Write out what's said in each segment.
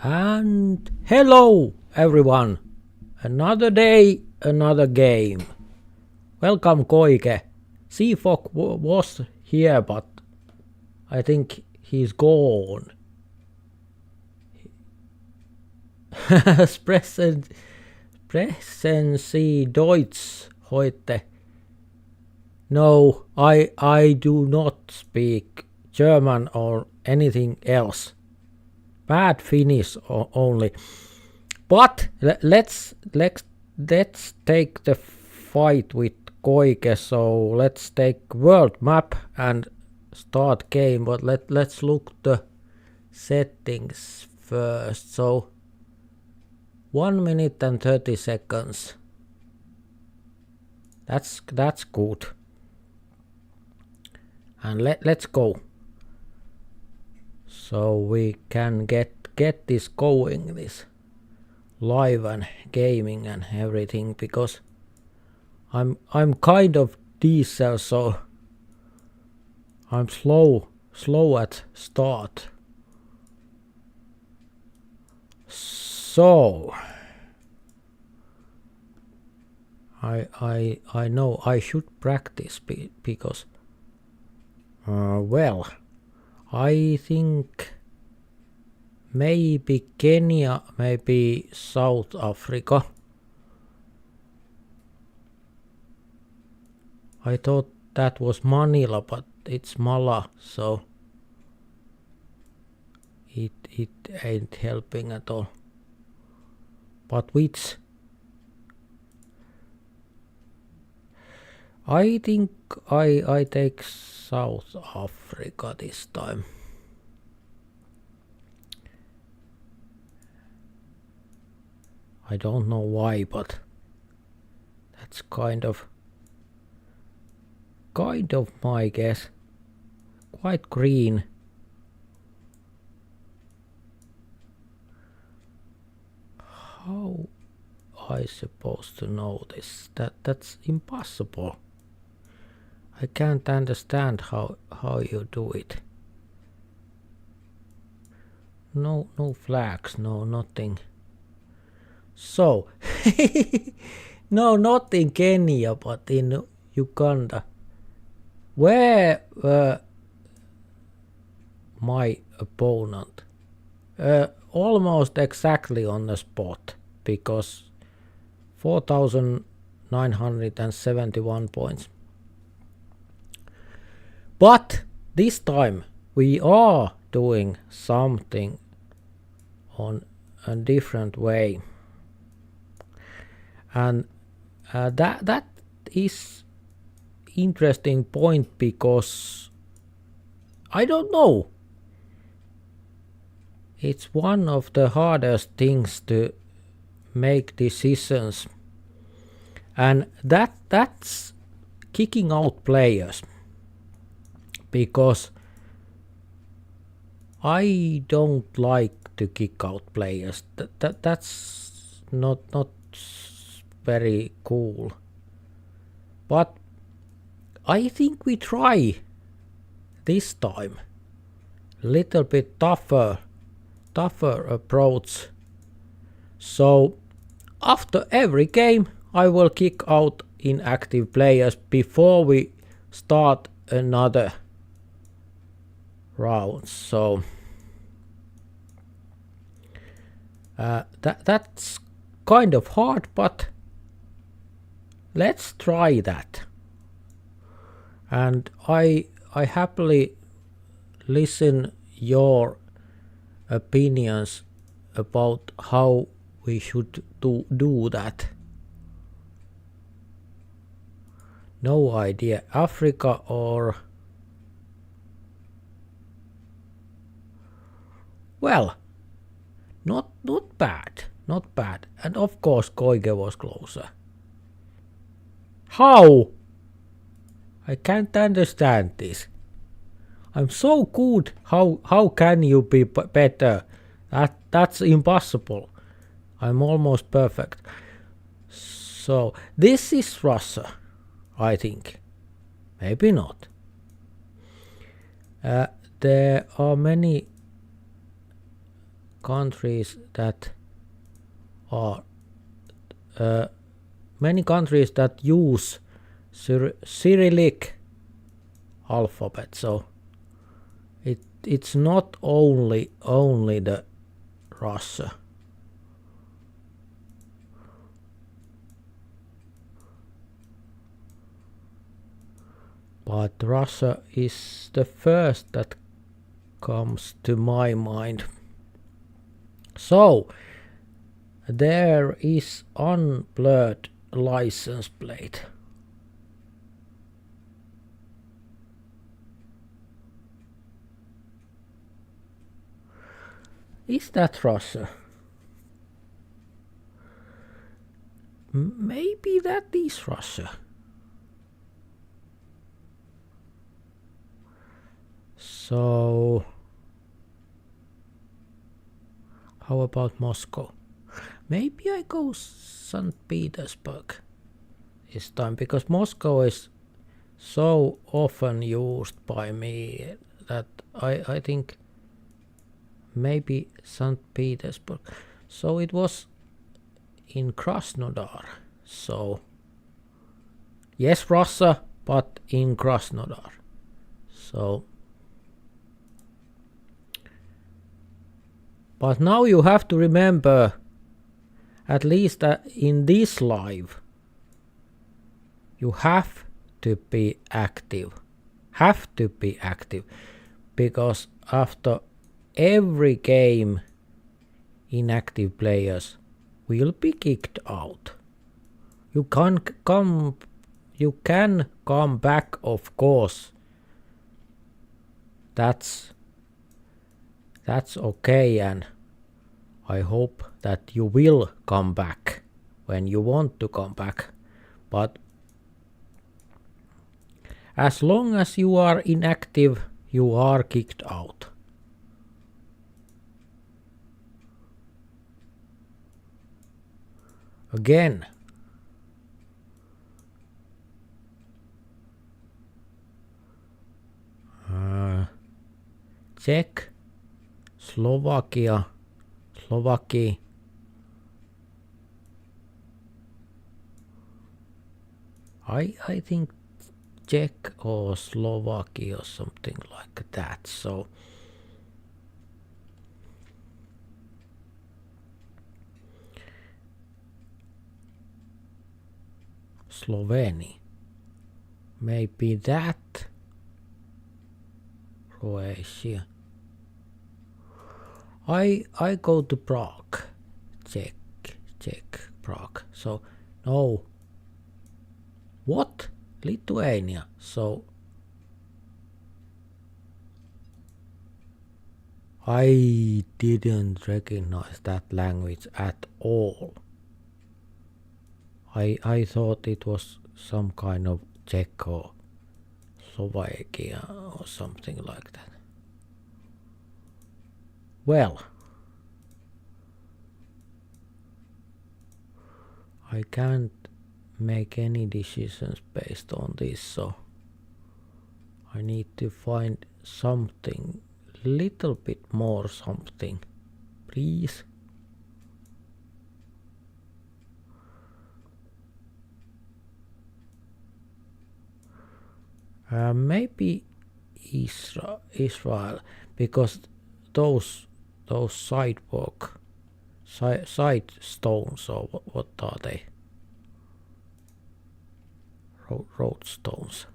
And hello everyone! Another day, another game. Welcome Koike. Seafog was here, but I think he's gone. Sprechen Sie Deutsch heute? No, I do not speak German or anything else. Bad Finnish only. But let's take the fight with Koike. So let's take world map and start game. But let's look the settings first. So 1 minute and 30 seconds. That's good. And let's go. So we can get this going, this live and gaming and everything, because I'm kind of diesel, so I'm slow at start. So I know I should practice because well, I think maybe Kenya, maybe South Africa. I thought that was Manila, but it's Mala, so it ain't helping at all. But which? I think I take South Africa this time. I don't know why, but that's kind of my guess. Quite green. How I supposed to know this? That's impossible. I can't understand how you do it. No flags, no nothing. So no, not in Kenya, but in Uganda. Where were my opponent? Almost exactly on the spot, because 4,971 points. But this time we are doing something on a different way. And that is interesting point, because I don't know. It's one of the hardest things to make decisions, and that's kicking out players, because I don't like to kick out players. That's not very cool. But I think we try this time little bit tougher approach. So after every game I will kick out inactive players before we start another round. So that's kind of hard, but let's try that. And I happily listen your opinions about how we should do that. No idea. Africa or... Well, not bad. Not bad. And of course Koike was closer. How? I can't understand this. I'm so good. How can you be better? That's impossible. I'm almost perfect. So this is Russia, I think. Maybe not. There are many countries that are many countries that use Cyrillic alphabet, so it's not only the Russia. But Russia is the first that comes to my mind. So there is unblurred license plate. Is that Russia? Maybe that is Russia. So how about Moscow? Maybe I go St. Petersburg this time, because Moscow is so often used by me that I think maybe St. Petersburg. So it was in Krasnodar. So yes, Russia, but in Krasnodar. So but now you have to remember, at least in this live, you have to be active. Have to be active, because after every game inactive players will be kicked out. You can come back, of course. That's okay, and I hope that you will come back when you want to come back. But as long as you are inactive, you are kicked out. Again. Czech, Slovakia, I think Czech or Slovakia or something like that. So Slovenia, maybe that. Croatia. I go to Prague. Czech, Prague. So no. What? Lithuania. So I didn't recognize that language at all. I thought it was some kind of Czech or Slovakia or something like that. Well, I can't make any decisions based on this, so I need to find something, little bit more something, please. Maybe Israel, because those sidewalk side stones, or what are they? Road stones.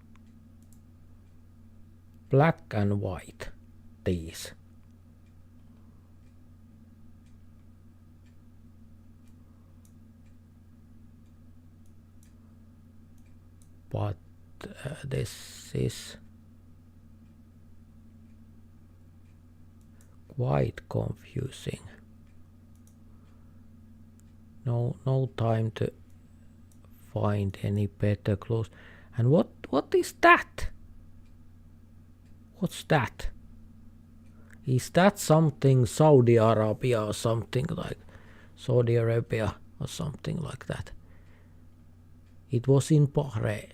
Black and white, these. But this is quite confusing. No time to find any better clues. And what is that? What's that? Is that something Saudi Arabia or something like Saudi Arabia or something like that? It was in Bahrain.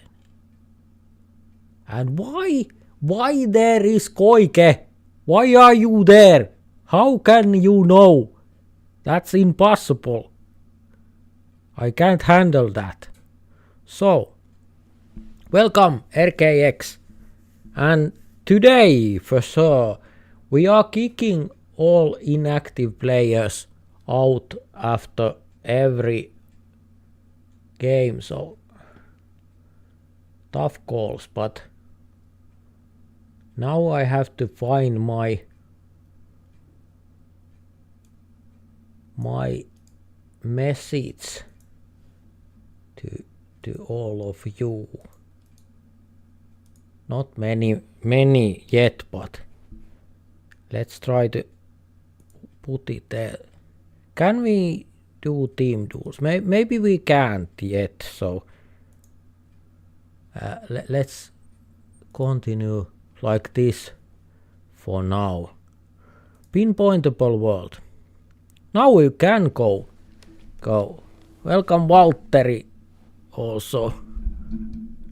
And why there is Koike? Why are you there? How can you know? That's impossible. I can't handle that. So, welcome RKX. And today, for sure, we are kicking all inactive players out after every game. So, tough calls, but now I have to find my message to all of you. Not many yet, but let's try to put it there. Can we do team duels? Maybe we can't yet, so let's continue like this for now. Pinpointable world. Now we can go. Welcome Valtteri also.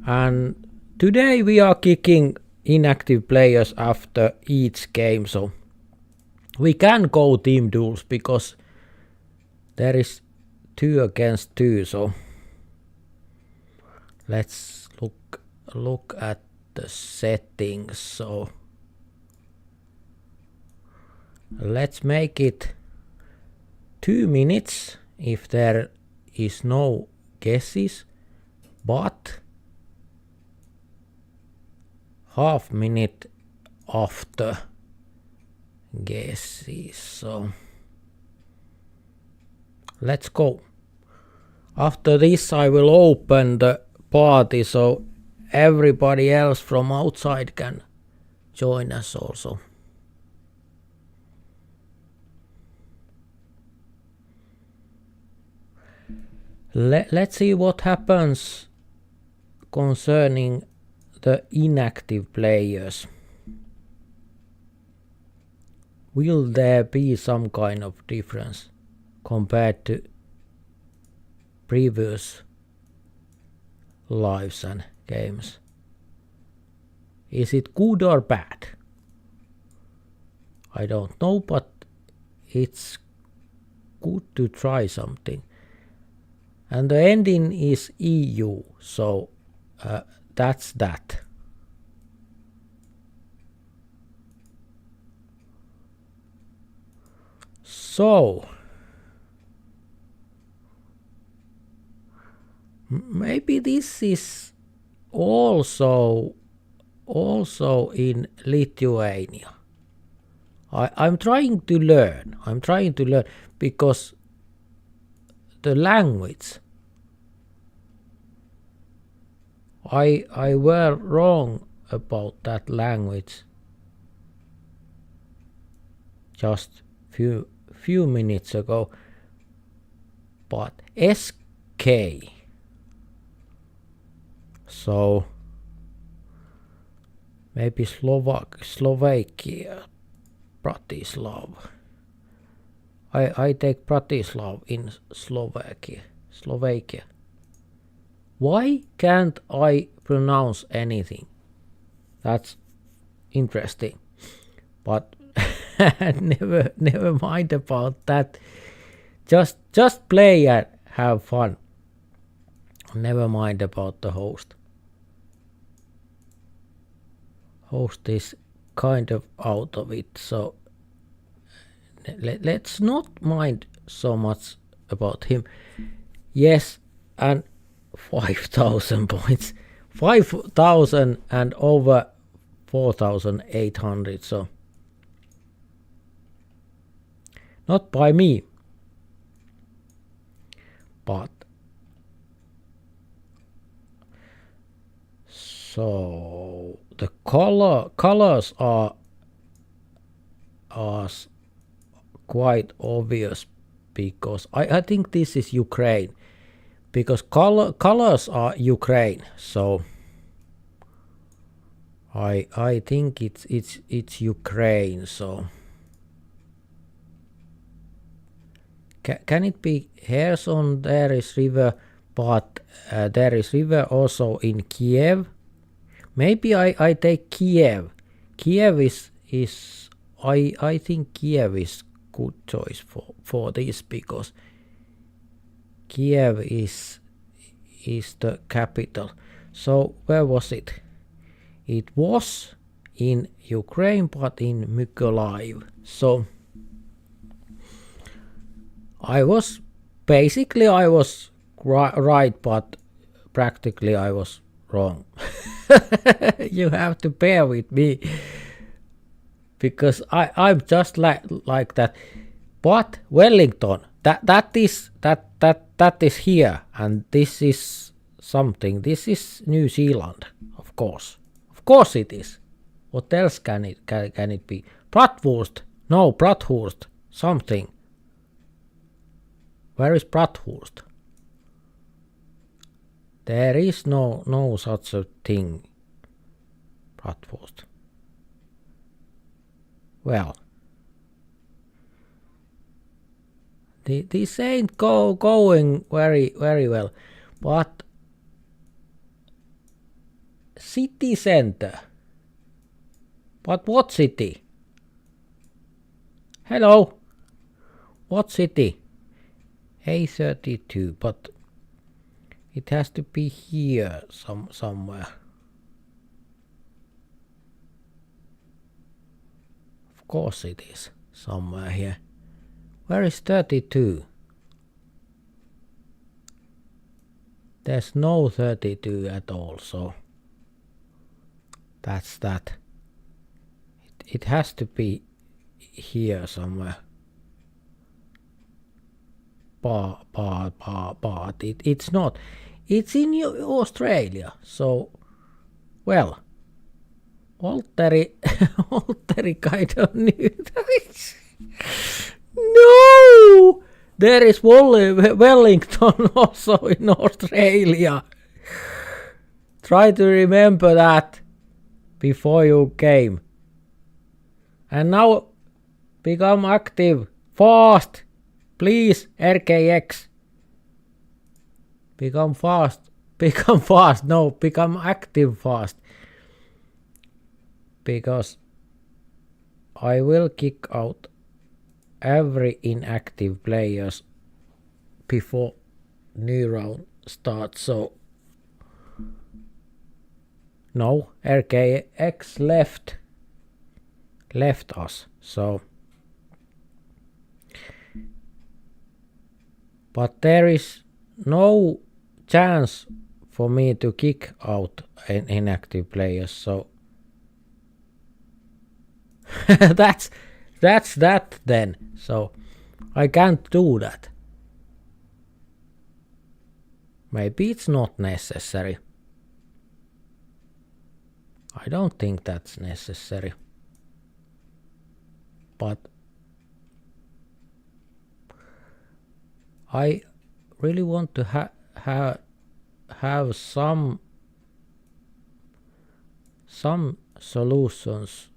And today we are kicking inactive players after each game, so we can go team duels because there is 2 against 2, so let's look at the settings. So let's make it 2 minutes if there is no guesses, but half minute after guesses. So let's go. After this I will open the party so everybody else from outside can join us also. Let's see what happens concerning the inactive players. Will there be some kind of difference compared to previous lives and games? Is it good or bad? I don't know, but it's good to try something. And the ending is EU, so that's that. So maybe this is also in Lithuania. I'm trying to learn. Because the language, I were wrong about that language just few minutes ago, but SK, so maybe Slovakia, Bratislav. I take Bratislav in Slovakia. Why can't I pronounce anything? That's interesting. But never mind about that. Just play and have fun. Never mind about the host. Host is kind of out of it, so let's not mind so much about him. Yes, and 5,000 points. 5,000 and over 4,800, so not by me, but so the colors are quite obvious because I think this is Ukraine, because colors are Ukraine, so I think it's Ukraine. So can it be Kherson? There is river, but there is river also in Kiev. Maybe I take Kiev. Kiev is I think Kiev is good choice for this, because Kiev is the capital. So where was it? It was in Ukraine, but in Mykolaiv. So I was right, but practically I was wrong. You have to bear with me, because I'm just like that. But Wellington, that is here, and this is something. This is New Zealand, of course. Of course it is. What else can it be? Bratwurst? No, Bratwurst. Something. Where is Bratwurst? There is no such a thing. Bratwurst. Well, this ain't going very well, but city center. But what city? Hello. What city? A32, but it has to be here somewhere. Of course it is somewhere here. Where is 32? There's no 32 at all, so that's that. It has to be here somewhere. But it's not. It's in Australia, so, well, Walteri kind of knew that. No! There is Wellington also in Australia. Try to remember that before you came. And now become active. Fast! Please, RKX. Become fast. Become fast. No, become active fast. Because I will kick out every inactive players before new round starts. So no, RKX left us. So, but there is no chance for me to kick out inactive players. So that's that then. So I can't do that. Maybe it's not necessary. I don't think that's necessary. But I really want to have some solutions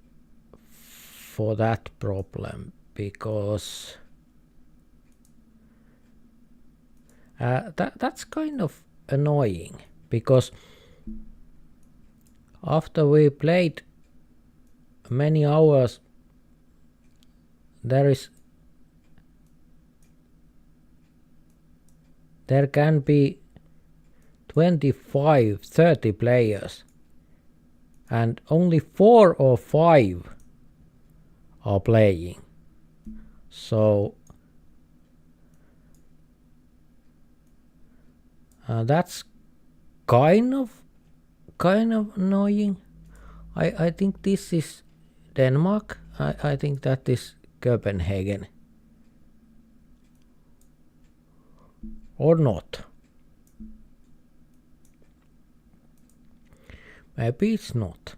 for that problem, because that's kind of annoying, because after we played many hours, there can be 25-30 players, and only 4 or 5 are playing. So that's kind of annoying. I think this is Denmark. I think that is Copenhagen. Or not. Maybe it's not.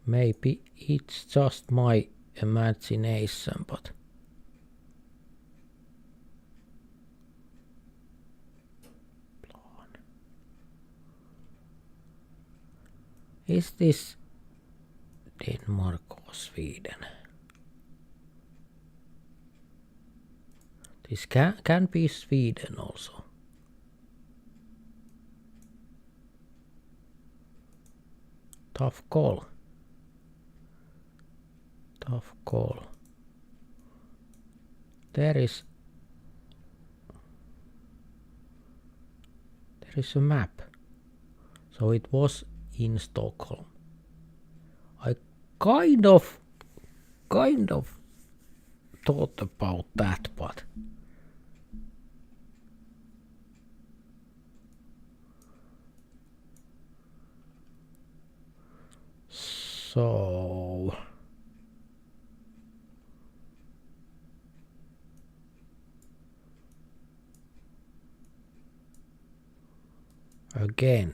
Maybe it's just my imagination, but is this Denmark or Sweden? This can be Sweden also. Tough call. Tough call. There is a map. So it was in Stockholm. I kind of thought about that, but so again,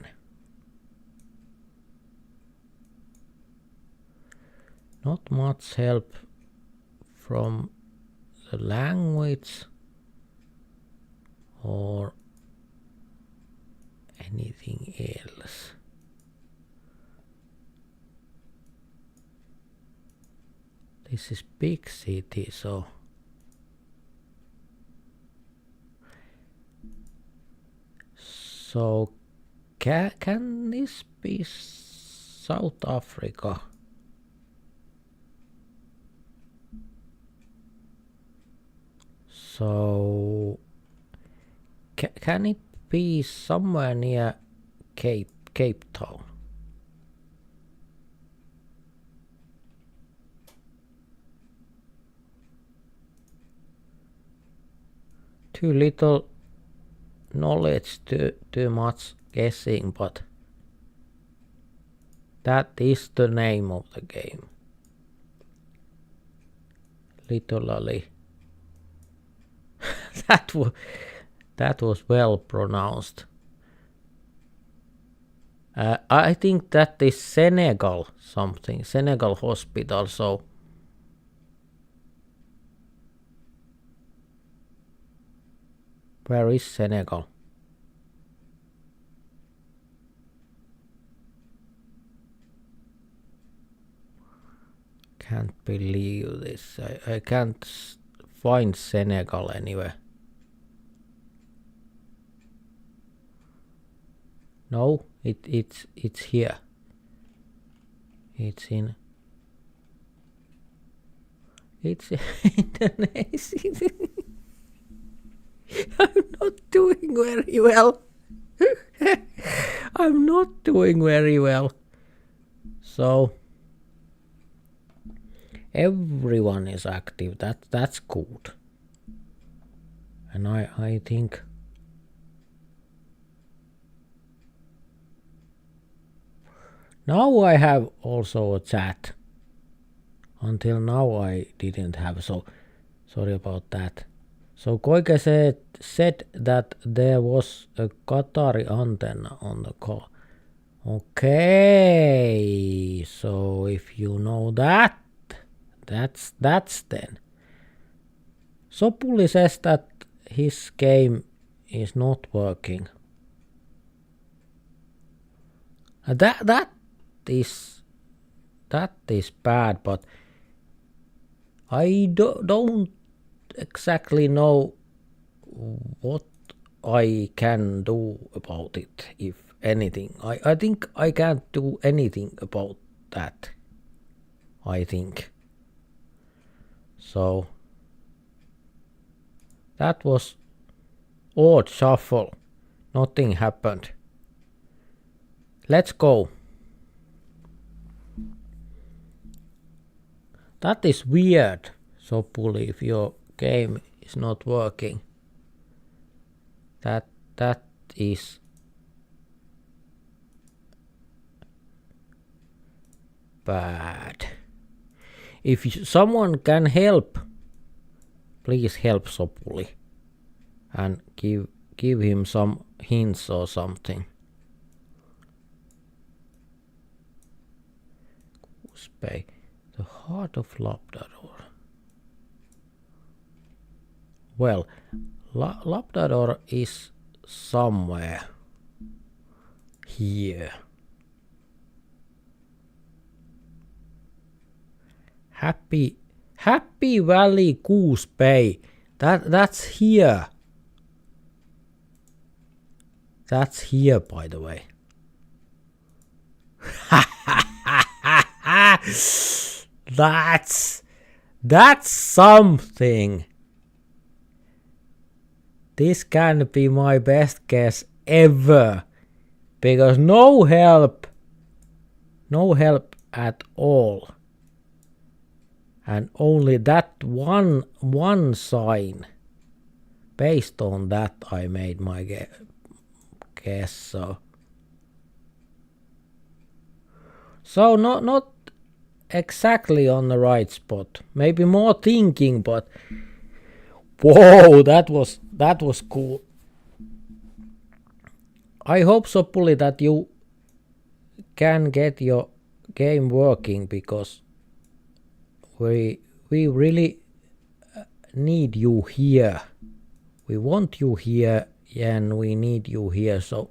not much help from the language or anything else. This is big city, so can this be South Africa? So can it be somewhere near Cape Town? Too little knowledge, too much guessing, but that is the name of the game. Literally. that was well pronounced. I think that is Senegal something. Senegal hospital, so where is Senegal? Can't believe this. I can't find Senegal anywhere. No, it's here. It's in Indonesia. I'm not doing very well. I'm not doing very well. So everyone is active. That's good. And I think now I have also a chat. Until now I didn't have, so sorry about that. So Koike said that there was a Qatari antenna on the call. Okay, so if you know that, that's then. Sopuli says that his game is not working. That is bad, but I don't exactly know what I can do about it, if anything. I think I can't do anything about that. I think. So that was odd shuffle. Nothing happened. Let's go. That is weird, Sopuli, if your game is not working. That is bad. If someone can help, please help Sopuli and give him some hints or something. Kuuspei, the heart of Labrador. Well, Labrador is somewhere here. Happy Valley Kuuspei. That's here. That's here, by the way. That's That's something. This can be my best guess ever. Because no help at all. And only that one sign. Based on that I made my guess. So not exactly on the right spot. Maybe more thinking, but whoa, that was cool. I hope so, Puli, that you can get your game working, because we really need you here. We want you here and we need you here, so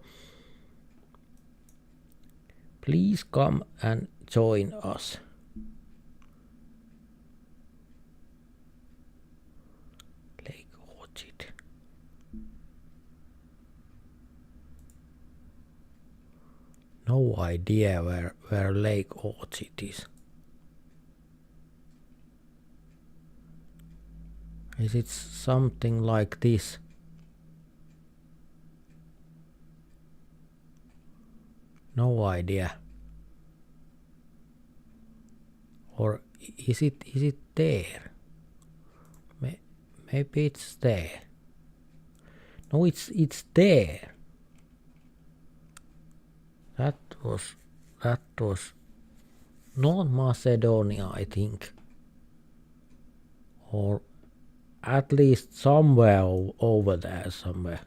please come and join us. Lake Orchid. No idea where Lake Orchid is. Is it something like this? No idea. Or is it there? Maybe it's there. No, it's there. That was North Macedonia, I think. Or at least somewhere over there somewhere.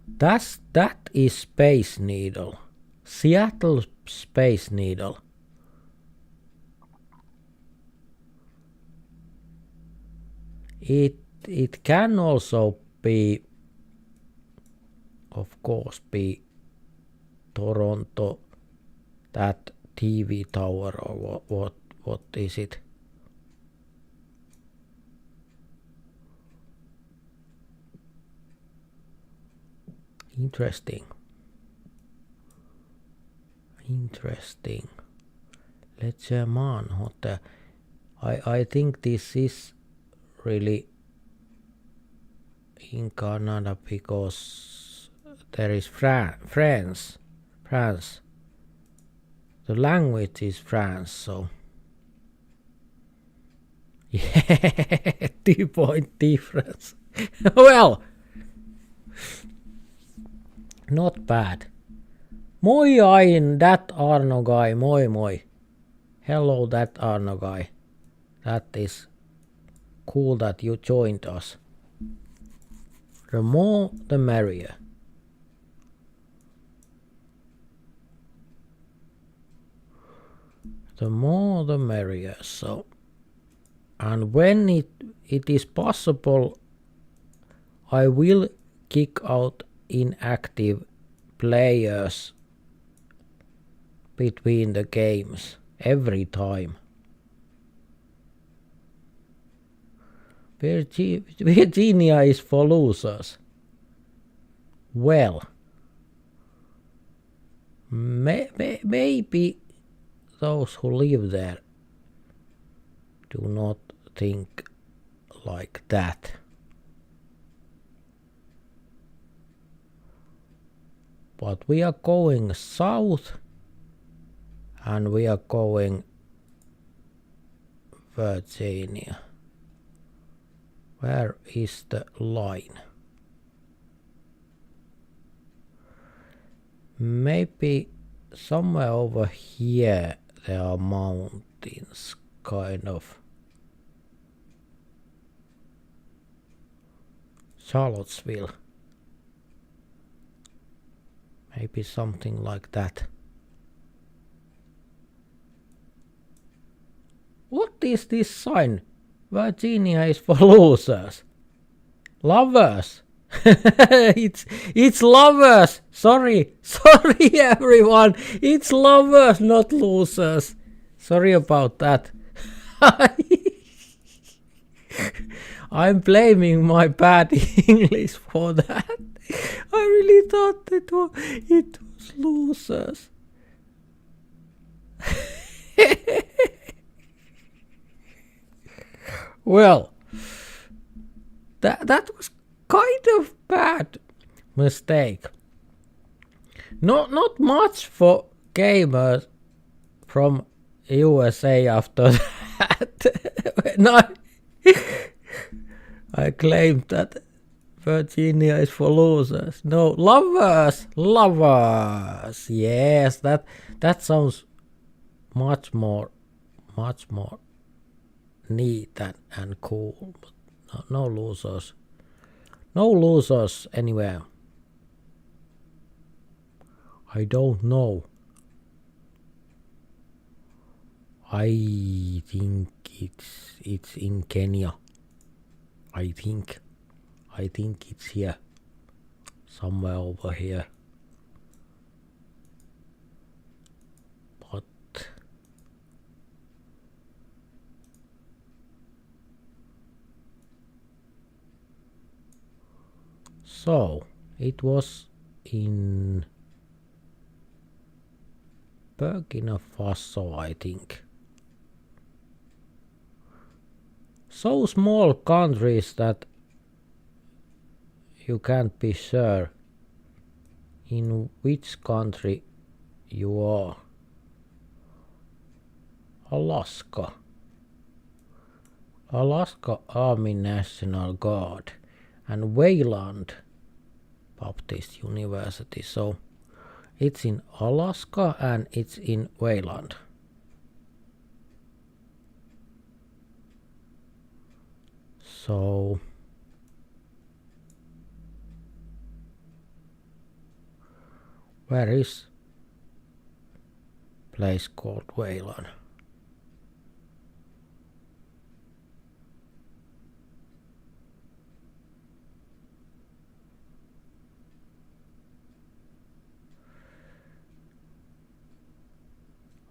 That is Space Needle. Seattle Space Needle. It can also be, of course, be Toronto, that TV tower, or what is it? Interesting. Let's man hotel. I think this is really in Canada, because there is France. The language is France, so yeah, 2-point difference. Well, not bad. Moi ain, that Arno guy, moi. Hello, that Arno guy. That is cool that you joined us. The more the merrier. The more the merrier. So, and when it is possible, I will kick out inactive players between the games every time. Virginia is for losers. Well, maybe those who live there do not think like that. But we are going south, and we are going Virginia. Where is the line? Maybe somewhere over here there are mountains, kind of. Charlottesville. Maybe something like that. What is this sign? Virginia is for losers. Lovers. It's lovers. Sorry everyone. It's lovers, not losers. Sorry about that. I'm blaming my bad English for that. I really thought it was losers. Well, that was kind of bad mistake. Not much for gamers from USA after that. When I claimed that Virginia is for losers. No, lovers. Yes, that sounds much more neat and cool. But no losers. No losers anywhere. I don't know. I think it's in Kenya. I think it's here. Somewhere over here. But so it was in Burkina Faso, I think. So small countries that you can't be sure in which country you are. Alaska Army National Guard and Wayland Baptist University. So it's in Alaska and it's in Wayland. So where is place called Wayland?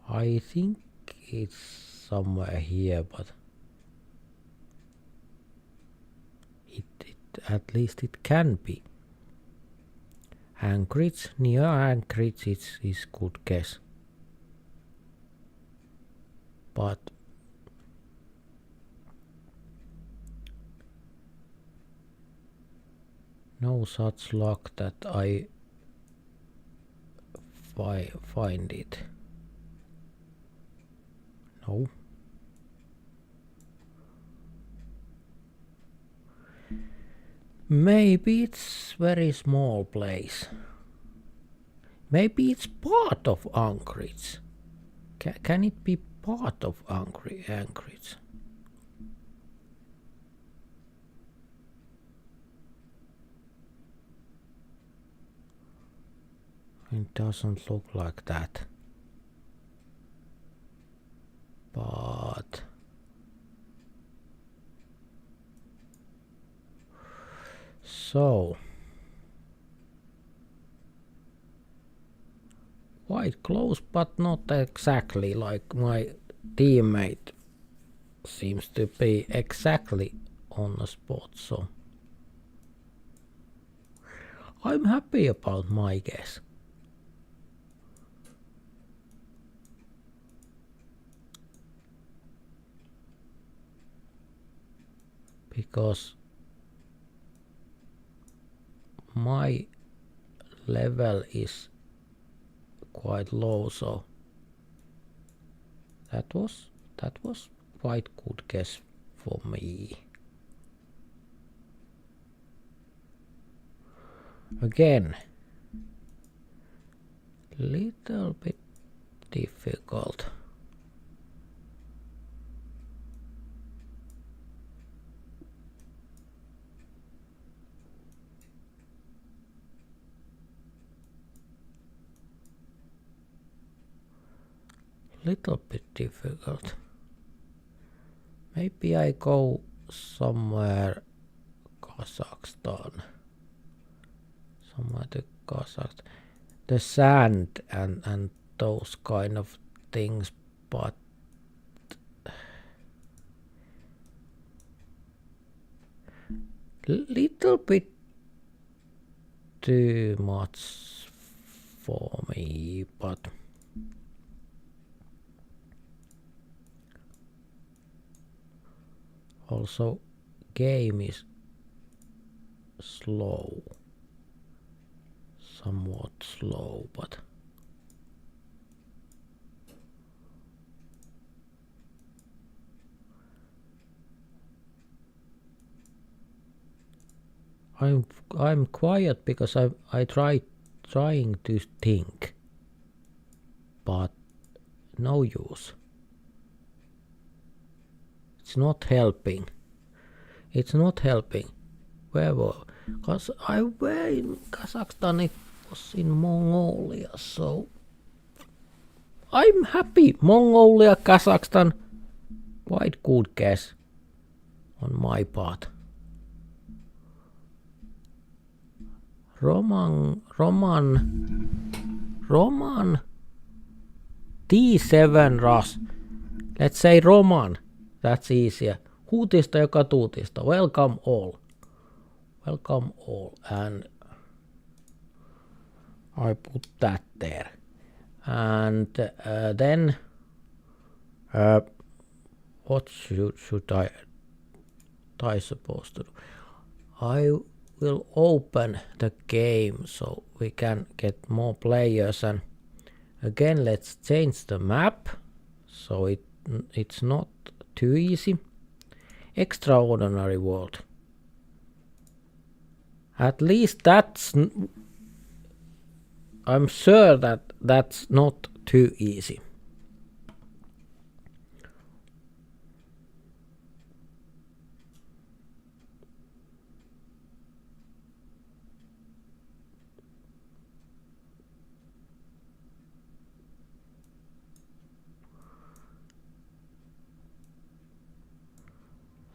I think it's somewhere here, but it at least it can be. Anchorage, near Anchorage is good guess. But no such luck that I find it. No. Maybe it's very small place. Maybe it's part of Anchorage. Can it be part of Anchorage? It doesn't look like that. But so quite close, but not exactly. Like my teammate seems to be exactly on the spot, so I'm happy about my guess. Because my level is quite low, so that was quite good guess for me. Again, little bit difficult. Little bit difficult. Maybe I go somewhere Kazakhstan. Somewhere to Kazakhstan. The sand and those kind of things, but little bit too much for me, but Also game is slow, somewhat slow, but I'm quiet because I trying to think, but no use. It's not helping. It's not helping. Where were? Cause I were in Kazakhstan. It was in Mongolia, so I'm happy. Mongolia, Kazakhstan. Quite good guess on my part. Roman T7 Ras. Let's say Roman. That's easier. Huutista joka tuutista. Welcome all. Welcome all. And I put that there. And then what should I supposed to do? I will open the game so we can get more players, and again let's change the map so it's not too easy. Extraordinary world. At least I'm sure that's not too easy.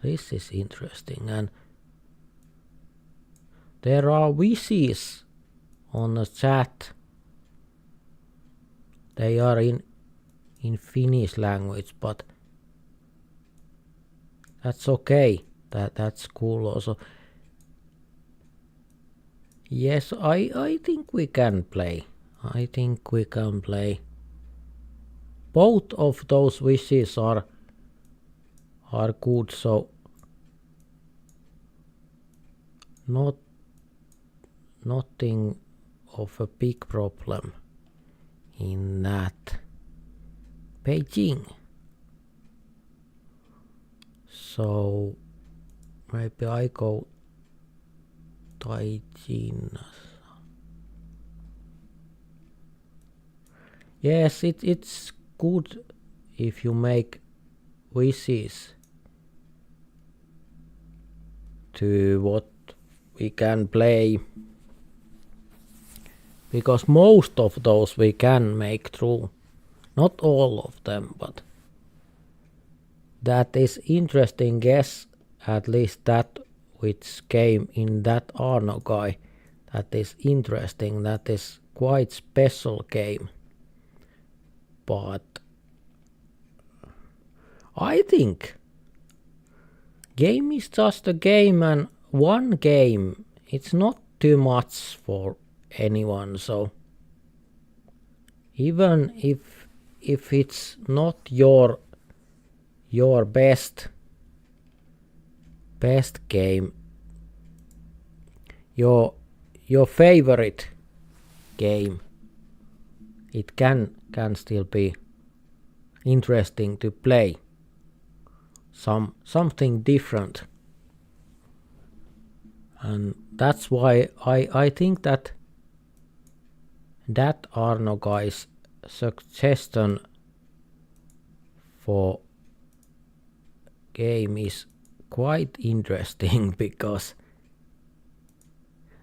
This is interesting, and there are wishes on the chat. They are in Finnish language, but that's okay. That's cool also. Yes, I think we can play. I think we can play. Both of those wishes are good, so nothing of a big problem in that. Beijing. So maybe I go Taijin. Yes, it's good if you make wishes to what we can play, because most of those we can make true. Not all of them, but that is interesting guess, at least that which came in that Arno guy. That is interesting, that is quite special game. But I think game is just a game, and one game, it's not too much for anyone, so even if it's not your best game, your favorite game, it can still be interesting to play something different. And that's why I think that Arno guy's suggestion for game is quite interesting, because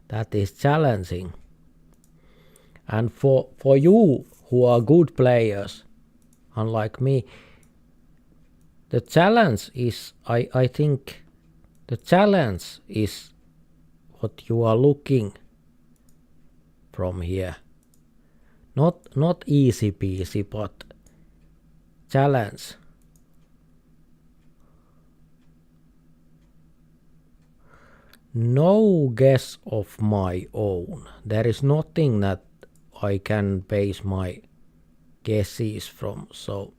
that is challenging. And for you who are good players, unlike me, the challenge is, I think the challenge is what you are looking from here. Not easy peasy, but challenge. No guess of my own. There is nothing that I can base my guesses from, so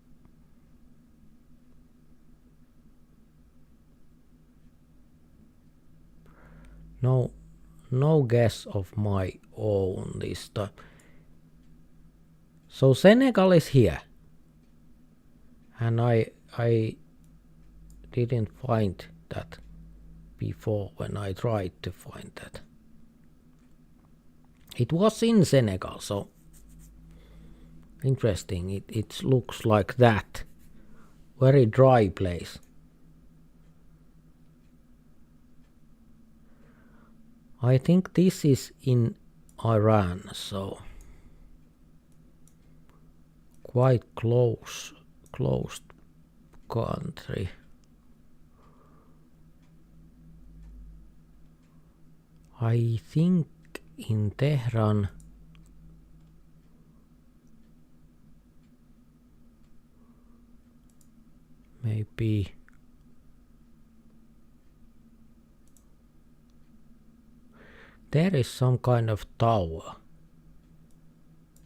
no guess of my own this time. So Senegal is here, and I didn't find that before when I tried to find that. It was in Senegal, so interesting. It looks like that. Very dry place. I think this is in Iran, so quite closed country. I think in Tehran maybe there is some kind of tower.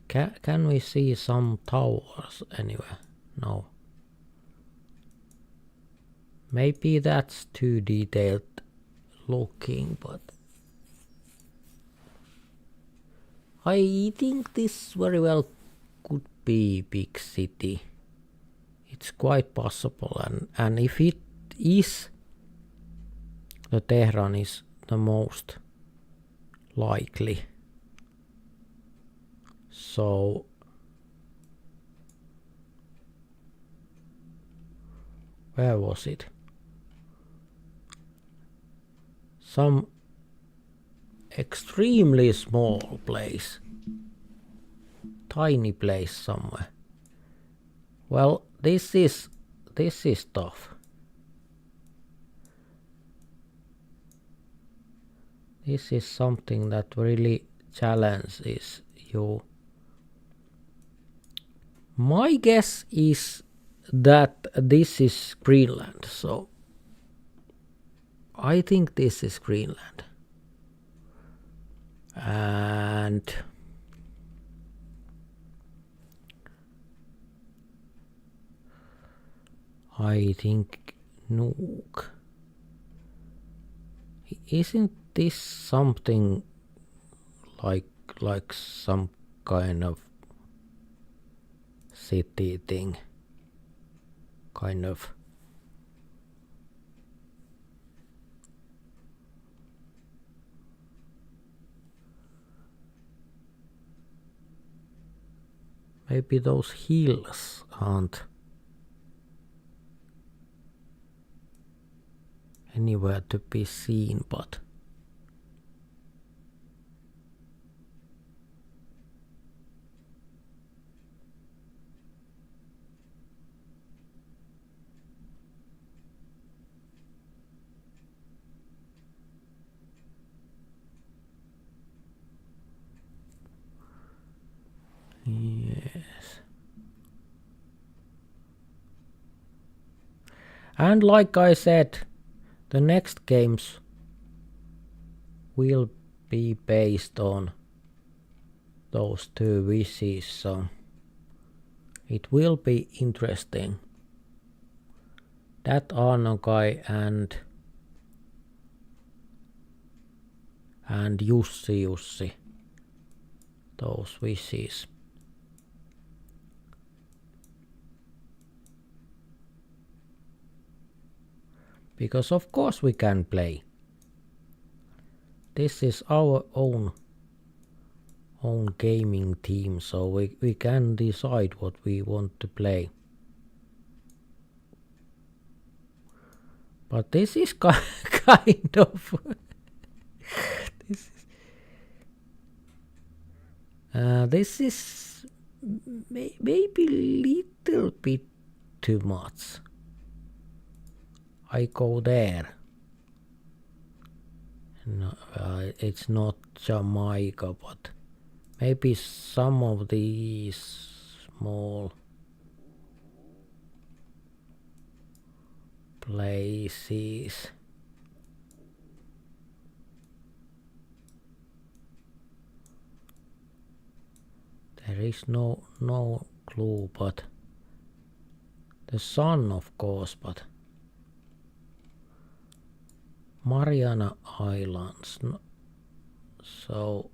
Can we see some towers anywhere? No. Maybe that's too detailed looking, but I think this very well could be big city. It's quite possible, and if it is, the Tehran is the most likely. So where was it? Some extremely small place, tiny place somewhere. Well, this is tough. This is something that really challenges you. My guess is that this is Greenland, so I think this is Greenland. And I think Nuuk. Isn't this something like some kind of city thing? Kind of. Maybe those hills aren't anywhere to be seen, but yes. And like I said, the next games will be based on those two wishes, so it will be interesting. That Arno guy and Jussi, those wishes. Because of course we can play. This is our own gaming team, so we can decide what we want to play. But this is kind of this is maybe little bit too much. I go there. No, it's not Jamaica, but maybe some of these small places. There is no clue, but the sun, of course, but Mariana Islands. No, so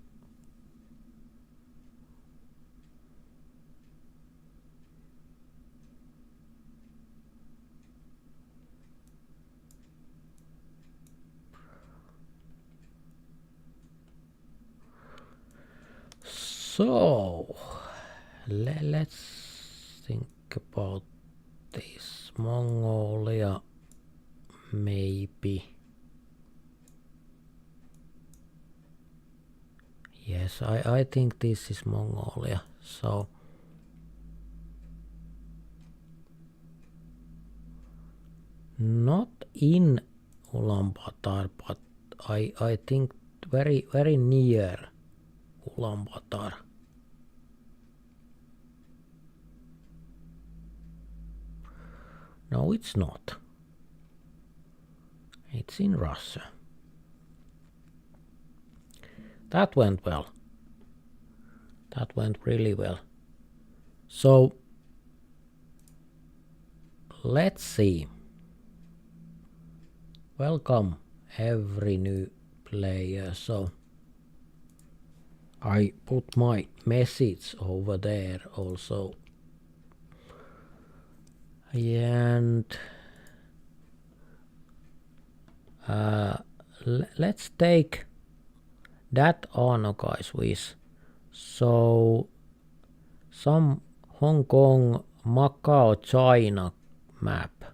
let's think about this. Mongolia, maybe. Yes, I think this is Mongolia. So not in Ulaanbaatar, but I think very near Ulaanbaatar. No, it's not. It's in Russia. That went well. That went really well. So let's see. Welcome every new player. So I put my message over there also. And let's take that Arno-guys with. So some Hong Kong, Macau, China map.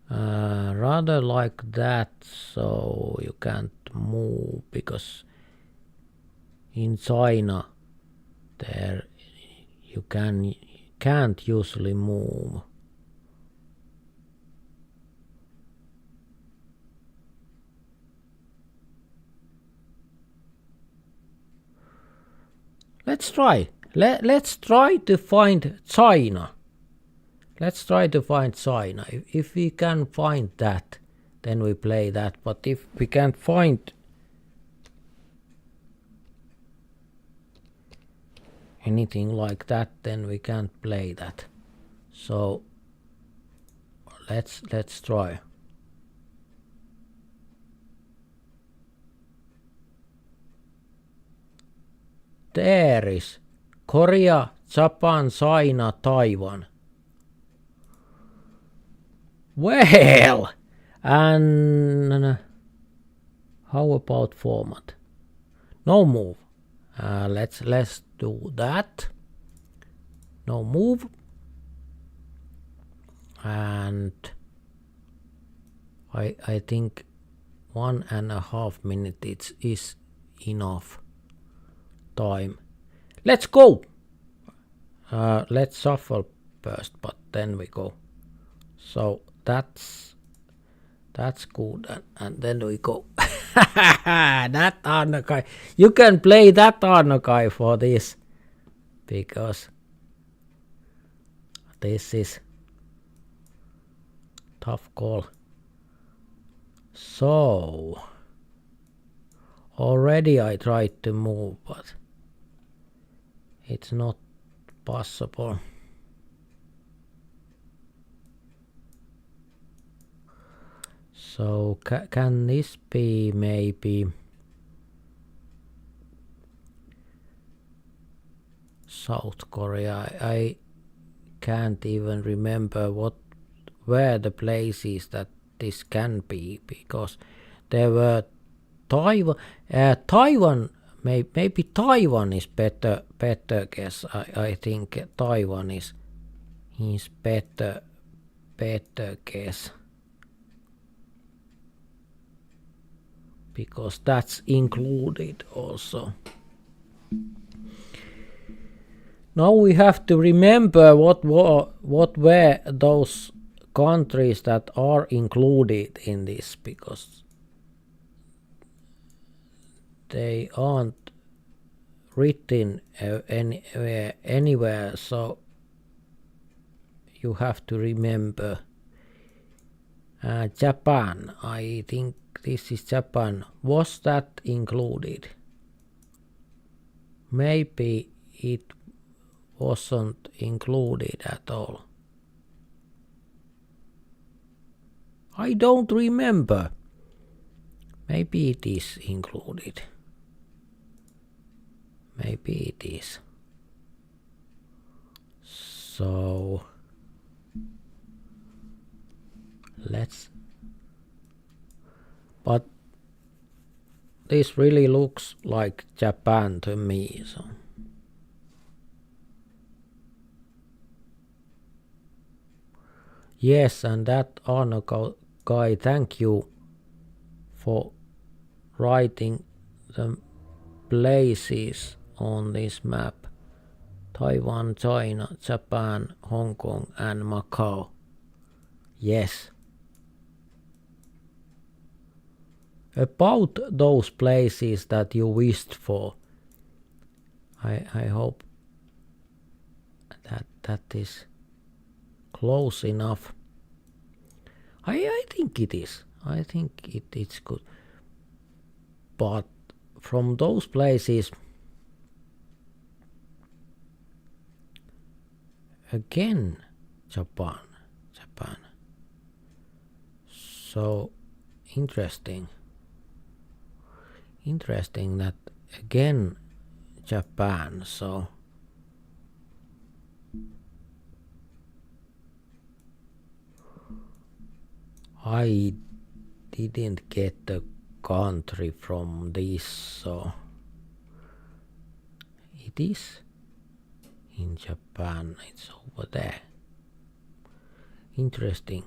Rather like that, so you can't move, because in China there you can't usually move. Let's try. Let's try to find China. Let's try to find China. If we can find that, then we play that. But if we can't find anything like that, then we can't play that. So let's try. There is Korea, Japan, China, Taiwan. Well, and how about format? No move. Let's do that. No move. And I think 1.5 minutes is enough time. Let's go. Let's shuffle first, but then we go. So that's good, and then we go. That Arno-guy. You can play that Arno-guy for this, because this is tough call. So already I tried to move, but it's not possible. So can this be maybe South Korea? I can't even remember where the places that this can be, because there were Taiwan. Maybe Taiwan is better guess. I think Taiwan is better guess, because that's included also. Now we have to remember what were those countries that are included in this, because they aren't written anywhere, so you have to remember. Japan, I think this is Japan. Was that included? Maybe it wasn't included at all. I don't remember. Maybe it is included. Maybe it is. So let's. But this really looks like Japan to me. So. Yes, and that Arno guy, thank you for writing the places on this map. Taiwan, China, Japan, Hong Kong and Macau. Yes. About those places that you wished for, I hope that is close enough. I think it is. I think it's good. But from those places, again, Japan. So interesting that again Japan. So I didn't get the country from this, so it is in Japan. It's over there. Interesting.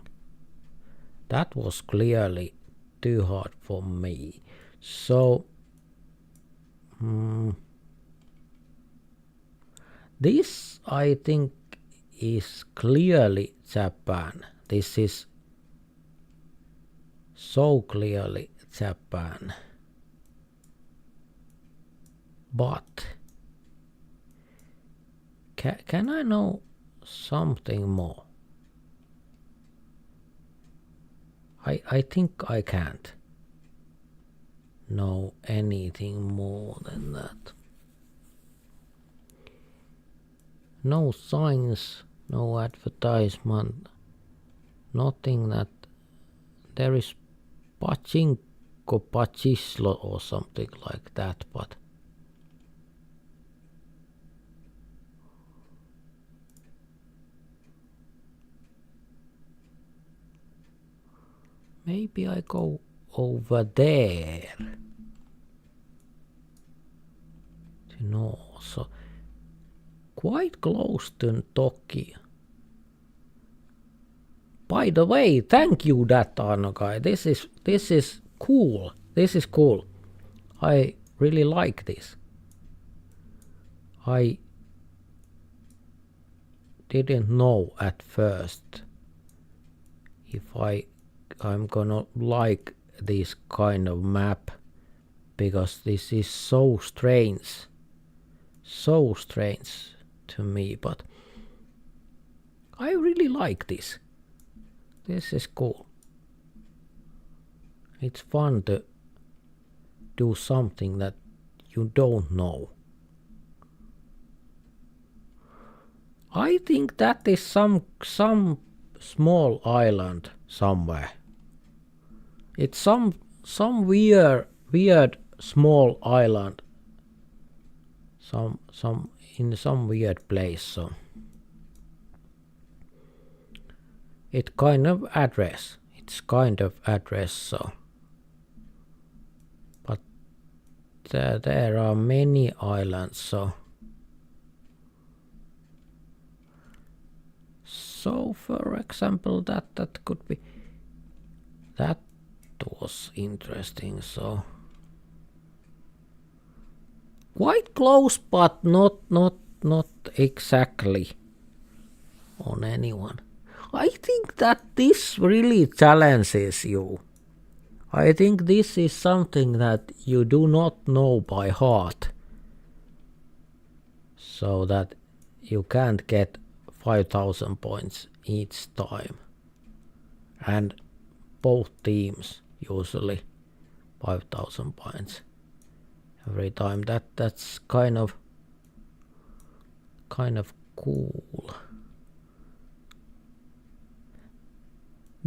That was clearly too hard for me. So this I think is clearly Japan. This is so clearly Japan. But can I know something more? I think I can't know anything more than that. No signs, no advertisement, nothing that there is Pachinko Pachislo or something like that, but maybe I go over there to know. So quite close to Tokyo. By the way, thank you that Arno guy. This is cool. This is cool. I really like this. I didn't know at first if I'm gonna like this kind of map, because this is so strange to me, but I really like this. This is cool. It's fun to do something that you don't know. I think that is some small island somewhere. It's some weird small island. Some in some weird place. So it's kind of address. So, but there are many islands. So for example, that could be. That was interesting. So quite close, but not exactly on anyone. I think that this really challenges you. I think this is something that you do not know by heart, so that you can't get 5,000 points each time, and both teams usually 5,000 points every time. That's kind of cool.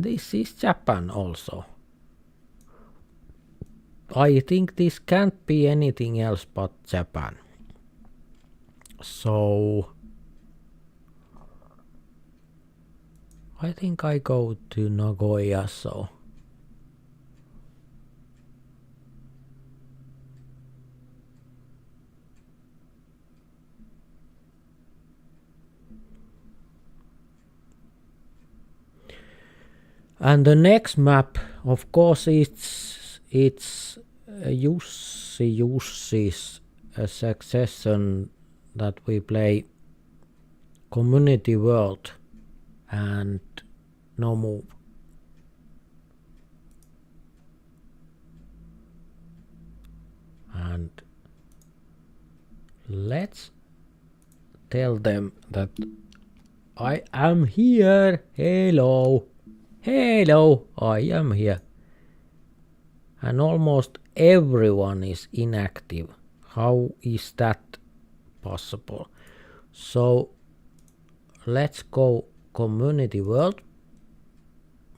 This is Japan also. I think this can't be anything else but Japan. So I think I go to Nagoya, so and the next map, of course, it's Jussi's succession that we play Community World and no move. And let's tell them that I am here. Hello. Hello, I am here. And almost everyone is inactive. How is that possible? So let's go Community World.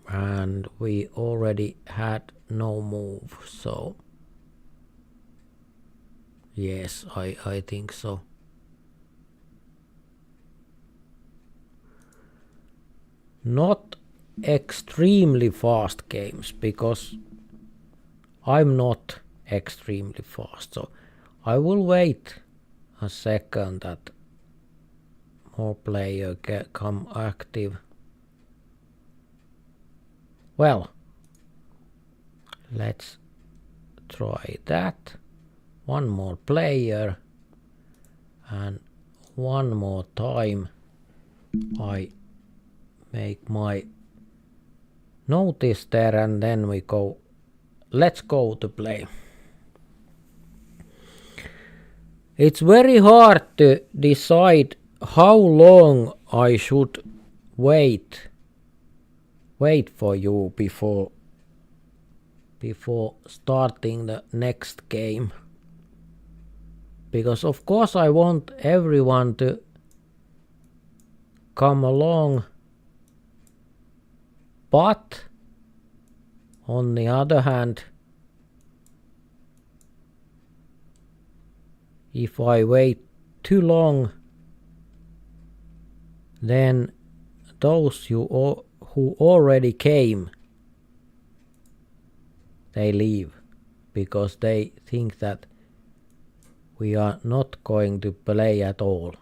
And we already had no move, so yes, I think so. Not extremely fast games, because I'm not extremely fast, so I will wait a second that more player come active. Well, let's try that. One more player, and one more time I make my notice there, and then we go. Let's go to play. It's very hard to decide how long I should wait for you before starting the next game, because of course I want everyone to come along, but on the other hand, if I wait too long, then those who already came, they leave, because they think that we are not going to play at all,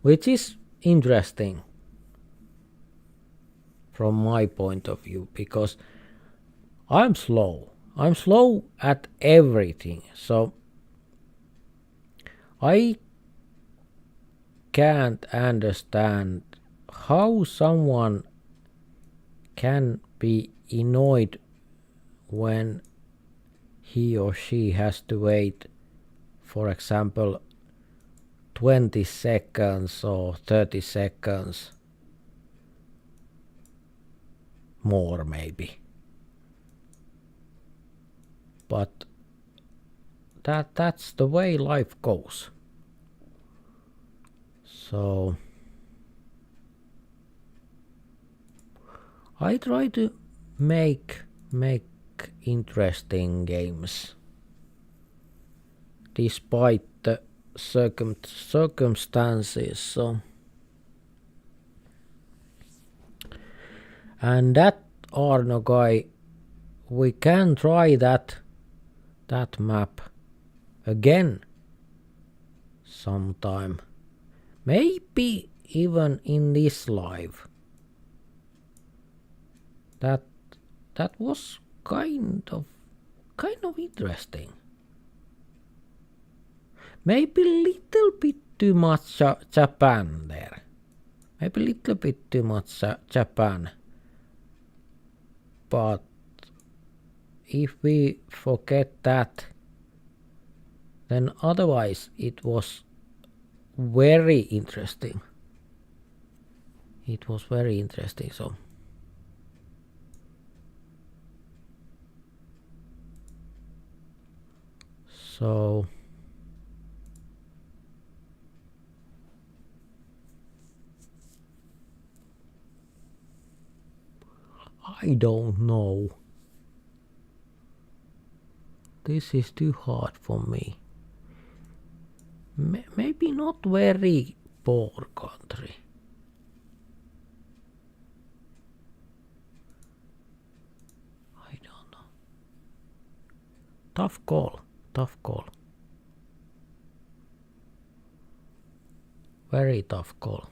which is interesting from my point of view, because I'm slow at everything, so I can't understand how someone can be annoyed when he or she has to wait, for example, 20 seconds or 30 seconds more maybe. But that's the way life goes. So I try to make interesting games despite the circumstances. So, and that Arno guy, we can try that map again sometime, maybe even in this live. That was kind of interesting. Maybe little bit too much Japan there. Maybe little bit too much Japan. But if we forget that, then otherwise it was very interesting. It was very interesting. So I don't know. This is too hard for me. Maybe not very poor country. I don't know. Tough call. Tough call. Very tough call.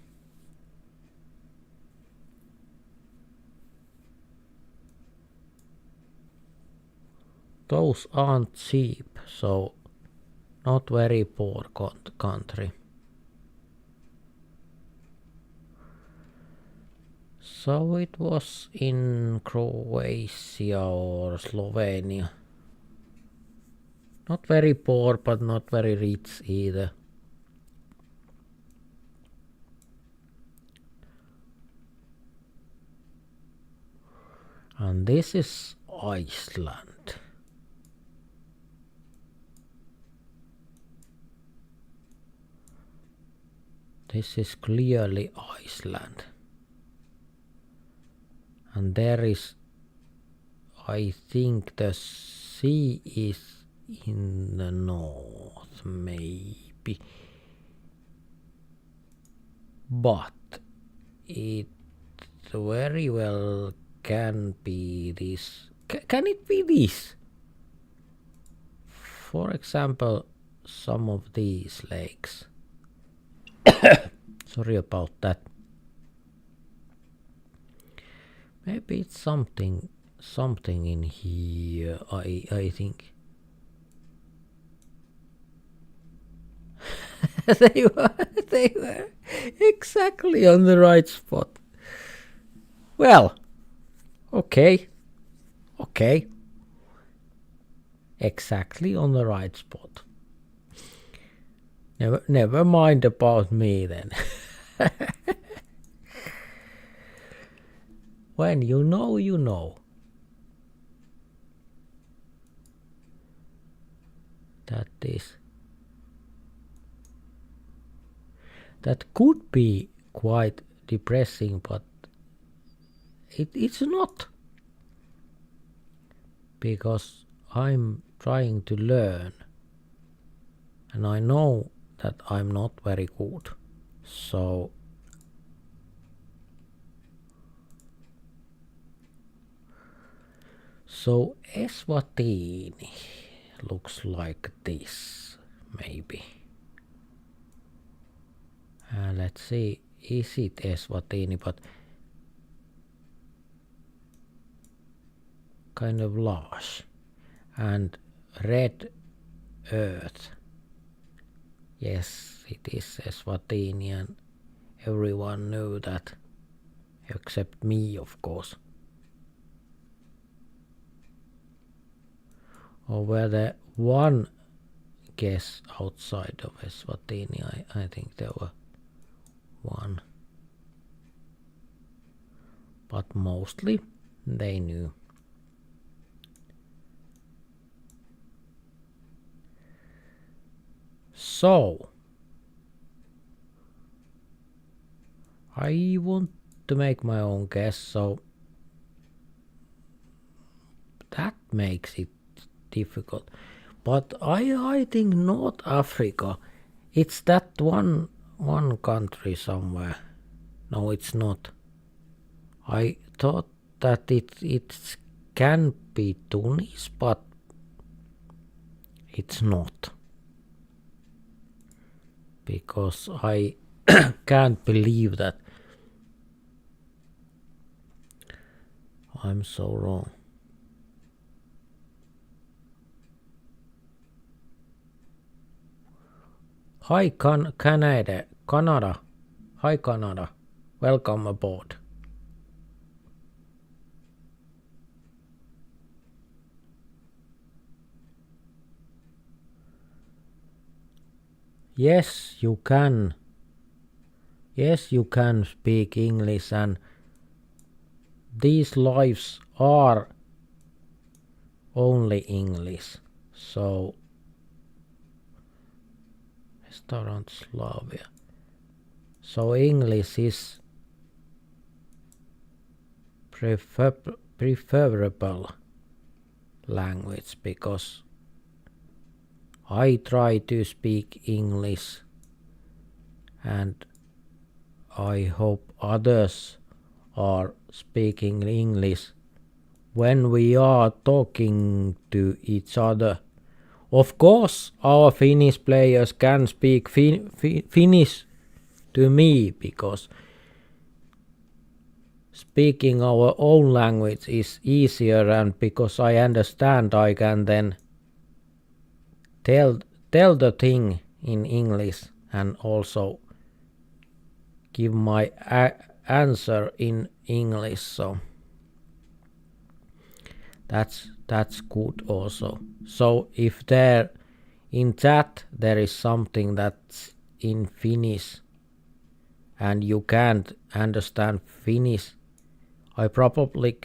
Those aren't cheap, so not very poor country. So it was in Croatia or Slovenia. Not very poor, but not very rich either. And this is Iceland. This is clearly Iceland. And there is, I think the sea is in the north, maybe. But it very well can be this. Can it be this? For example, some of these lakes. Sorry about that. Maybe it's something in here, I think. they were exactly on the right spot. Well, okay. Exactly on the right spot. Never mind about me then. When you know, you know. That could be quite depressing, but it's not. Because I'm trying to learn. And I know that I'm not very good. So Eswatini looks like this, maybe. Let's see, is it Eswatini, but kind of large. And red earth. Yes, it is Eswatini, and everyone knew that, except me, of course. Or were there one guess outside of Eswatini? I think there were one. But mostly they knew. So I want to make my own guess, so that makes it difficult. But I think North Africa, it's that one country somewhere. No, it's not. I thought that it can be Tunis, but it's not. Because I can't believe that I'm so wrong. Hi Canada. Hi Canada. Welcome aboard. Yes, you can. Yes, you can speak English, and these lives are only English. So restaurant Slavia. So English is preferable language, because I try to speak English and I hope others are speaking English when we are talking to each other. Of course, our Finnish players can speak Finnish to me, because speaking our own language is easier, and because I understand, I can then tell the thing in English and also give my answer in English. So that's good also. So if there in chat there is something that's in Finnish and you can't understand Finnish, I probably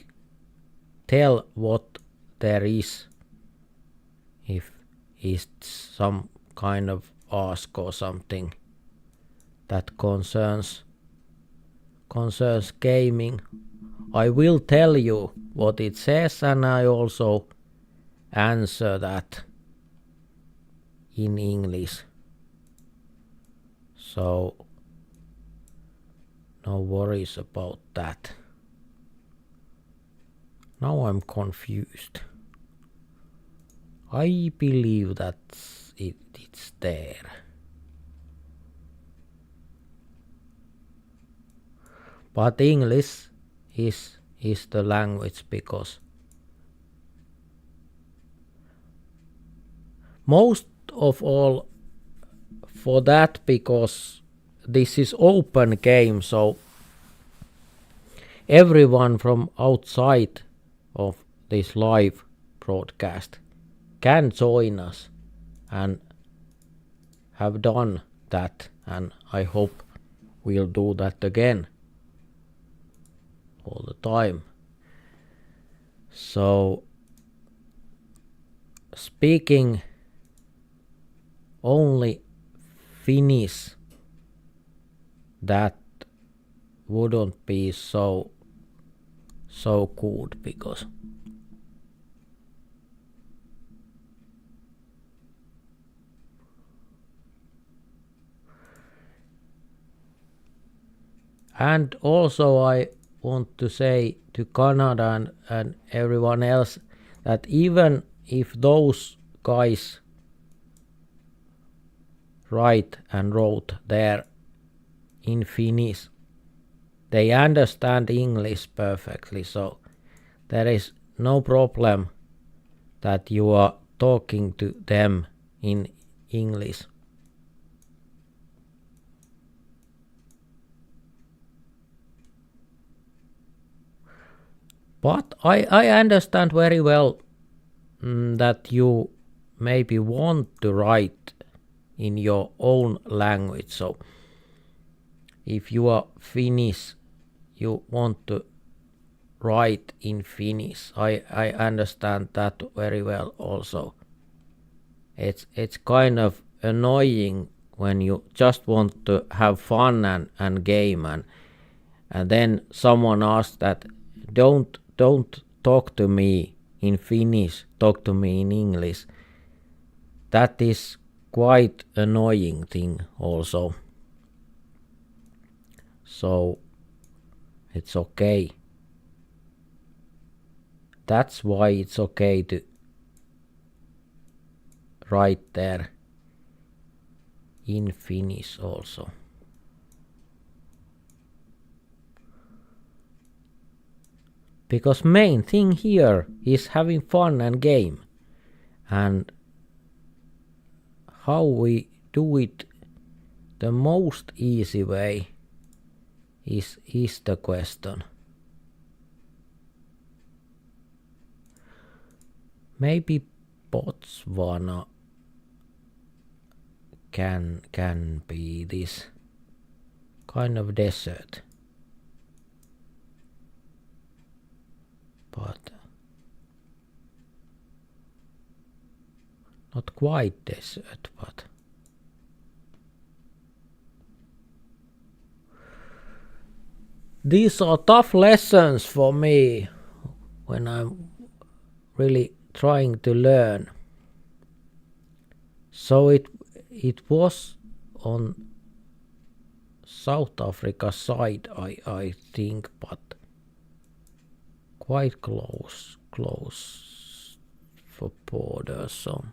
tell what there is, if it's some kind of ask or something that concerns gaming. I will tell you what it says, and I also answer that in English. So no worries about that. Now I'm confused. I believe that it's there. But English is the language, because most of all for that, because this is open game, so everyone from outside of this live broadcast can join us and have done that, and I hope we'll do that again all the time. So speaking only Finnish, that wouldn't be so good, because and also I want to say to Canada and everyone else that even if those guys write and wrote there in Finnish, they understand English perfectly, so there is no problem that you are talking to them in English. But I understand very well that you maybe want to write in your own language. So if you are Finnish, you want to write in Finnish. I understand that very well also. It's kind of annoying when you just want to have fun and game, and then someone asks that don't talk to me in Finnish, talk to me in English. That is quite annoying thing also. So it's okay. That's why it's okay to write there in Finnish also. Because main thing here is having fun and game, and how we do it the most easy way is the question. Maybe Botswana can be this kind of desert, but not quite desert, but these are tough lessons for me, when I'm really trying to learn. So it was on South Africa side, I think, but quite close for border. So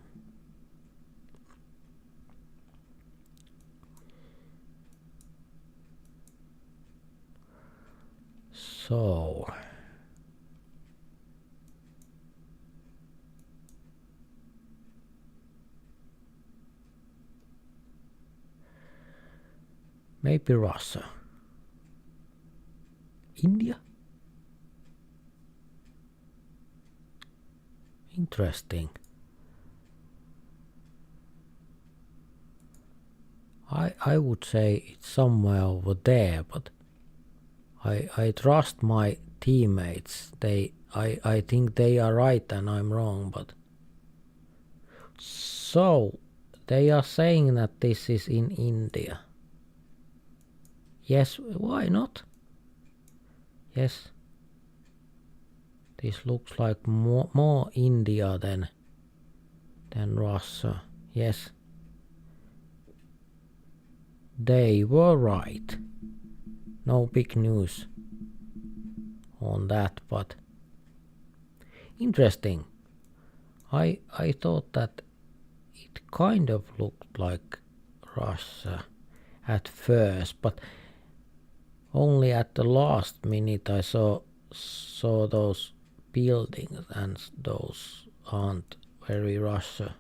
maybe Russia, India. Interesting. I would say it's somewhere over there, but I trust my teammates. I think they are right and I'm wrong, but so they are saying that this is in India. Yes, why not? Yes. This looks like more India than Russia. Yes. They were right. No big news on that, but interesting. I thought that it kind of looked like Russia at first, but only at the last minute I saw those buildings, and those aren't very Russia.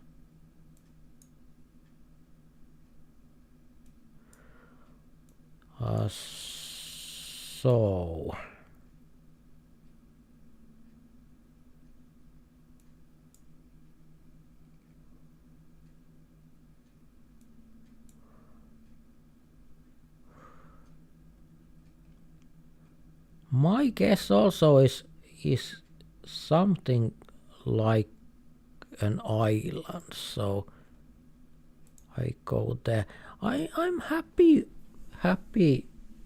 So my guess also is something like an island, so I go there. I'm happy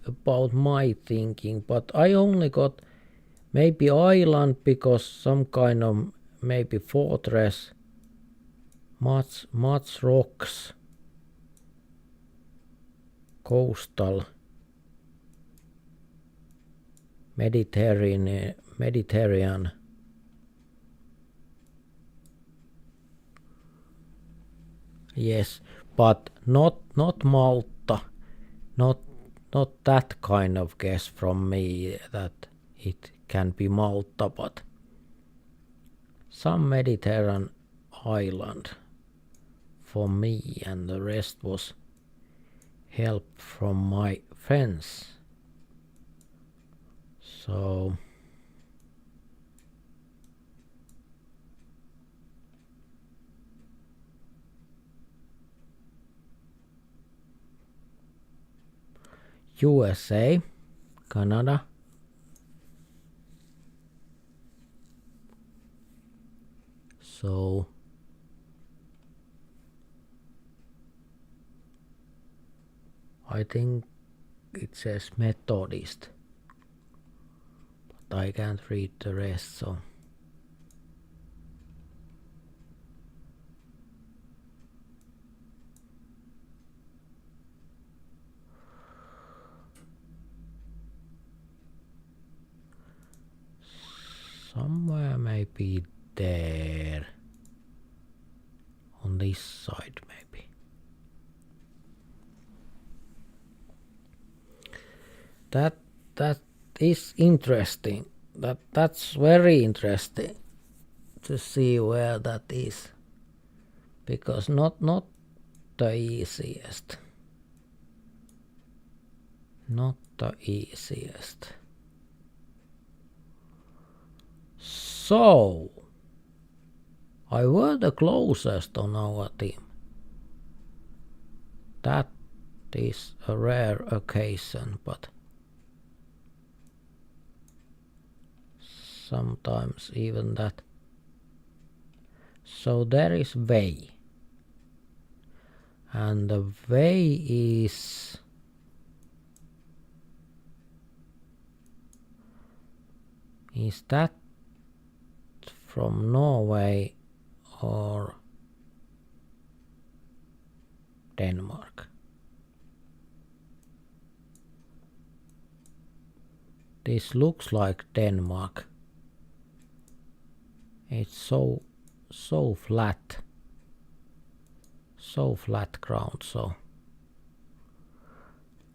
about my thinking, but I only got maybe island because some kind of maybe fortress, much rocks, coastal, Mediterranean. Yes, but not Malta. Not that kind of guess from me that it can be Malta, but some Mediterranean island for me, and the rest was help from my friends. So USA, Canada, so I think it says Methodist, but I can't read the rest, so somewhere maybe there on this side maybe. That is interesting. That's very interesting to see where that is, because not the easiest. Not the easiest. So I were the closest on our team. That is a rare occasion, but sometimes even that. So there is way, and the way is that from Norway or Denmark. This looks like Denmark. It's so flat. So flat ground, so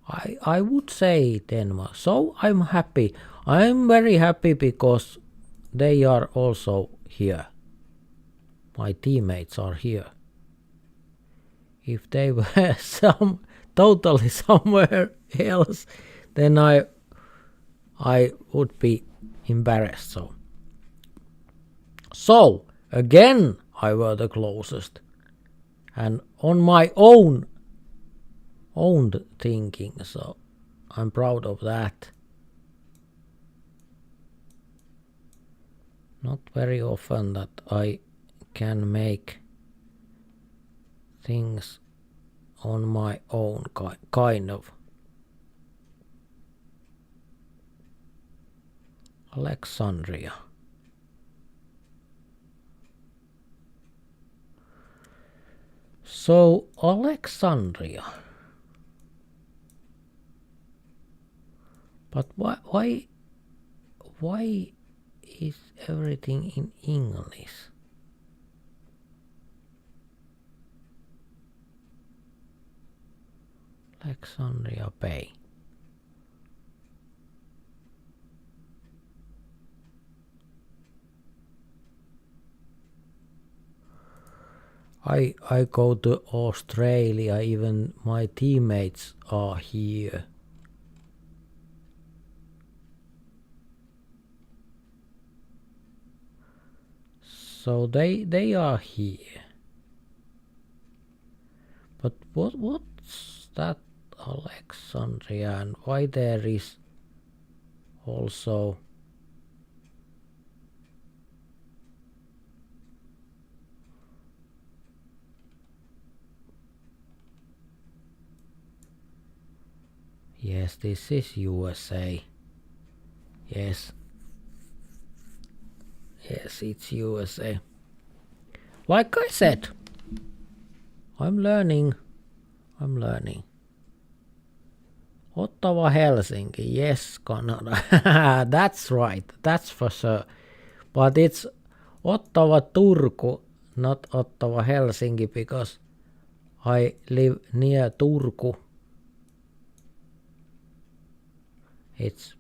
I would say Denmark. So I'm happy. I'm very happy because they are also here. My teammates are here. If they were totally somewhere else, then I would be embarrassed. So again I were the closest. And on my own thinking, so I'm proud of that. Not very often that I can make things on my own, kind of. Alexandria. So Alexandria. But why is everything in English? Alexandria Bay. I go to Australia, even my teammates are here. So they are here. But what's that Alexandria, and why there is also yes, this is USA. Yes, it's USA. Like I said, I'm learning. Ottawa, Helsinki, yes, Canada. That's right, that's for sure. But it's Ottawa, Turku, not Ottawa, Helsinki, because I live near Turku. It's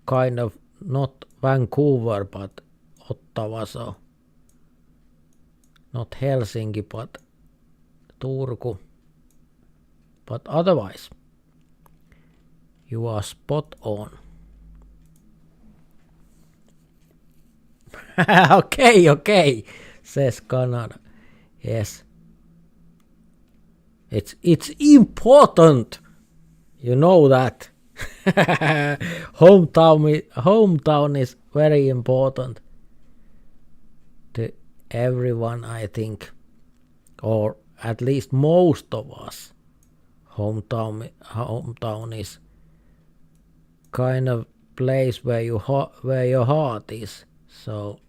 kind of not Vancouver, but Ottawa, so not Helsinki, but Turku. But otherwise, you are spot on. Okay, says Canada. Yes. It's important. You know that. Hometown is very important to everyone, I think, or at least most of us. Hometown is kind of place where your heart is. So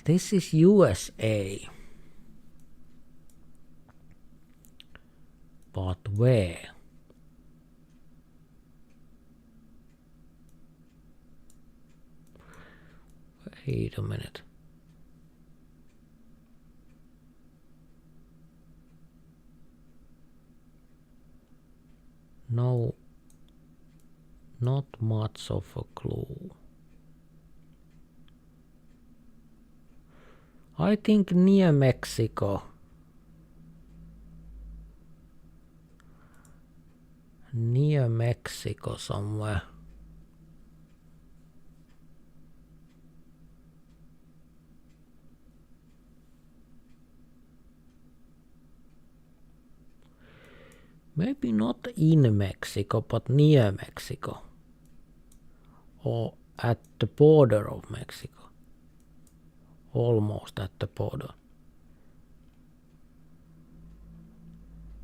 this is USA. But where? Wait a minute. No, not much of a clue. I think near Mexico. Near Mexico somewhere. Maybe not in Mexico, but near Mexico. Or at the border of Mexico. almost at the border.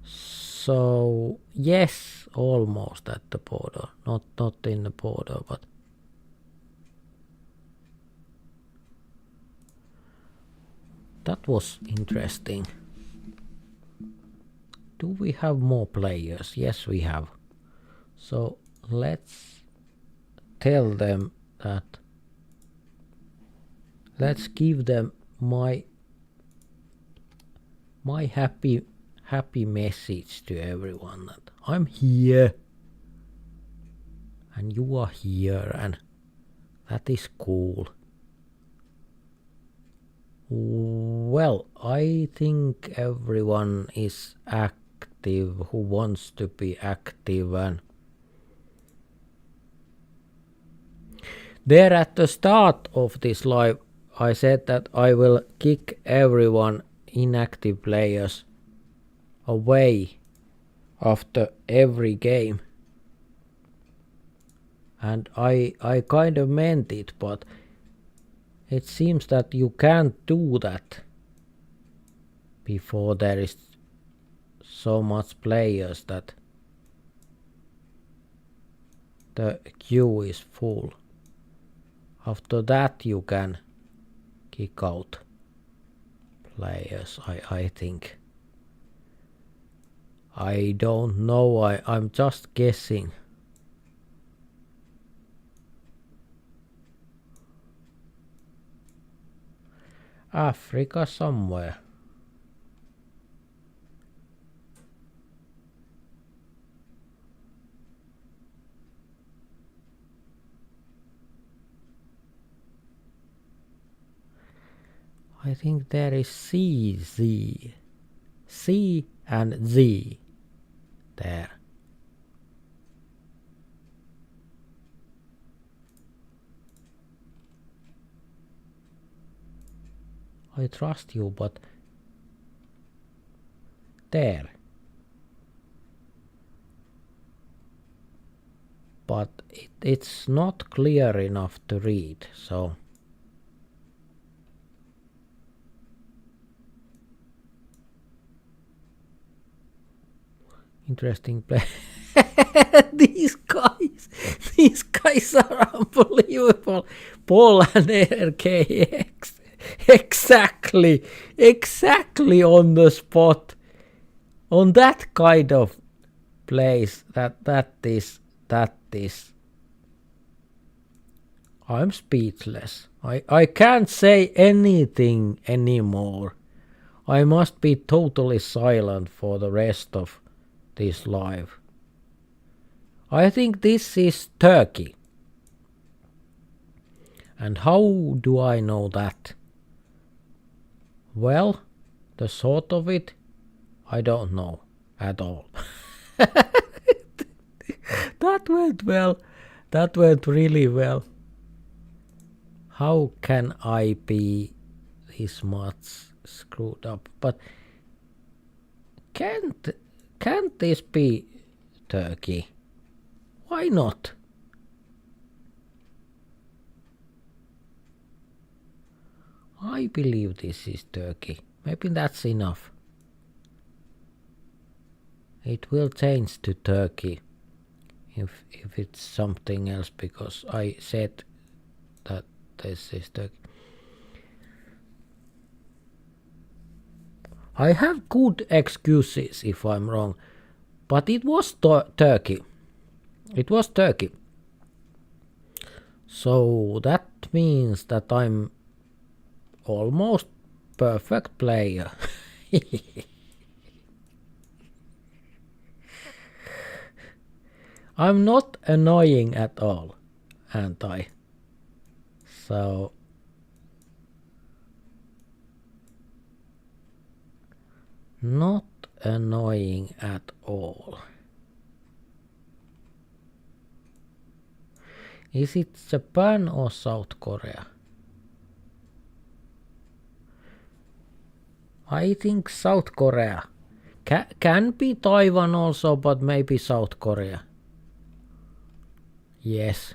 So yes, almost at the border, not in the border, but that was interesting. Do we have more players? Yes, we have. So let's tell them that. Let's give them my happy message to everyone that I'm here and you are here, and that is cool. Well, I think everyone is active who wants to be active, and there at the start of this live I said that I will kick everyone inactive players away after every game, and I kind of meant it, but it seems that you can't do that before there is so much players that the queue is full. After that you can kick out players, I think. I don't know, I'm just guessing. Africa somewhere. I think there is C and Z there. I trust you, but there. But it's not clear enough to read, so interesting play. These guys are unbelievable. Paul and RKX. Exactly on the spot. On that kind of place, that is. I'm speechless. I can't say anything anymore. I must be totally silent for the rest of this live. I think this is Turkey. And how do I know that? Well, the sort of it, I don't know at all. That went well. That went really well. How can I be this much screwed up? But can't this be Turkey? Why not? I believe this is Turkey. Maybe that's enough. It will change to Turkey if it's something else, because I said that this is Turkey. I have good excuses if I'm wrong, but it was Turkey. It was Turkey. So that means that I'm almost perfect player. I'm not annoying at all, aren't I? So not annoying at all. Is it Japan or South Korea? I think South Korea. Can be Taiwan also, but maybe South Korea. Yes.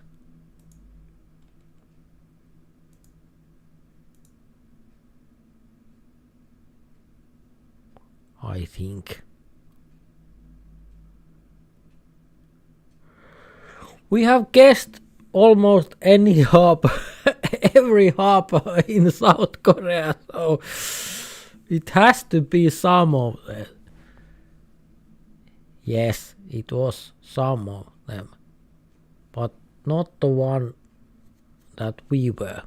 I think. We have guessed almost any hub, every hub in South Korea, so it has to be some of them. Yes, it was some of them, but not the one that we were.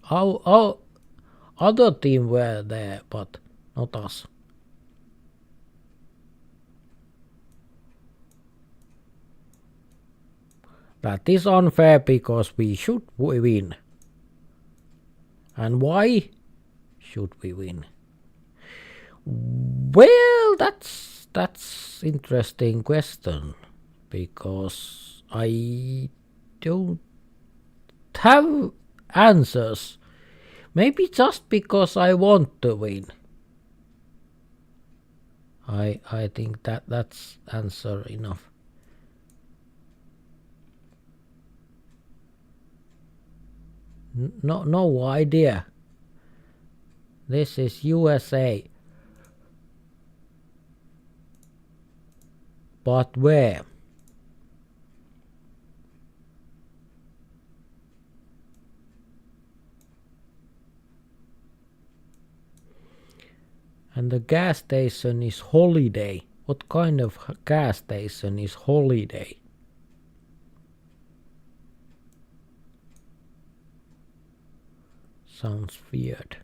Our other team were there, but not us. That is unfair because we should win. And why should we win? Well, that's interesting question because I don't have answers. Maybe just because I want to win. I think that's answer enough. No idea. This is USA. But where? And the gas station is Holiday. What kind of gas station is Holiday? Sounds weird.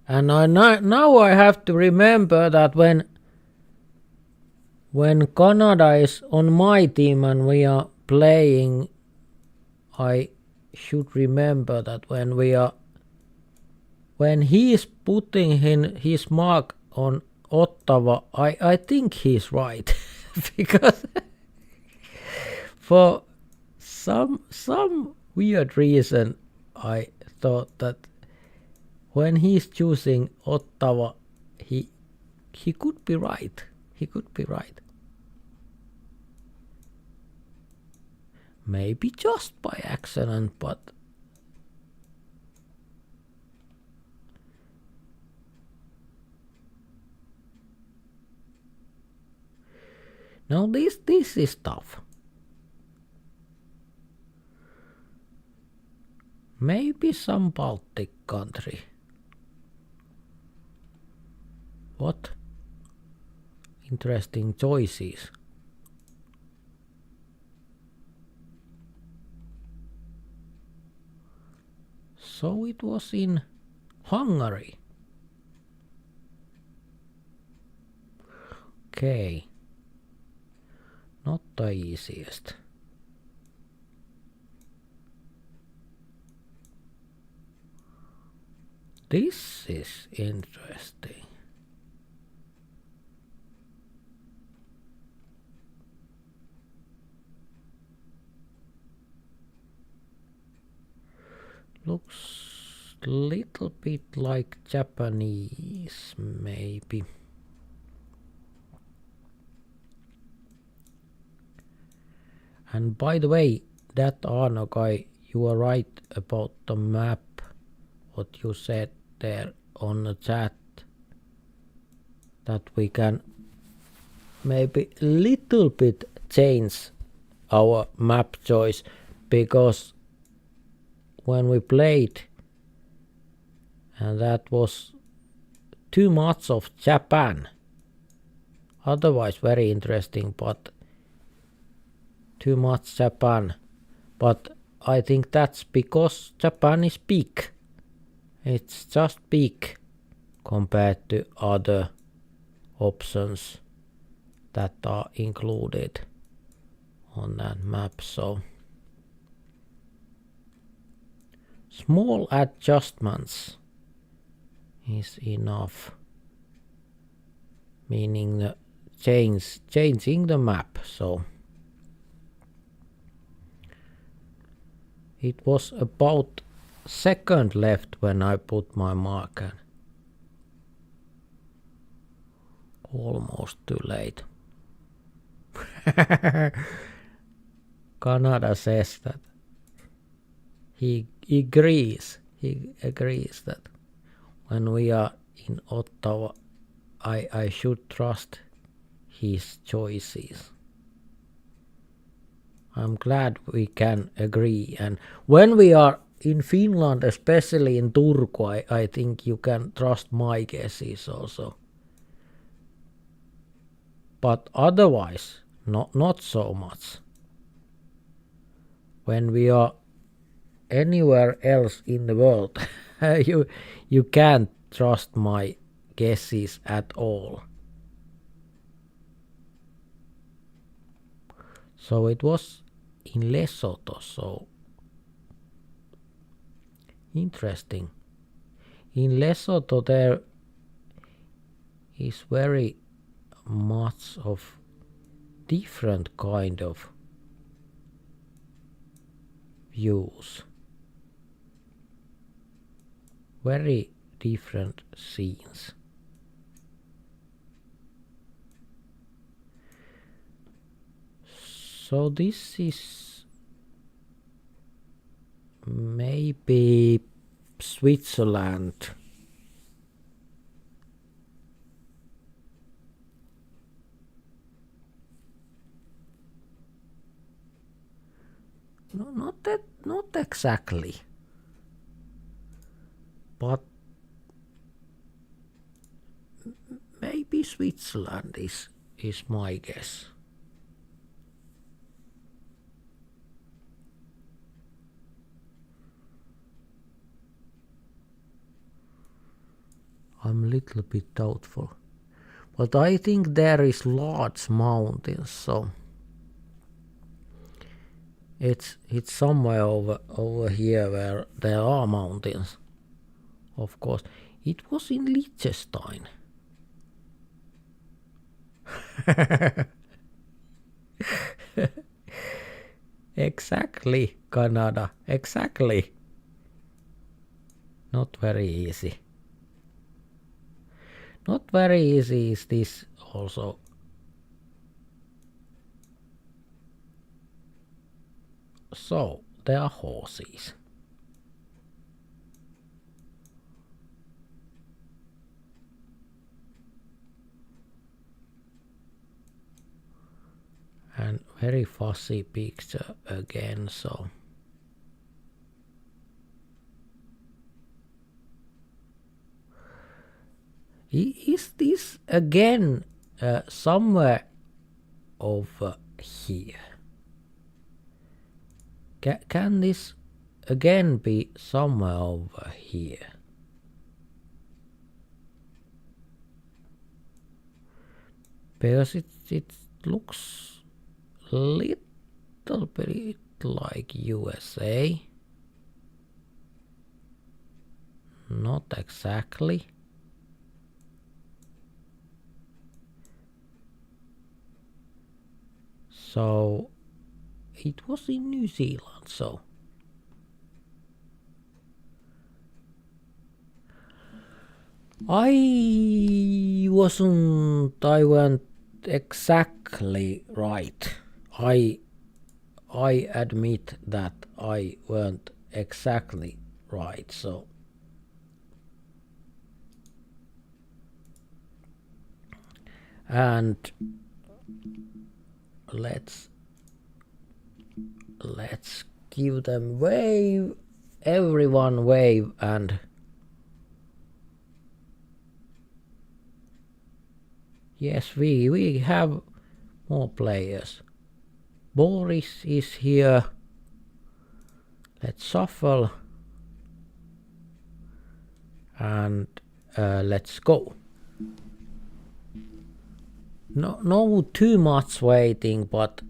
And now I have to remember that when Canada is on my team and we are playing, I should remember that when he is putting his mark on Ottawa, I think he's right because for some weird reason I thought that when he's choosing Ottawa, he could be right. He could be right. Maybe just by accident, but now this is tough. Maybe some Baltic country. What? Interesting choices. So it was in Hungary. Okay. Not the easiest. This is interesting. Looks little bit like Japanese, maybe. And by the way, that Arno guy, you are right about the map, what you said there on the chat, that we can maybe little bit change our map choice, because when we played and that was too much of Japan, otherwise very interesting, but too much Japan. But I think that's because Japan is big. It's just big compared to other options that are included on that map. So small adjustments is enough, meaning the changing the map. So it was about second left when I put my marker. Almost too late. Canada says that he agrees that when we are in Ottawa, I should trust his choices. I'm glad we can agree, and when we are in Finland, especially in Turku, I think you can trust my guesses also. But otherwise, not so much. When we are anywhere else in the world, you can't trust my guesses at all. So it was in Lesotho, so interesting. In Lesotho there is very much of different kind of views. Very different scenes. So this is maybe Switzerland. No, not exactly. But maybe Switzerland is my guess. I'm a little bit doubtful. But I think there is large mountains, so it's somewhere over here where there are mountains. Of course, it was in Liechtenstein. Exactly, Canada. Exactly. Not very easy. Not very easy is this also. So, there are horses. And very fuzzy picture again, so. Is this again somewhere over here? Can this again be somewhere over here? Because it looks little bit like USA. Not exactly. So it was in New Zealand, so I weren't exactly right. I admit that I weren't exactly right, so and let's give them wave, everyone wave, and yes, we have more players. Boris is here. Let's shuffle and let's go. No too much waiting, but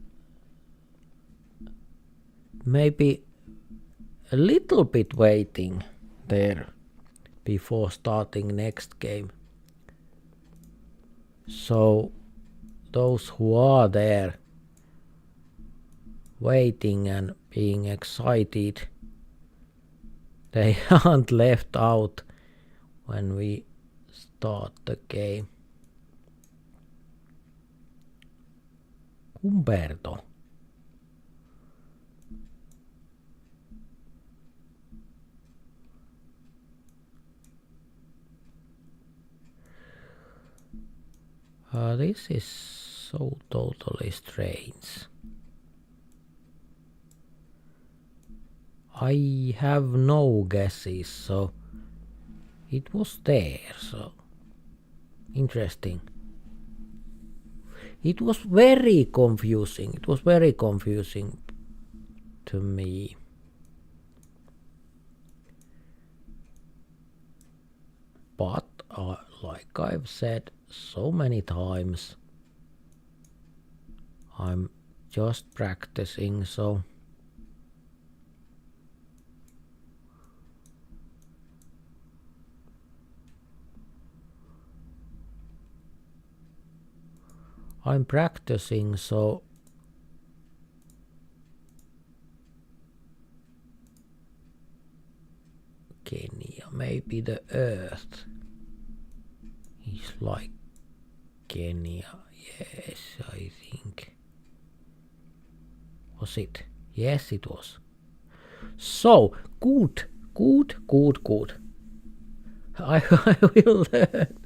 maybe a little bit waiting there before starting next game. So those who are there waiting and being excited, they aren't left out when we start the game. Umberto. This is so totally strange. I have no guesses, so it was there, so interesting. It was very confusing. It was very confusing to me. But like I've said so many times, I'm just practicing, so Kenya, maybe the earth is like Kenya. Yes, I think. Was it? Yes, it was. So, good. I will learn.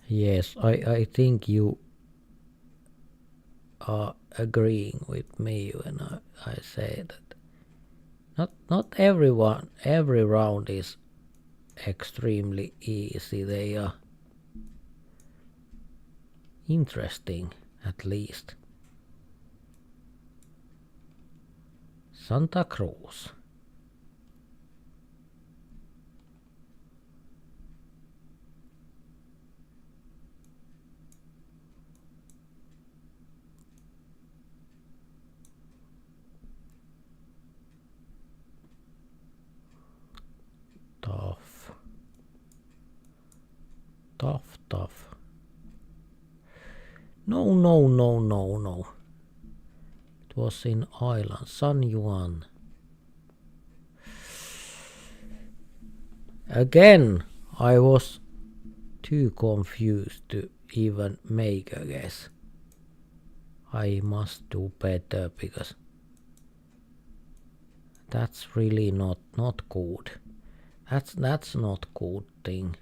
Yes, I think you are agreeing with me when I say that not every round is extremely easy. They are interesting, at least. Santa Cruz. Tough. No. It was in Island, San Juan. Again, I was too confused to even make a guess. I must do better because that's really not good. That's not good thing.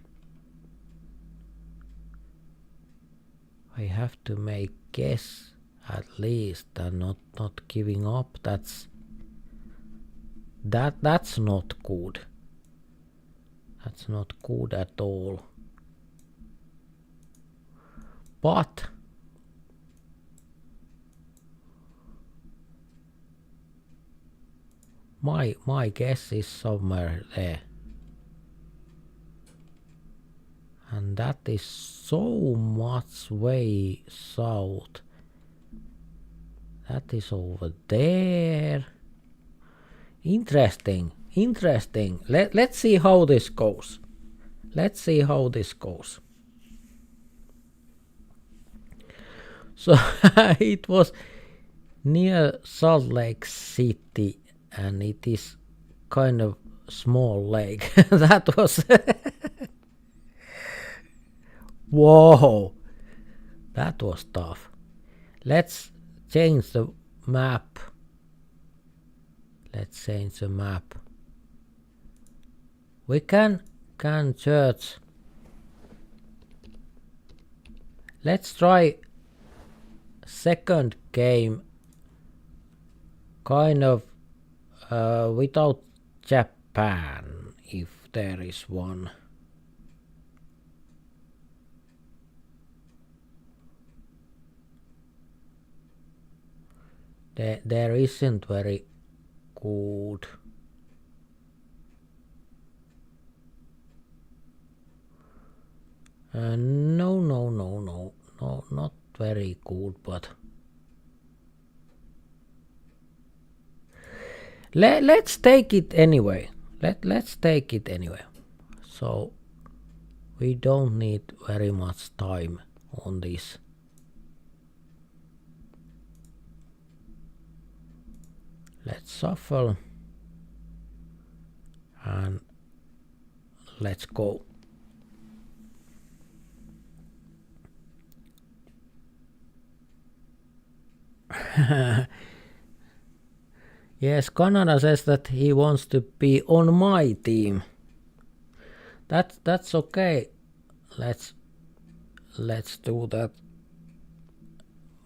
I have to make guess at least and not giving up. That's not good. That's not good at all. But my guess is somewhere there. And that is so much way south. That is over there. Interesting. Let's see how this goes. So it was near Salt Lake City, and it is kind of small lake. That was whoa, that was tough. Let's change the map. We can search. Let's try second game kind of without Japan, if there is one. There isn't very good. No, not very good, but let's take it anyway. Let's take it anyway. So we don't need very much time on this. Let's shuffle and let's go. Yes, Canada says that he wants to be on my team. That's okay. Let's do that.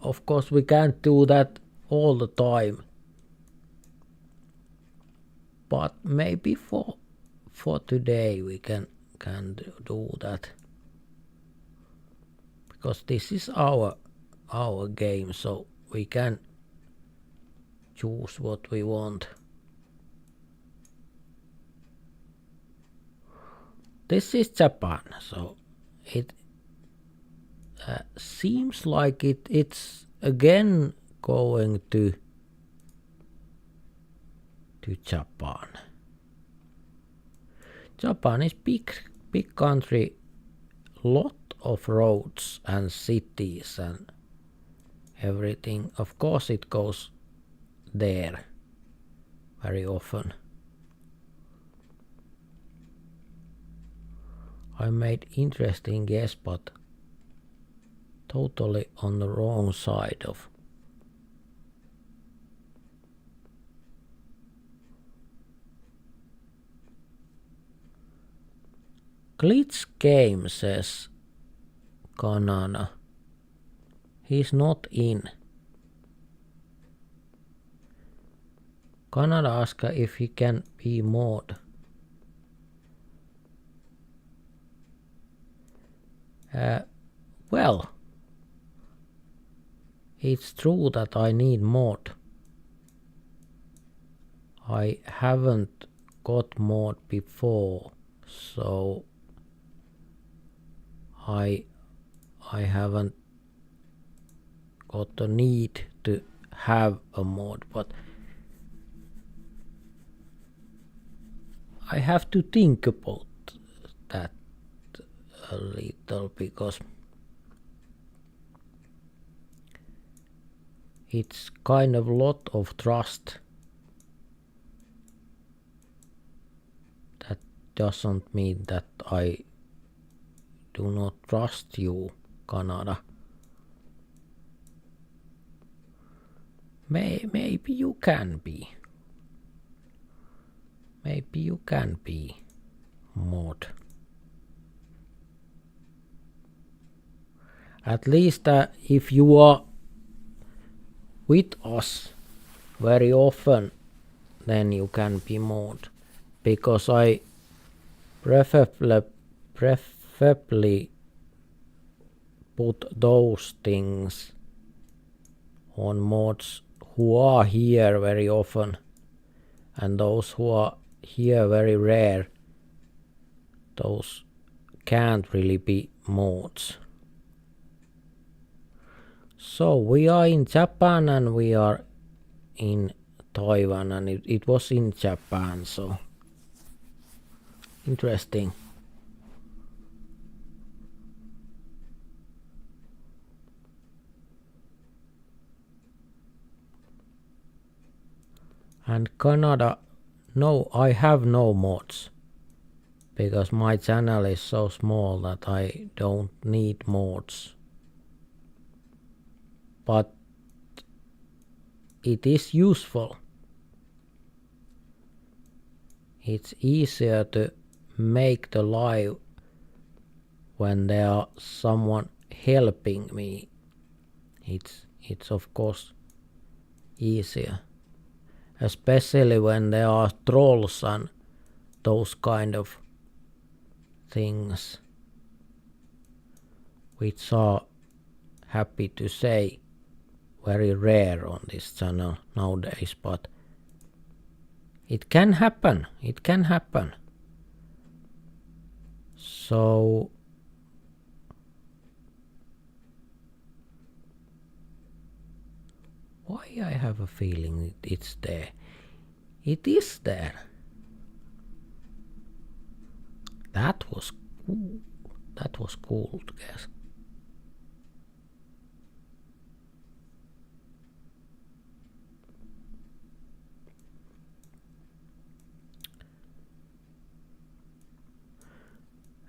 Of course we can't do that all the time. But maybe for today we can do that. Because this is our game, so we can choose what we want. This is Japan, so it seems like it's again going to Japan. Japan is big country, lot of roads and cities and everything. Of course it goes there very often. I made interesting guess, but totally on the wrong side of. Glitch Game says Canada. He's not in. Canada asks if he can be mod. Well, it's true that I need mod. I haven't got mod before, so I haven't got the need to have a mod, but I have to think about that a little, because it's kind of lot of trust. That doesn't mean that I do not trust you, Canada. Maybe you can be. Maybe you can be mod. At least if you are with us very often, then you can be mod. Because I preferably put those things on mods who are here very often, and those who are here very rare, those can't really be mods. So we are in Japan and we are in Taiwan, and it was in Japan, so interesting. And Canada, no, I have no mods, because my channel is so small that I don't need mods. But it is useful. It's easier to make the live when there are someone helping me. It's of course easier, especially when there are trolls and those kind of things, which are, happy to say, very rare on this channel nowadays, but it can happen. It can happen. So why I have a feeling it's there. It is there. That was cool. That was cool to guess.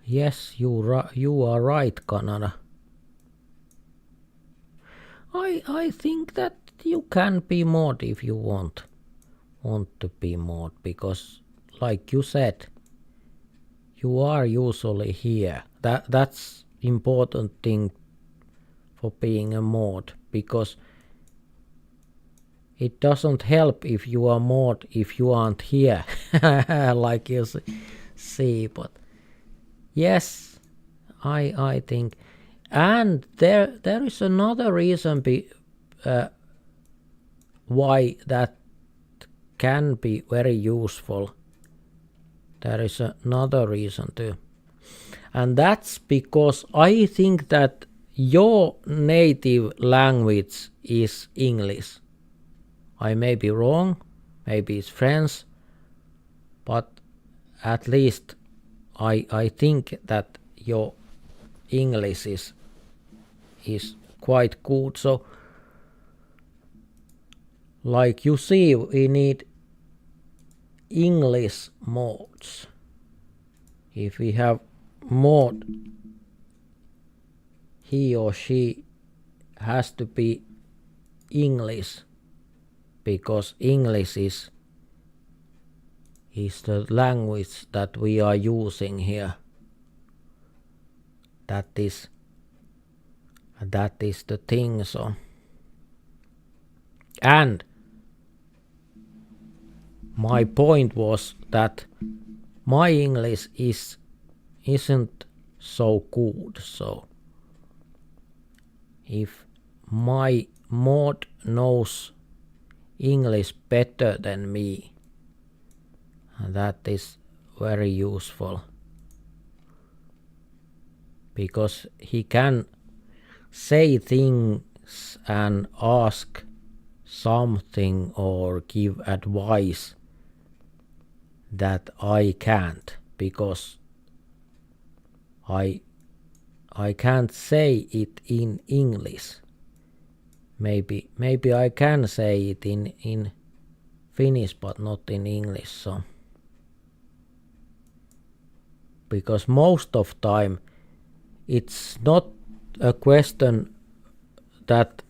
Yes, you are right, Canada. I think that you can be mod if you want to be mod, because like you said, you are usually here. That's important thing for being a mod, because it doesn't help if you are mod if you aren't here, like you see. But yes, I think, and there is another reason why that can be very useful. There is another reason too, and that's because I think that your native language is English. I may be wrong, maybe it's French, but at least I think that your English is quite good. So like you see, we need English modes. If we have mod, he or she has to be English, because English is the language that we are using here. That is the thing. So, and my point was that my English isn't so good. So if my mod knows English better than me, that is very useful, because he can say things and ask something or give advice that I can't, because I can't say it in English. Maybe I can say it in Finnish, but not in English. So because most of time it's not a question that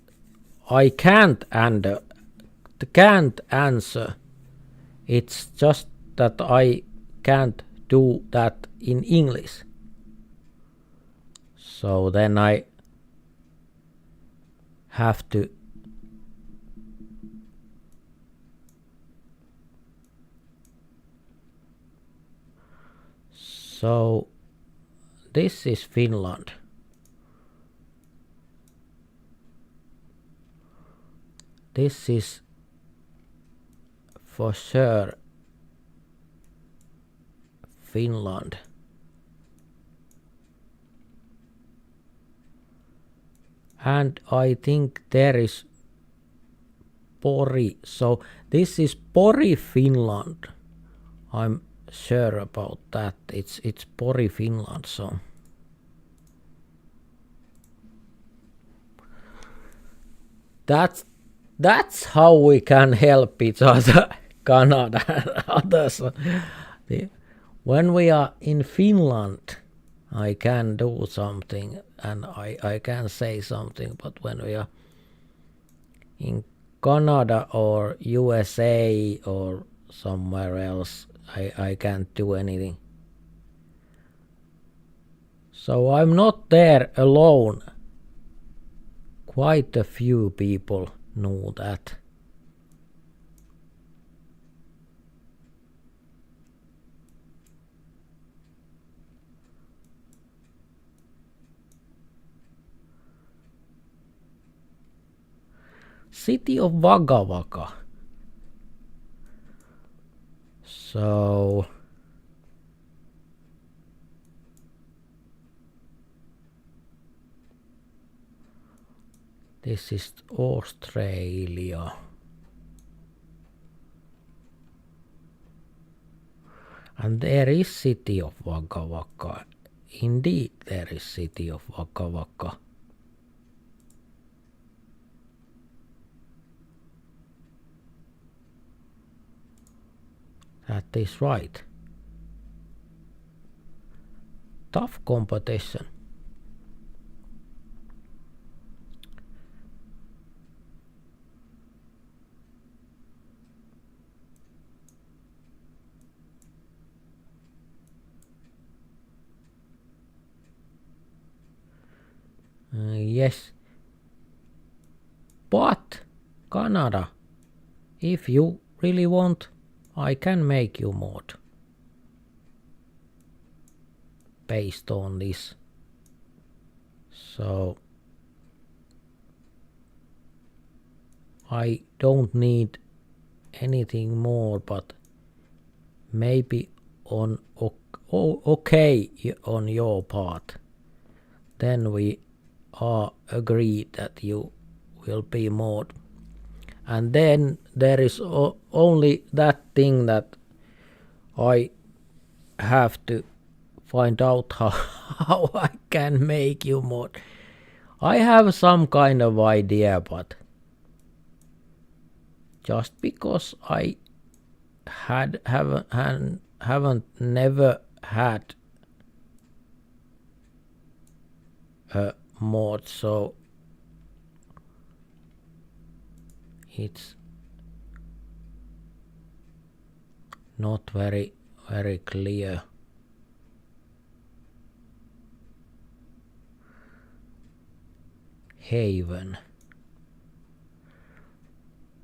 I can't answer. It's just that I can't do that in English. So then I have to so this is Finland. This is for sure Finland. And I think there is Pori. So this is Pori, Finland. I'm sure about that. It's Pori, Finland. So that's how we can help each other, Canada and others. When we are in Finland, I can do something and I can say something, but when we are in Canada or USA or somewhere else, I can't do anything. So I'm not there alone. Quite a few people know that. City of Wagga Wagga. So this is Australia. And there is City of Wagga Wagga. Indeed, there is City of Wagga Wagga. That is right. Tough competition. Yes. But Canada, if you really want, I can make you mod based on this. So I don't need anything more, but maybe on okay on your part. Then we are agreed that you will be mod. And then there is only that thing that I have to find out how I can make you mod. I have some kind of idea, but just because I haven't never had a mod, so it's not very clear. Haven,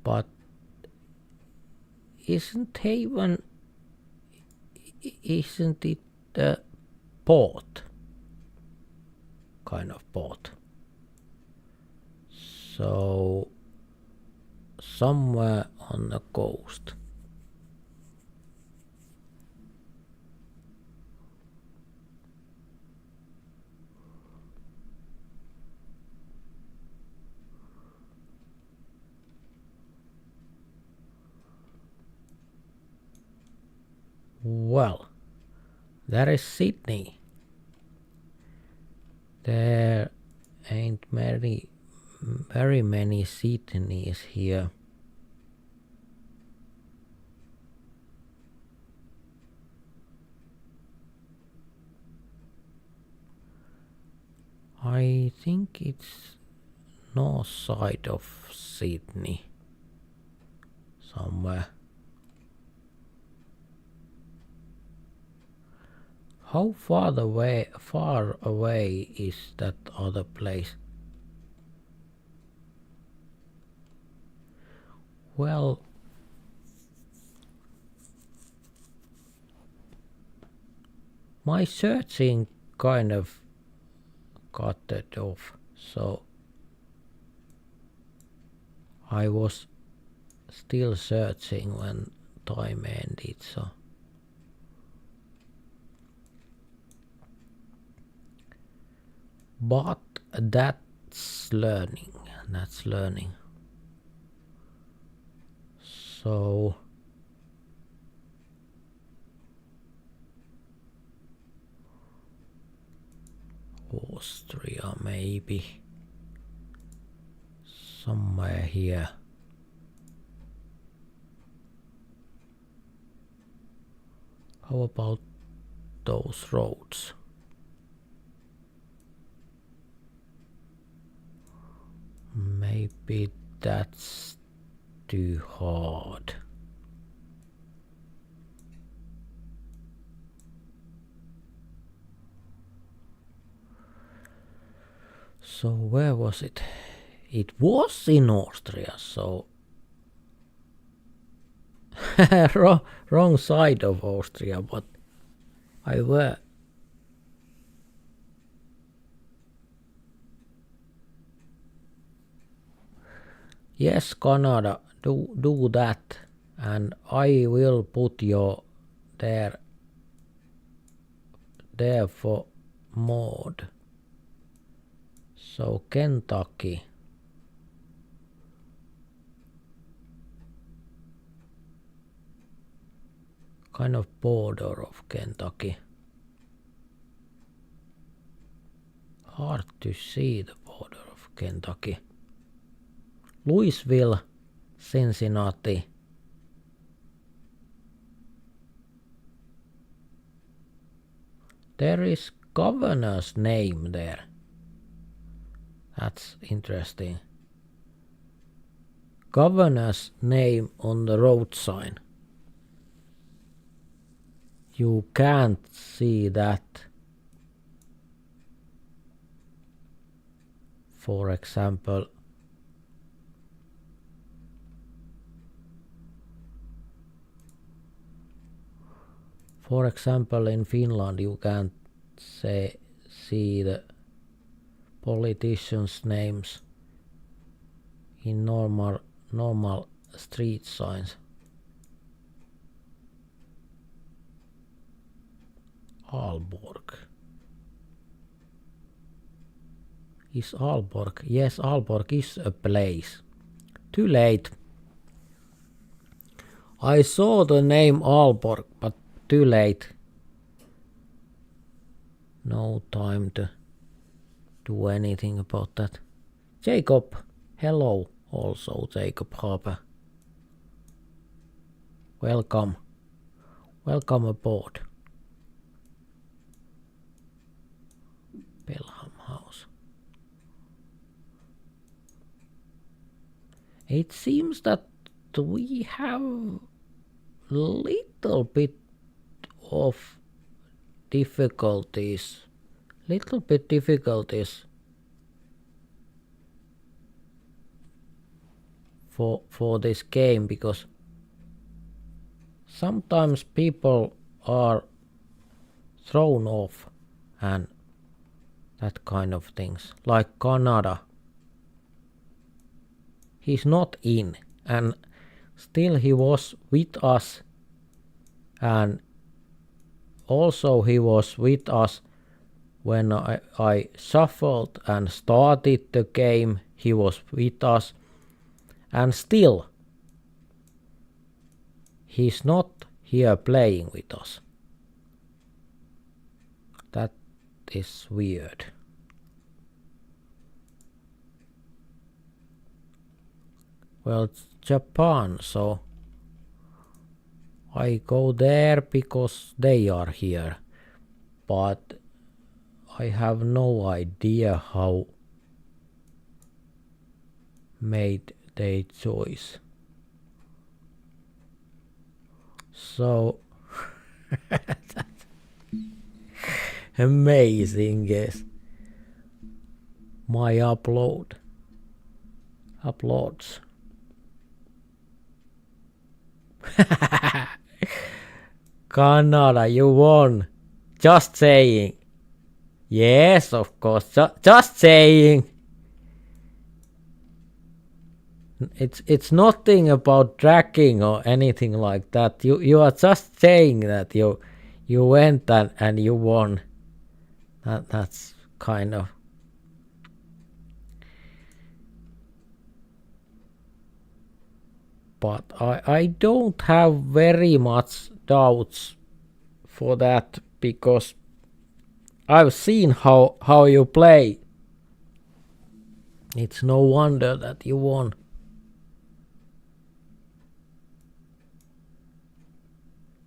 but isn't Haven, isn't it a port, kind of port? So somewhere on the coast. Well, there is Sydney. There ain't very many Sydneys here. I think it's north side of Sydney somewhere. How far away is that other place? Well, my searching kind of cut it off, so I was still searching when time ended, so but that's learning. So Austria maybe somewhere here. How about those roads? Maybe that's too hard. So where was it? It was in Austria, so wrong side of Austria, but I were. Yes, Canada, do that, and I will put your there for mod. So Kentucky. Kind of border of Kentucky. Hard to see the border of Kentucky. Louisville, Cincinnati. There is governor's name there. That's interesting. Governor's name on the road sign. You can't see that For example, in Finland you can't see the politicians' names in normal street signs. Aalborg. Is Aalborg? Yes, Aalborg is a place. Too late. I saw the name Aalborg, but too late. No time to do anything about that. Jacob, hello also, Jacob Harper. Welcome. Welcome aboard. Pelham House. It seems that we have little bit of difficulties. For this game, because sometimes people are thrown off and that kind of things. Like Canada. He's not in, and still he was with us, and also he was with us when I shuffled and started the game. He was with us, and still he's not here playing with us. That is weird. Well, it's Japan, so I go there because they are here, but I have no idea how made their choice. So amazing, yes. My uploads. Canada, you won. Just saying. Yes, of course. Just saying. It's nothing about tracking or anything like that. You are just saying that you went and you won. That's kind of. But I don't have very much doubts for that, because I've seen how you play. It's no wonder that you won.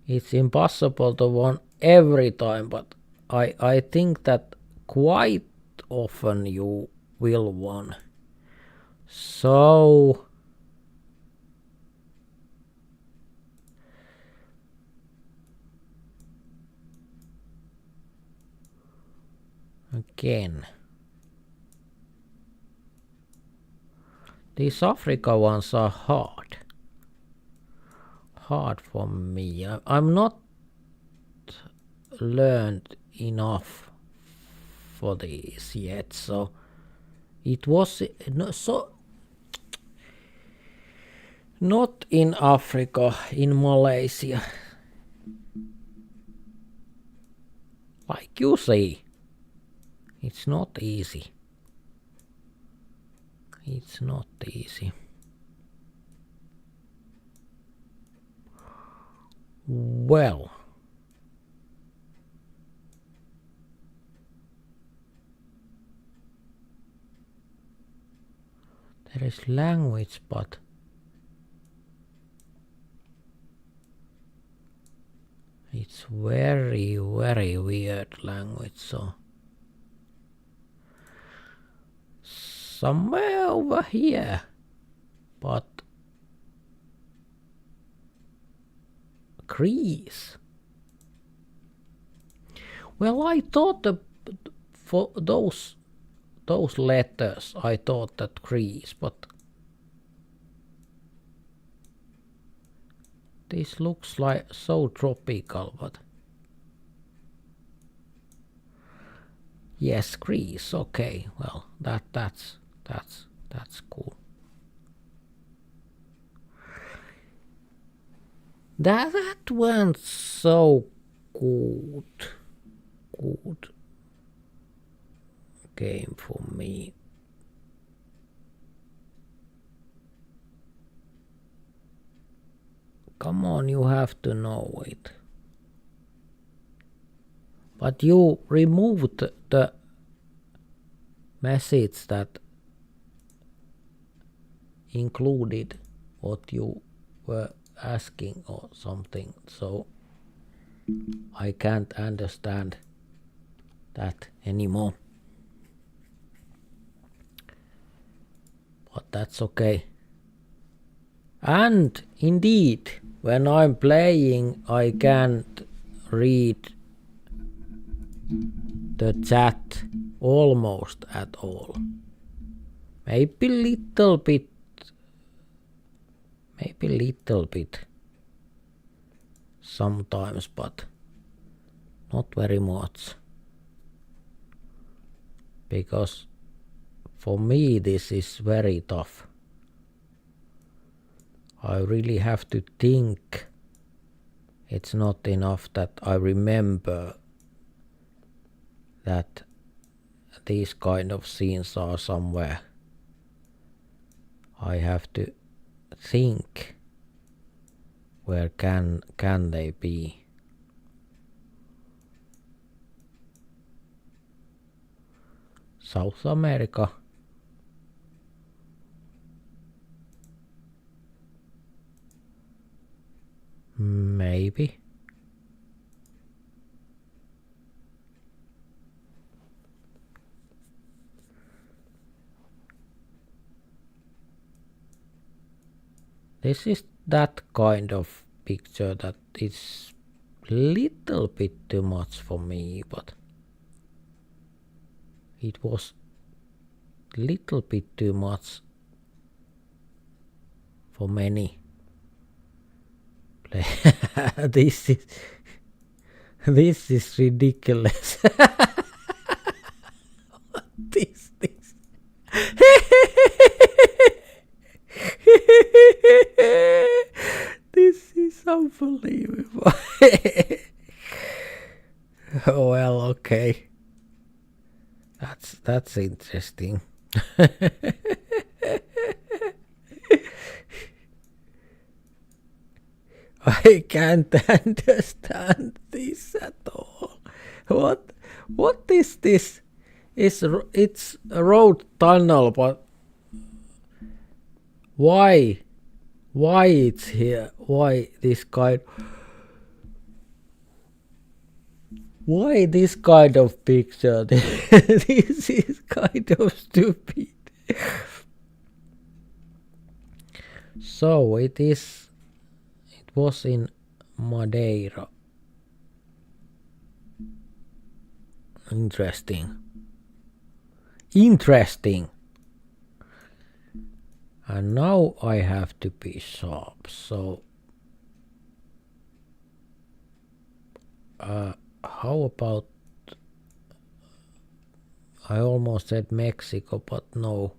It's impossible to win every time, but I think that quite often you will win. So again, these Africa ones are hard for me. I'm not learned enough for this yet, so it was not in Africa, in Malaysia. Like you see, it's not easy. It's not easy. Well, there is language, but it's very, very weird language, so somewhere over here, but Greece. Well, I thought for those those letters, I thought that Greece, but this looks like so tropical, but yes, Greece. Okay, well that's cool. That went so good game for me. Come on, you have to know it. But you removed the message that included what you were asking or something, so I can't understand that anymore. But that's okay. And indeed, when I'm playing, I can't read the chat almost at all. Maybe little bit sometimes, but not very much. Because for me this is very tough. I really have to think. It's not enough that I remember that these kind of scenes are somewhere. I have to think where can they be. South America. Maybe. This is that kind of picture that is little bit too much for me, but it was little bit too much for many. This is ridiculous. this this is unbelievable. Well, okay. That's interesting. I can't understand this at all. What is this? It's a road tunnel, but why it's here? Why this kind? Why this kind of picture? This is kind of stupid. So it was in Madeira. Interesting. And now I have to be sharp. So how about, I almost said Mexico, but no.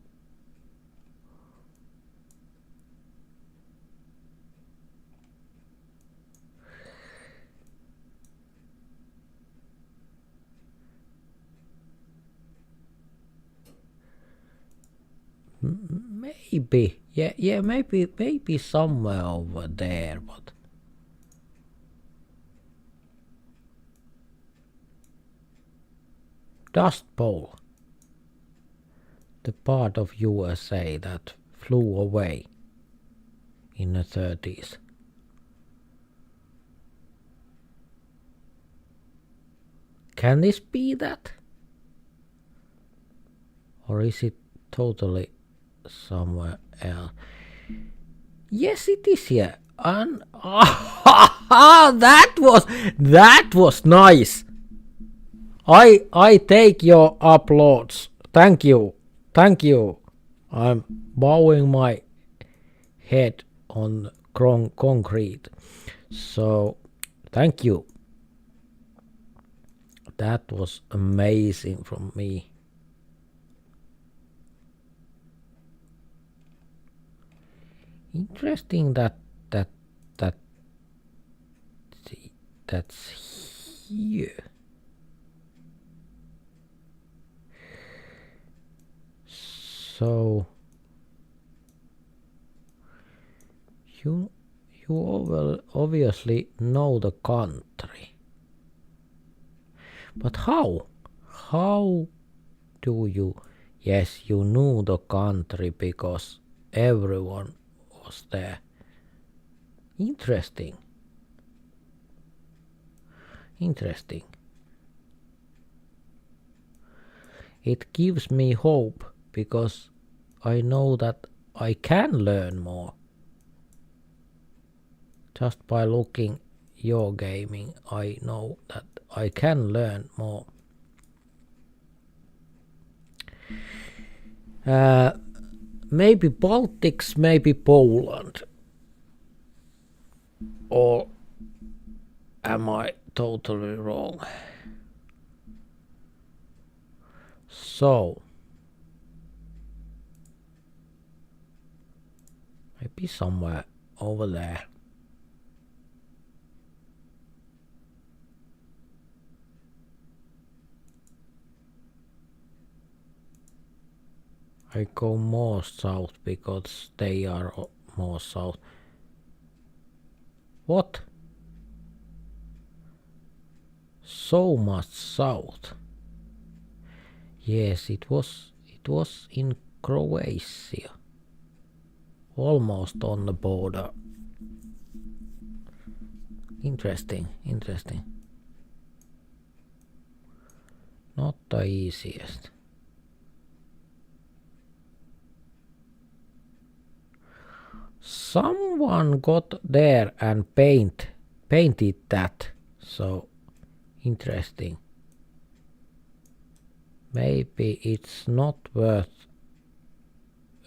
Maybe, yeah, maybe somewhere over there, but Dust Bowl, the part of USA that flew away in the 30s. Can this be that? Or is it totally somewhere else? Yes, it is here. And that was nice. I take your applause. Thank you. Thank you. I'm bowing my head on concrete. So, thank you. That was amazing from me. Interesting that that's here. So you obviously know the country. But how? How do you? Yes, you knew the country because everyone was there. Interesting. Interesting. It gives me hope because I know that I can learn more. Just by looking your gaming, I know that I can learn more. Maybe Baltics, maybe Poland. Or am I totally wrong? So, maybe somewhere over there. I go more south because they are more south. What? So much south. Yes, it was in Croatia. Almost on the border. Interesting. Not the easiest. Someone got there and painted that. So interesting. Maybe it's not worth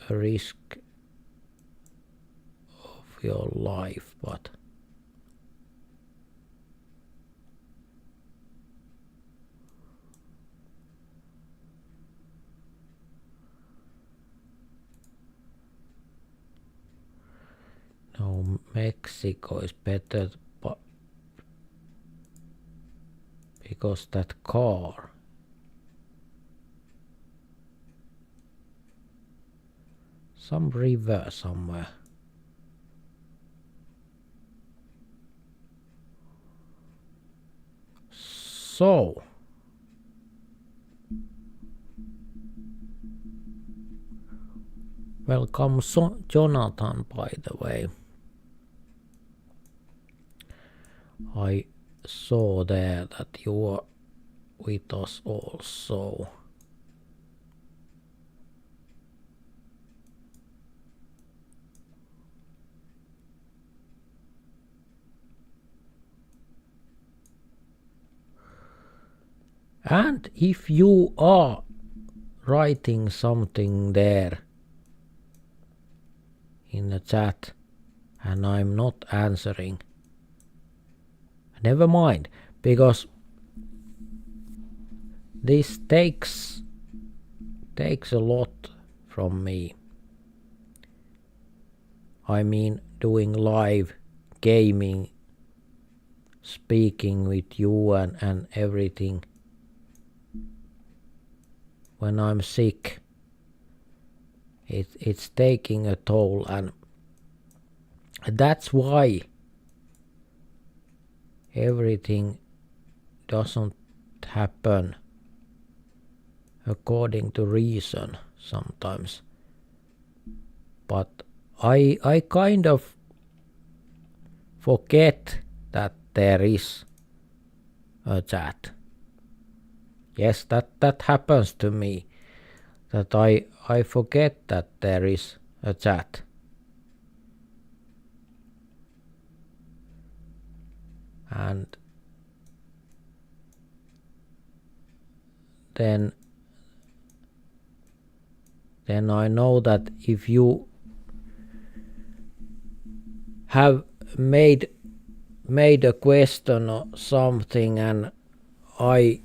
a risk of your life, but no, Mexico is better, but because that car. Some river somewhere. So, welcome Jonathan, by the way. I saw there that you are with us also. And if you are writing something there in the chat and I'm not answering, never mind, because this takes a lot from me. I mean, doing live gaming, speaking with you and everything. When I'm sick, it's taking a toll, and that's why everything doesn't happen according to reason sometimes. But I kind of forget that there is a chat. Yes, that happens to me, that I forget that there is a chat. And then then I know that if you have made a question or something and I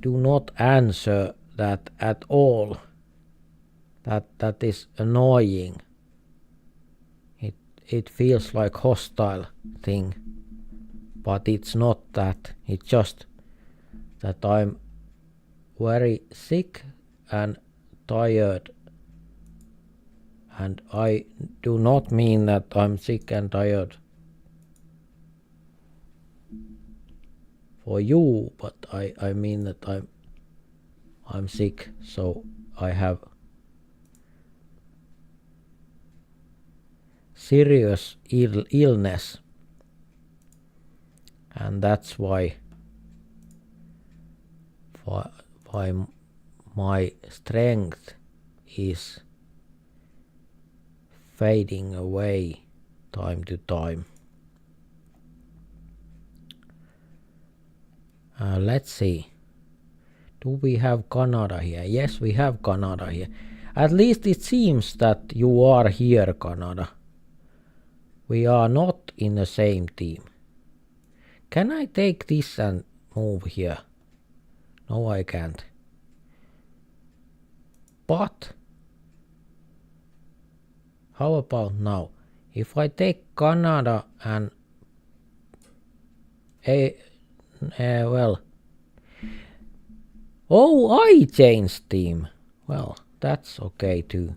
do not answer that at all, that is annoying. It feels like hostile thing, but it's not that. It's just that I'm very sick and tired, and I do not mean that I'm sick and tired for you, but I mean that I'm sick, so I have serious illness, and that's why my strength is fading away time to time. Let's see. Do we have Canada here? Yes, we have Canada here. At least it seems that you are here, Canada. We are not in the same team. Can I take this and move here? No, I can't. But how about now? If I take Canada and well, oh, I changed team. Well, that's okay too.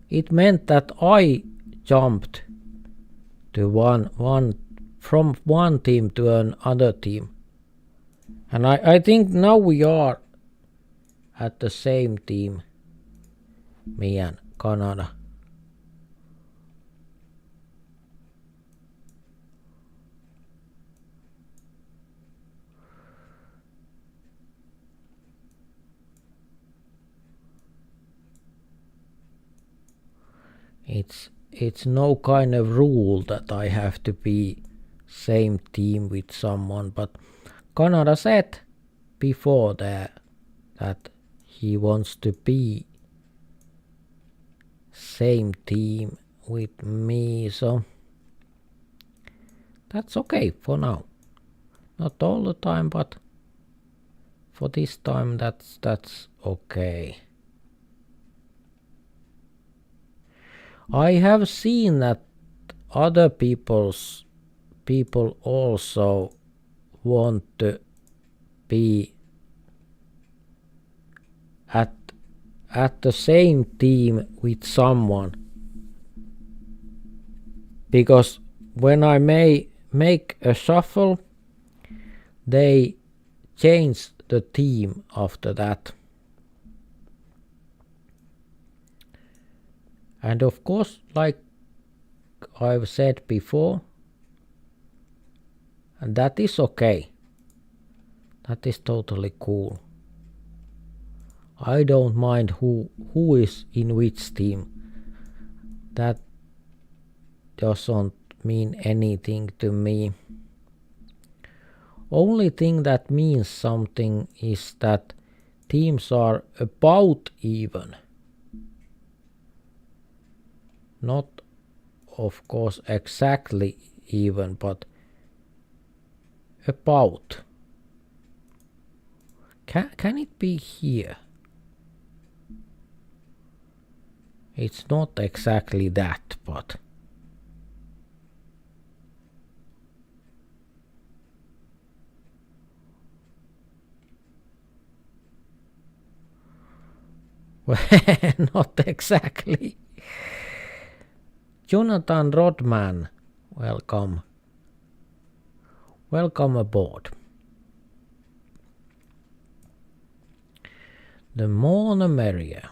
It meant that I jumped to from one team to another team. And I think now we are at the same team, me and Canada. It's no kind of rule that I have to be same team with someone, but Canada said before that he wants to be same team with me, so that's okay for now. Not all the time, but for this time that's okay. I have seen that other people also want to be at the same team with someone, because when I make a shuffle, they change the team after that. And of course, like I've said before, and that is okay. That is totally cool. I don't mind who is in which team. That doesn't mean anything to me. Only thing that means something is that teams are about even. Not, of course, exactly even, but about. Can it be here? It's not exactly that, but not exactly. Jonathan Rodman, welcome. Welcome aboard. The more the merrier.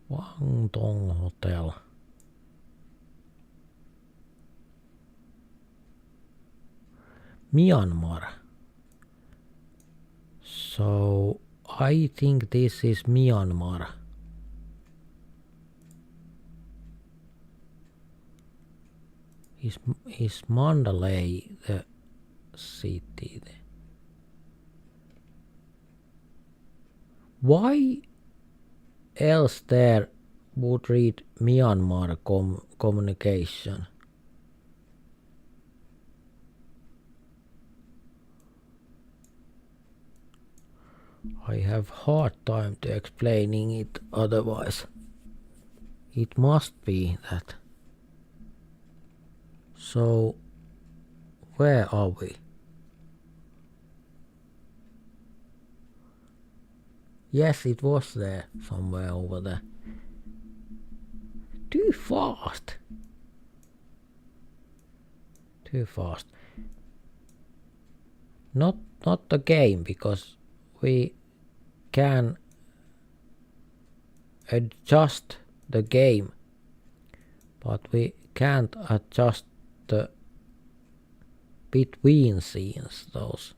Wang Tong Hotel. Myanmar. So I think this is Myanmar. Is Mandalay the city? Why else there would read Myanmar communication? I have hard time to explaining it otherwise. It must be that. So where are we? Yes, it was there, somewhere over there. Too fast. Too fast. Not the game, because we can adjust the game, but we can't adjust the between scenes, those.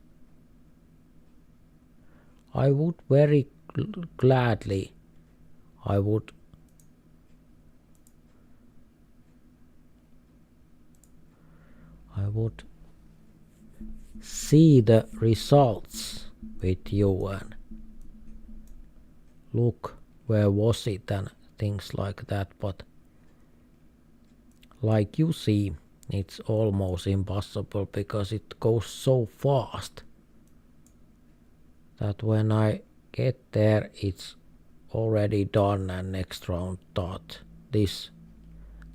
I would very gladly, I would see the results with you and look where was it and things like that, but like you see, it's almost impossible because it goes so fast that when I get there it's already done and next round start this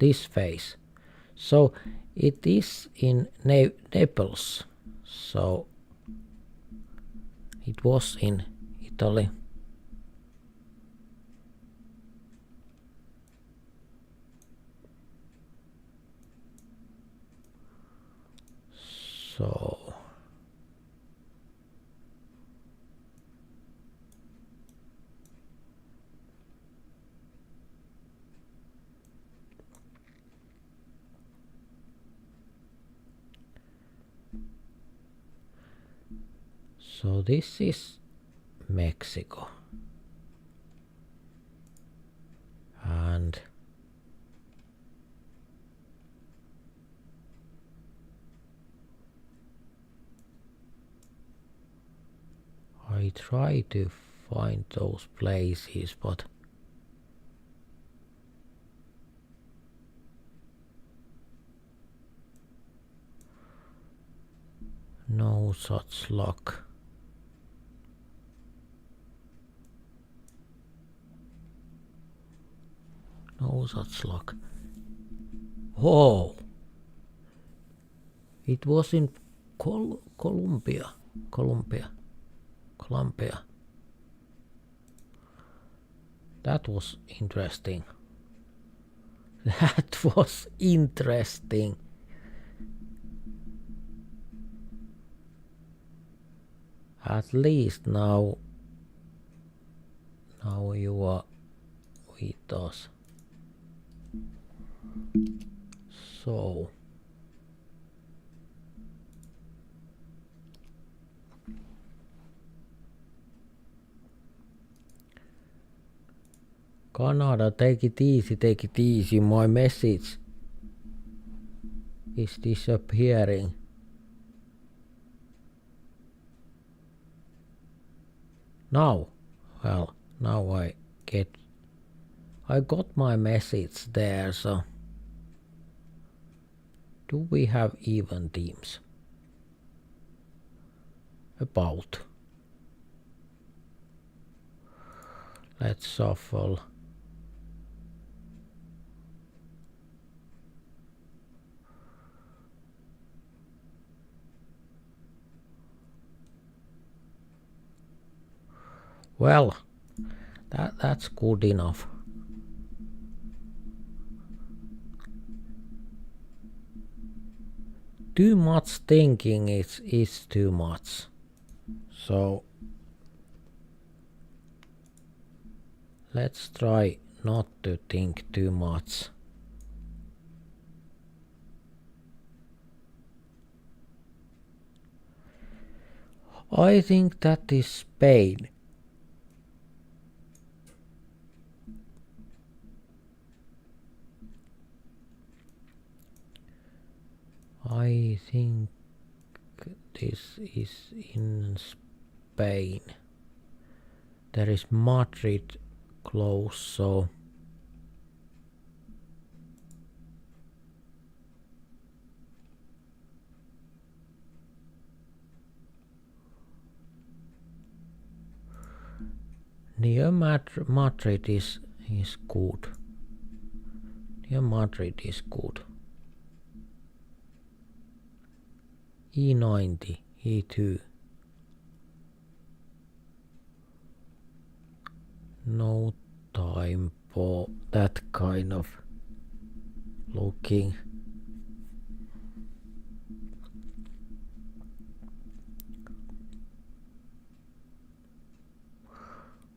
phase. So it is in Naples, so it was in Italy. So this is Mexico, and I try to find those places, but no such luck. No such luck. Whoa! It was in Colombia. That was interesting. That was interesting. At least now you are with us. So Canada, take it easy, my message is disappearing. Now, well, now I got my message there, so do we have even teams? About. Let's shuffle. Well, that's good enough. Too much thinking is too much. So let's try not to think too much. I think that is Spain. I think this is in Spain. There is Madrid close, so near Madrid is good. Near Madrid is good. E90, E2. No time for that kind of looking.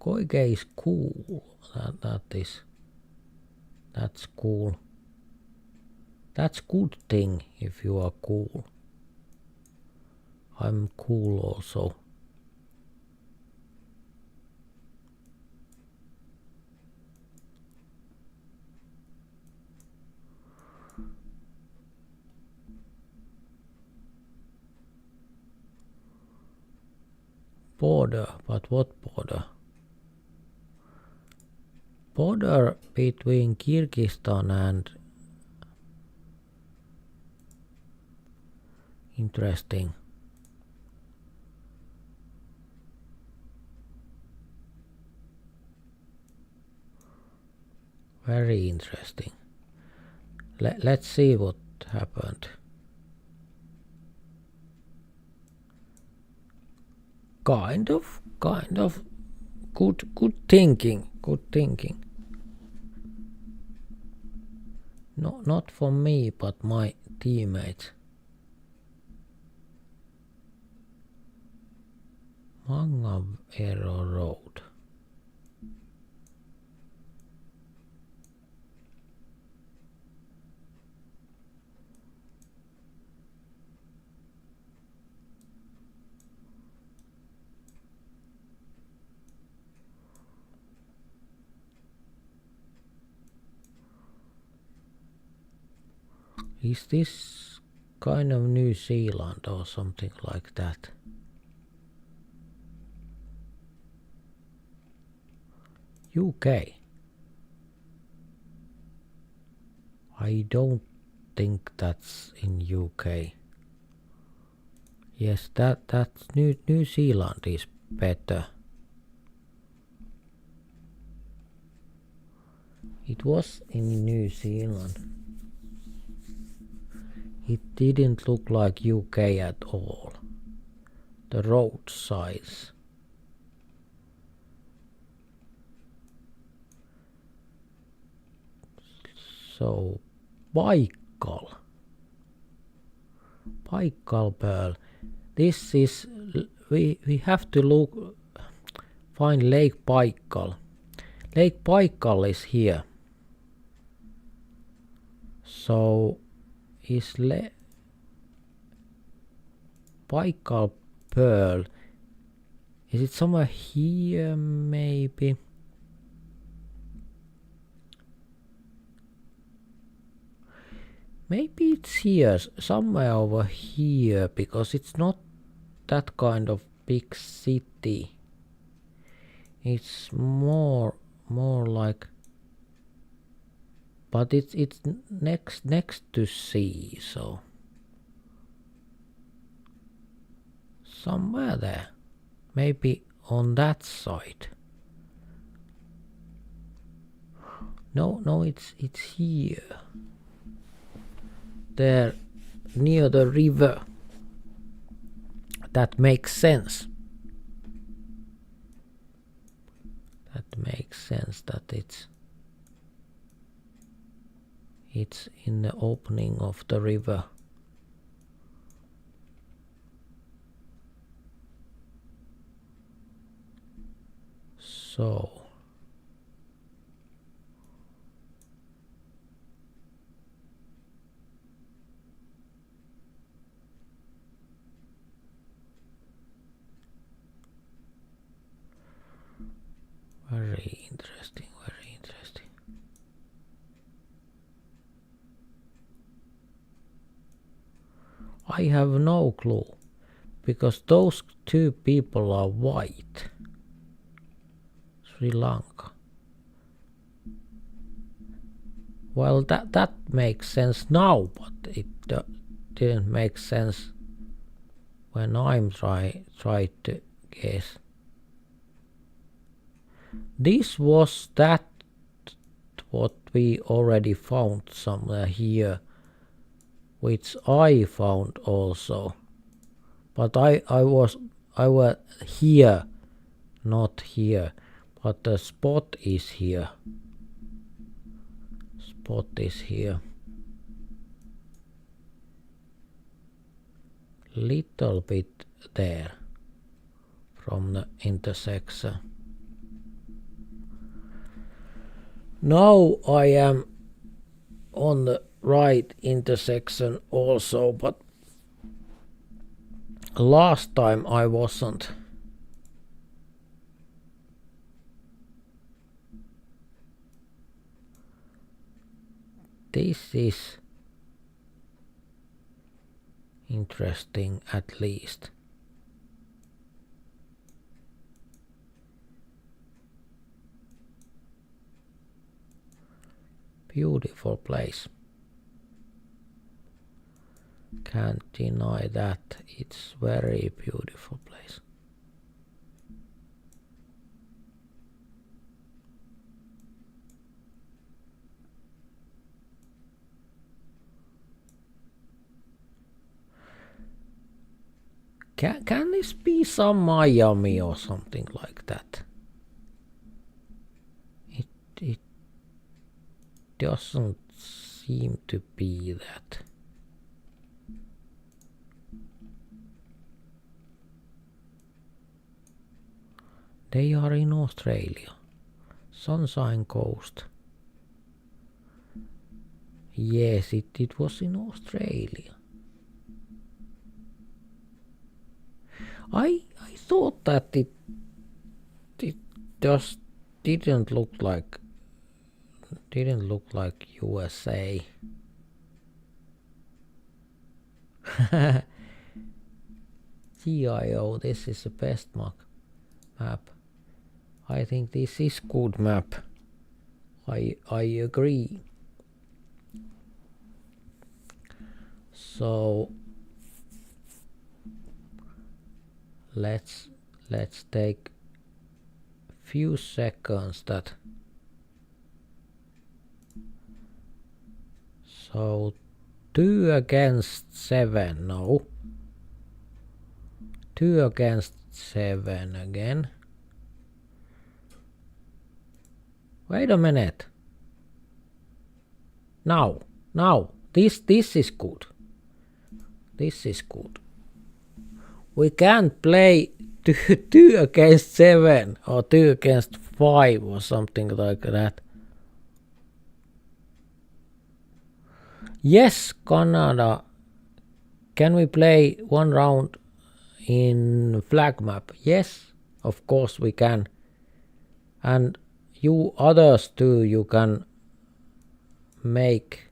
Koike is cool. That's cool. That's good thing if you are cool. I'm cool also. Border, but what border? Border between Kyrgyzstan and interesting. Very interesting. Let's see what happened. Kind of good thinking. No, not for me, but my teammates. Mangavero Road. Is this kind of New Zealand or something like that? UK. I don't think that's in UK. Yes, that's New Zealand is better. It was in New Zealand. It didn't look like UK at all. The road size. So, Baikal Pearl. This is we have to find Lake Baikal. Lake Baikal is here. So is Baikal Pearl. Is it somewhere here maybe? Maybe it's here, somewhere over here, because it's not that kind of big city. It's more like, but it's next to sea, so somewhere there, maybe on that side. No, it's here. There, near the river. That makes sense. That makes sense that it's in the opening of the river. So very interesting. I have no clue. Because those two people are white. Sri Lanka. Well, that makes sense now, but it didn't make sense when I'm tried to guess. This was that what we already found somewhere here, which I found also. But I was here, not here. But the spot is here. Spot is here. Little bit there from the intersection. Now I am on the right intersection also, but last time I wasn't. This is interesting at least. Beautiful place. Can't deny that. It's very beautiful place. Can this be some Miami or something like that? It doesn't seem to be that. They are in Australia. Sunshine Coast. Yes, it was in Australia. I thought that it just didn't look like USA. GIO, this is the best map. I think this is good map. I agree. So let's take few seconds that. So 2 against 7, no. 2 against 7 again. Wait a minute. Now, this is good. This is good. We can't play 2 against 7 or 2 against 5 or something like that. Yes, Canada. Can we play one round in flag map? Yes, of course we can. And you others too, you can make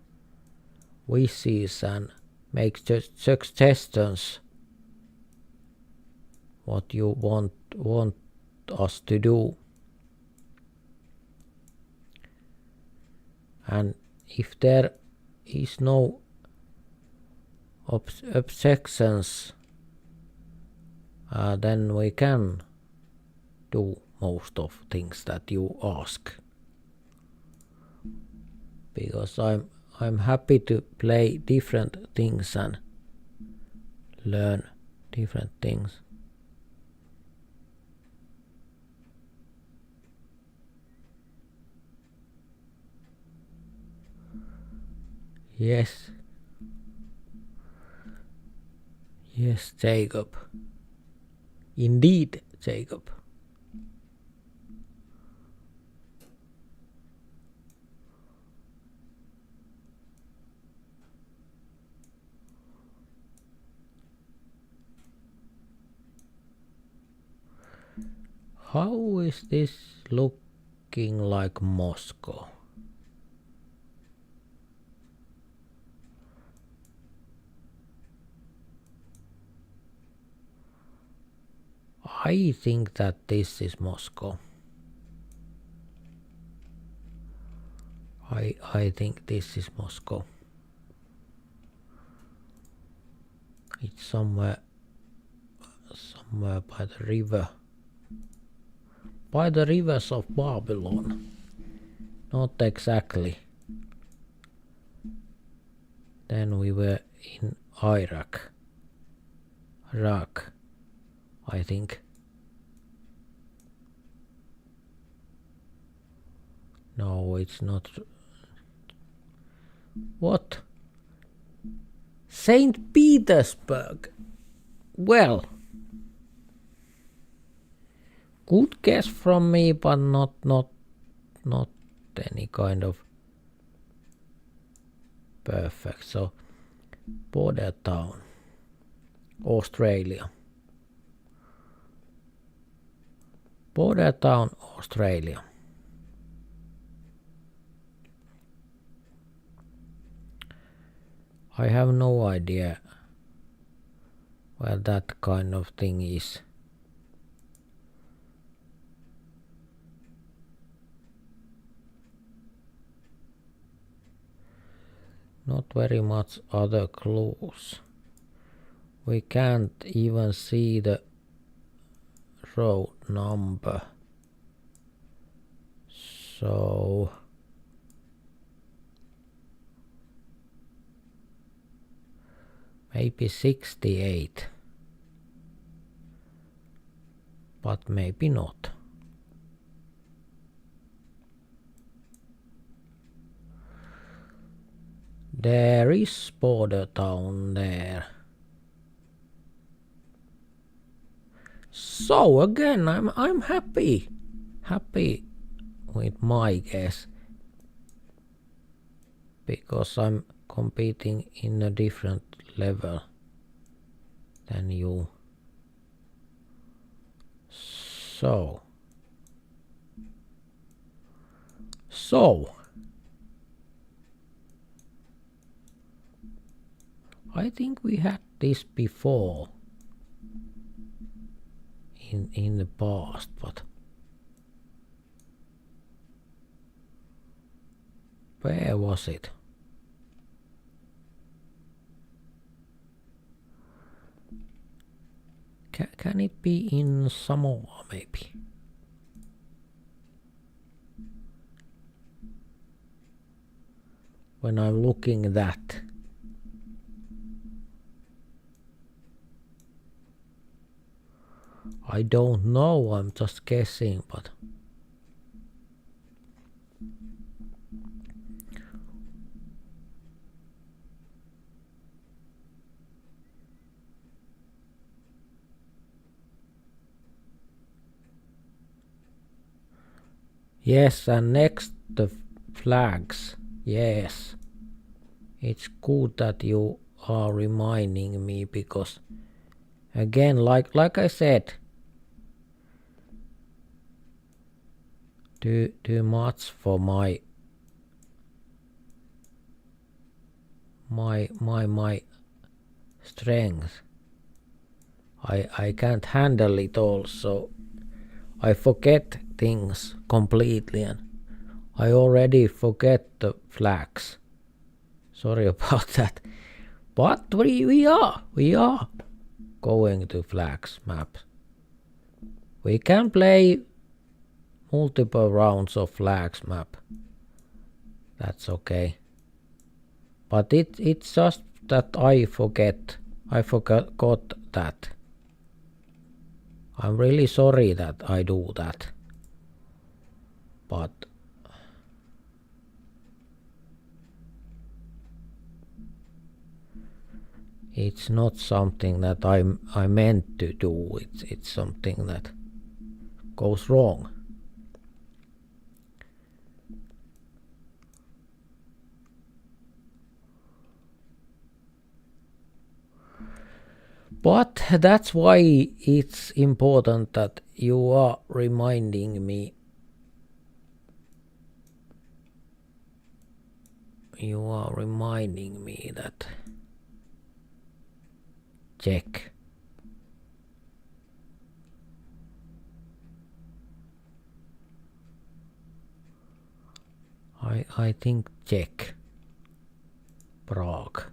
wishes and make suggestions what you want us to do. And if there is no objections, then we can do most of things that you ask. Because I'm happy to play different things and learn different things. Yes. Yes, Jacob. Indeed, Jacob. How is this looking like Moscow? I think that this is Moscow. I think this is Moscow. It's somewhere by the river. By the rivers of Babylon. Not exactly. Then we were in Iraq, I think. No, it's not. What? St. Petersburg. Well, good guess from me, but not any kind of perfect. So, border town, Australia. Border town, Australia. I have no idea where that kind of thing is. Not very much other clues. We can't even see the road number. So maybe 68. But maybe not. There is border town there. So again, I'm happy with my guess, because I'm competing in a different level than you. So I think we had this before in the past, but where was it? Can it be in Samoa maybe? When I'm looking at that. I don't know, I'm just guessing, but yes, and next the flags. Yes, it's good that you are reminding me, because again, like I said, too much for my strength. I can't handle it all, so I forget things completely, and I already forget the flags. Sorry about that. But we are going to flags map. We can play multiple rounds of flags map. That's okay. But it's just that I forgot that. I'm really sorry that I do that. But it's not something that I meant to do. It's something that goes wrong. But that's why it's important that you are reminding me. You are reminding me that. Check. I think Czech. Prague.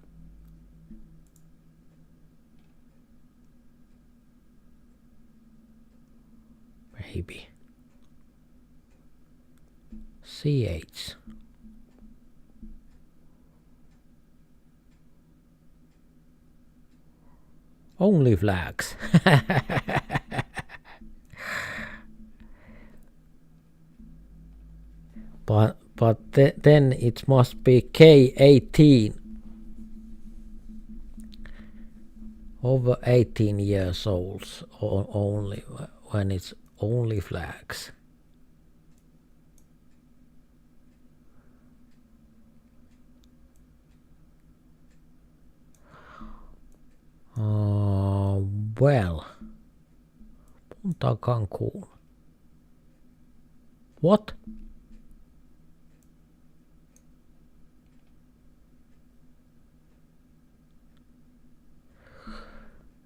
Maybe. CH. Only flags. But then it must be K18. Over 18 years old only when it's only flags. Well, Punta Cancun. What?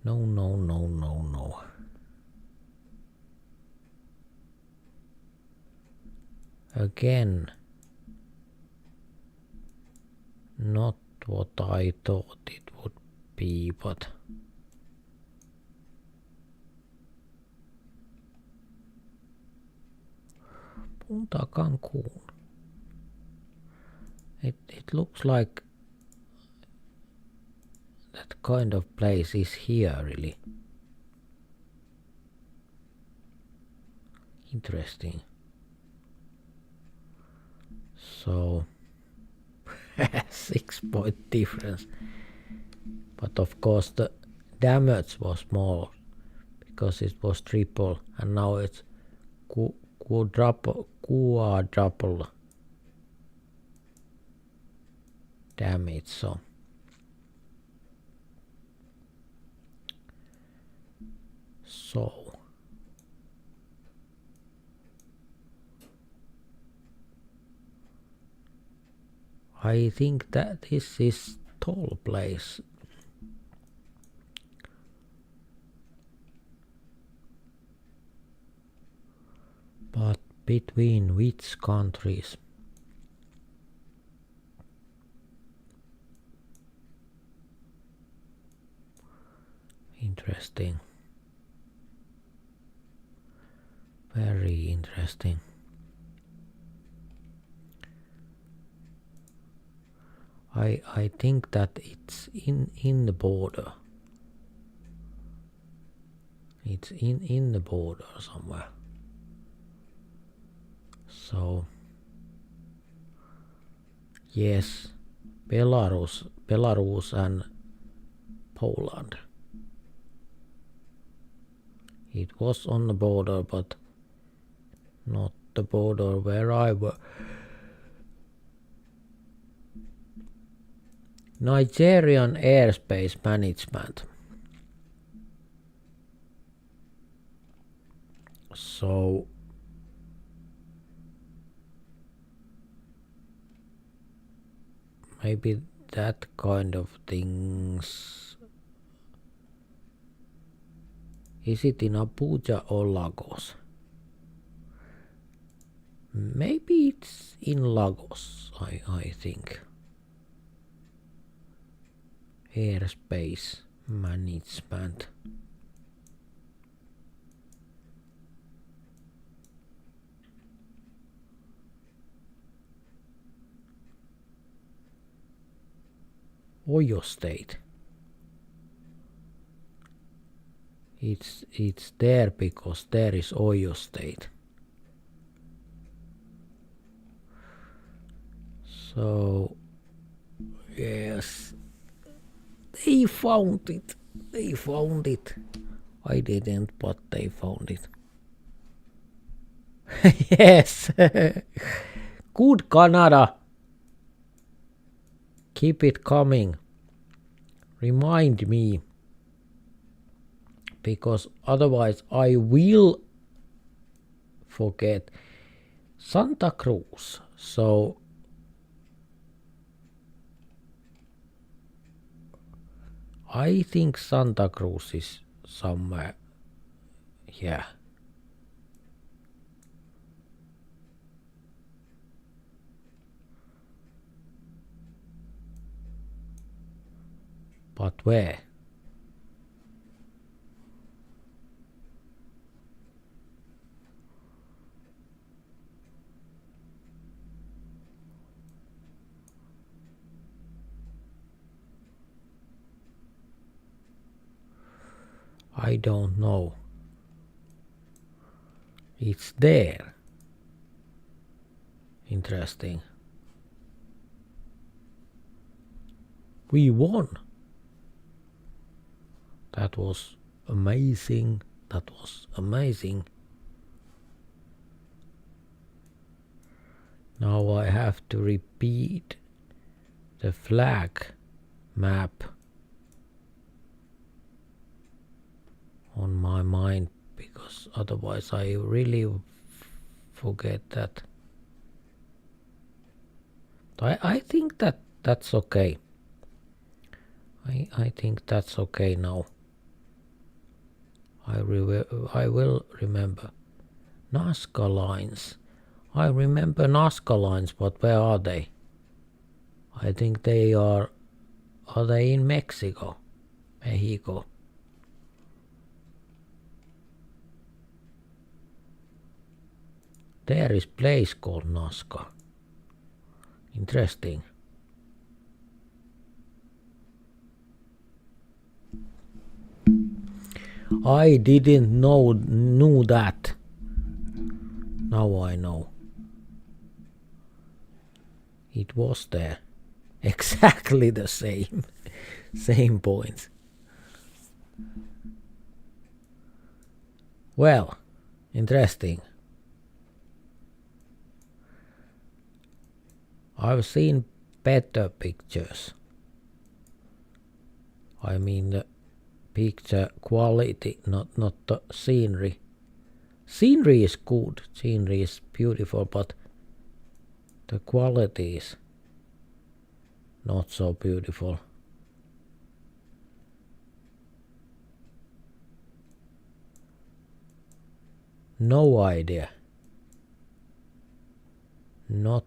No. Again, not what I thought it would be, but Punta Cancun. It looks like that kind of place is here, really. Interesting. So 6-point difference, but of course the damage was small because it was triple, and now it's quadruple damage. So I think that this is tall place. But between which countries? Interesting. Very interesting. I think that it's in the border. It's in the border somewhere. So yes, Belarus and Poland. It was on the border, but not the border where I was. Nigerian airspace management. So maybe that kind of things. Is it in Abuja or Lagos? Maybe it's in Lagos, I think. Airspace management. Oyo State. It's there because there is Oyo State. So yes, they found it. I didn't, but they found it. Yes. Good Canada. Keep it coming. Remind me. Because otherwise I will forget. Santa Cruz. So I think Santa Cruz is somewhere here. But where? I don't know. It's there. Interesting. We won. That was amazing. That was amazing. Now I have to repeat the flag map on my mind, because otherwise I really forget that. I think that's okay. I think that's okay now. I will remember. Nazca lines. I remember Nazca lines, but where are they? I think they are they in Mexico? Mexico. There is place called Nazca. Interesting. I didn't know that. Now I know. It was there. Exactly the same. Same points. Well, interesting. I've seen better pictures. I mean the picture quality, not the scenery. Scenery is good, scenery is beautiful, but the quality is not so beautiful. No idea. None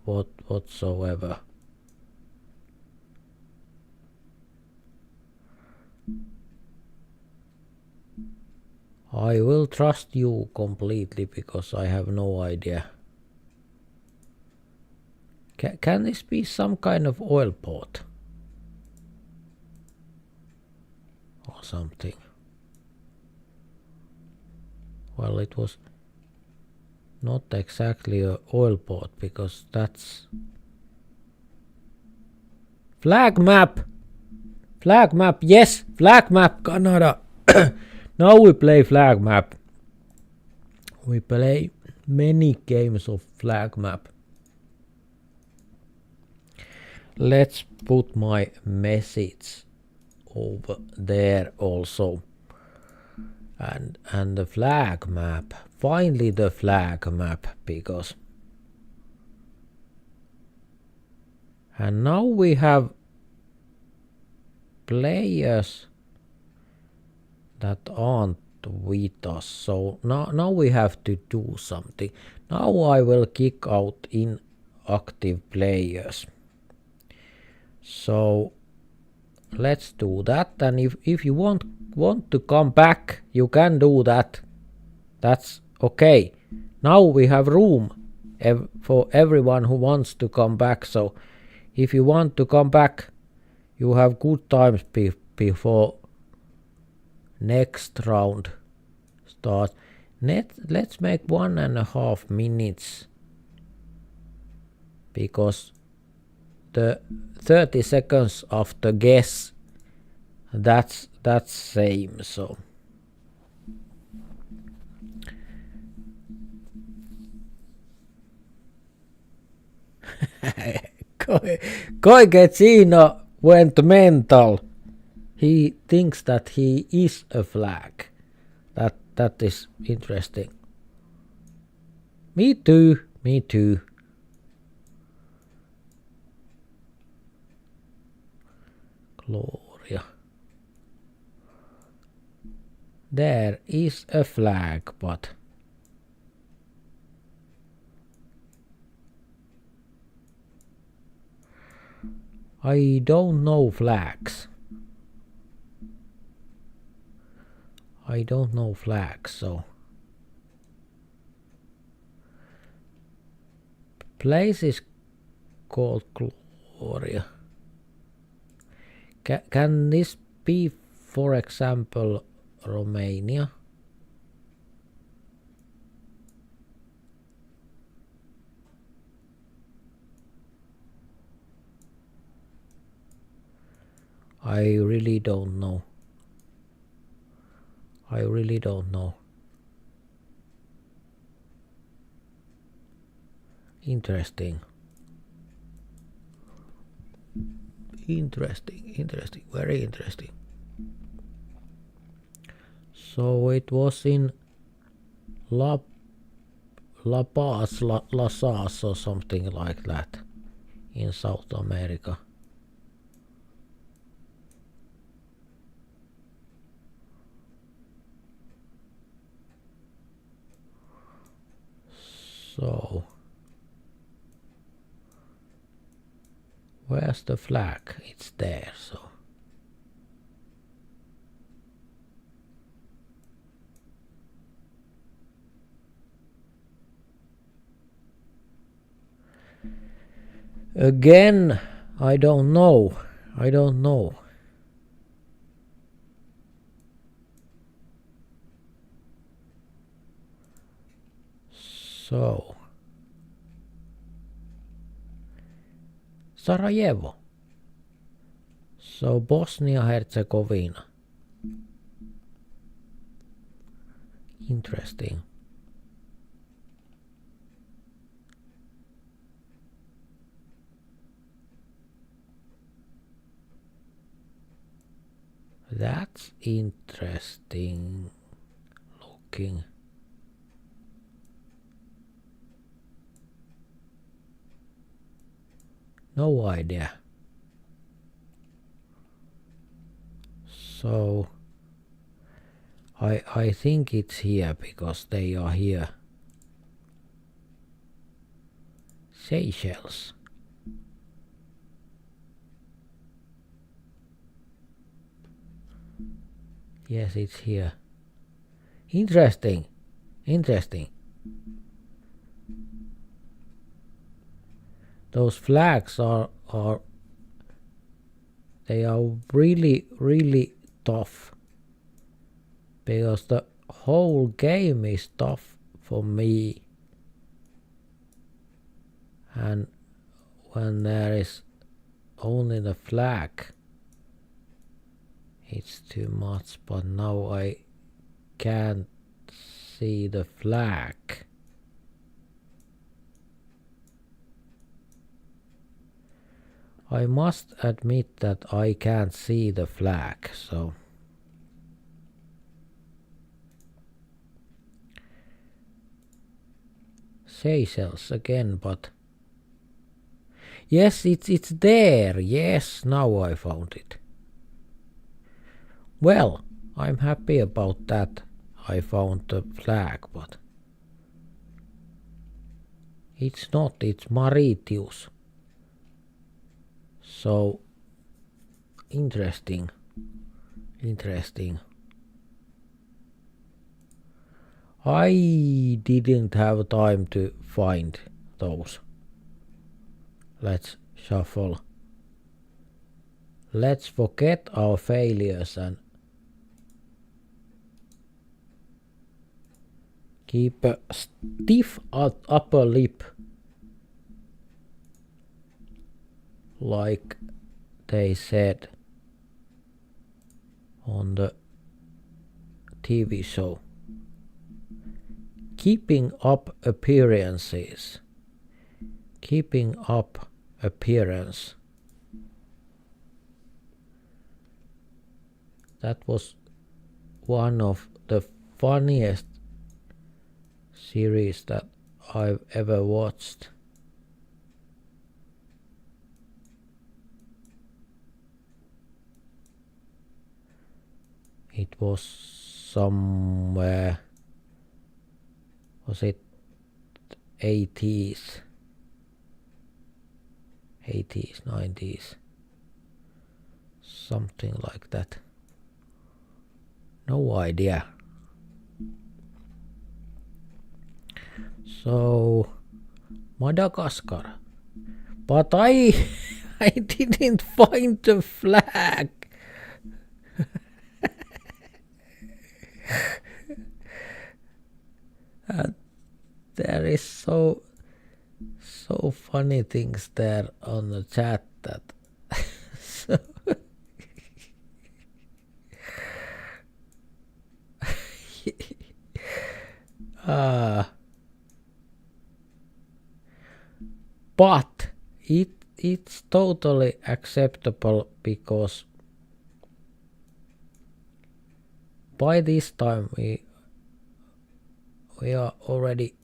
whatsoever. I will trust you completely because I have no idea. Can this be some kind of oil port? Or something. Well, it was not exactly an oil port because that's... Flag map! Flag map, yes! Flag map, Canada! Now we play flag map. We play many games of flag map. Let's put my message over there also. And the flag map. Finally the flag map, because... And now we have players that aren't with us. So now we have to do something. Now I will kick out inactive players. So let's do that. And if you want to come back, you can do that. That's okay. Now we have room for everyone who wants to come back. So if you want to come back, you have good times before next round starts. Let's make 1.5 minutes, because the 30 seconds after guess, that's same. So Koikechino went mental. He thinks that he is a flag. That is interesting. Me too. Gloria. There is a flag, but... I don't know flags. I don't know flags, so place is called Gloria. Can this be, for example, Romania? I really don't know. I really don't know. Interesting. Interesting, very interesting. So it was in La Paz, La Sas or something like that in South America. So where's the flag? It's there, so again, I don't know. I don't know. So Sarajevo. So Bosnia-Herzegovina. Interesting. That's interesting looking. No idea. So I think it's here because they are here. Seychelles. Yes, it's here. Interesting. Those flags are they are really tough. Because the whole game is tough for me. And when there is only the flag, it's too much. But now I can't see the flag. I must admit that I can't see the flag, so Seychelles again, but yes, it's there. Yes, now I found it. Well, I'm happy about that. I found the flag, but it's not. It's Mauritius. So interesting. I didn't have time to find those. Let's shuffle. Let's forget our failures and keep a stiff upper lip, like they said on the TV show. Keeping up appearances. Keeping up appearance. That was one of the funniest series that I've ever watched. It was somewhere, was it 80s, 90s. Something like that. No idea. So Madagascar. But I I didn't find the flag. There is so funny things there on the chat that so but it's totally acceptable because by this time we are already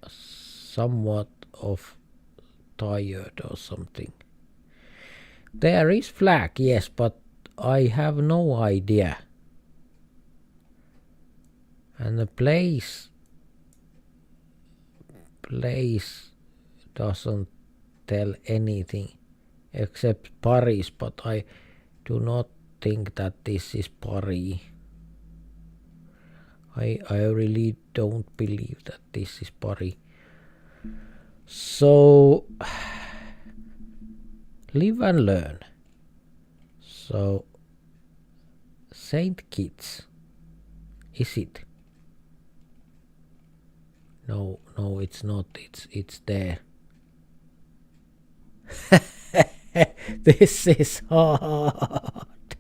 somewhat of tired or something. There is flag, yes, but I have no idea. And the place doesn't tell anything except Paris, but I do not think that this is Paris. I really don't believe that this is Paris. So live and learn. So Saint Kitts, is it? No, it's not. It's there. This is hard.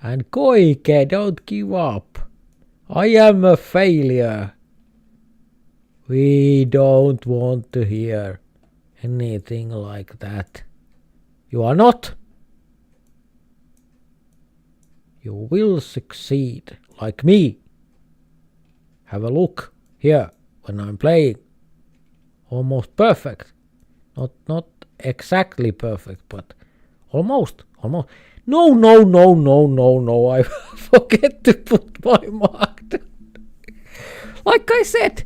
And Koike, don't give up. I am a failure. We don't want to hear anything like that. You are not. You will succeed, like me. Have a look here when I'm playing. Almost perfect. Not exactly perfect, but almost. No. I forget to put my mark down. Like I said,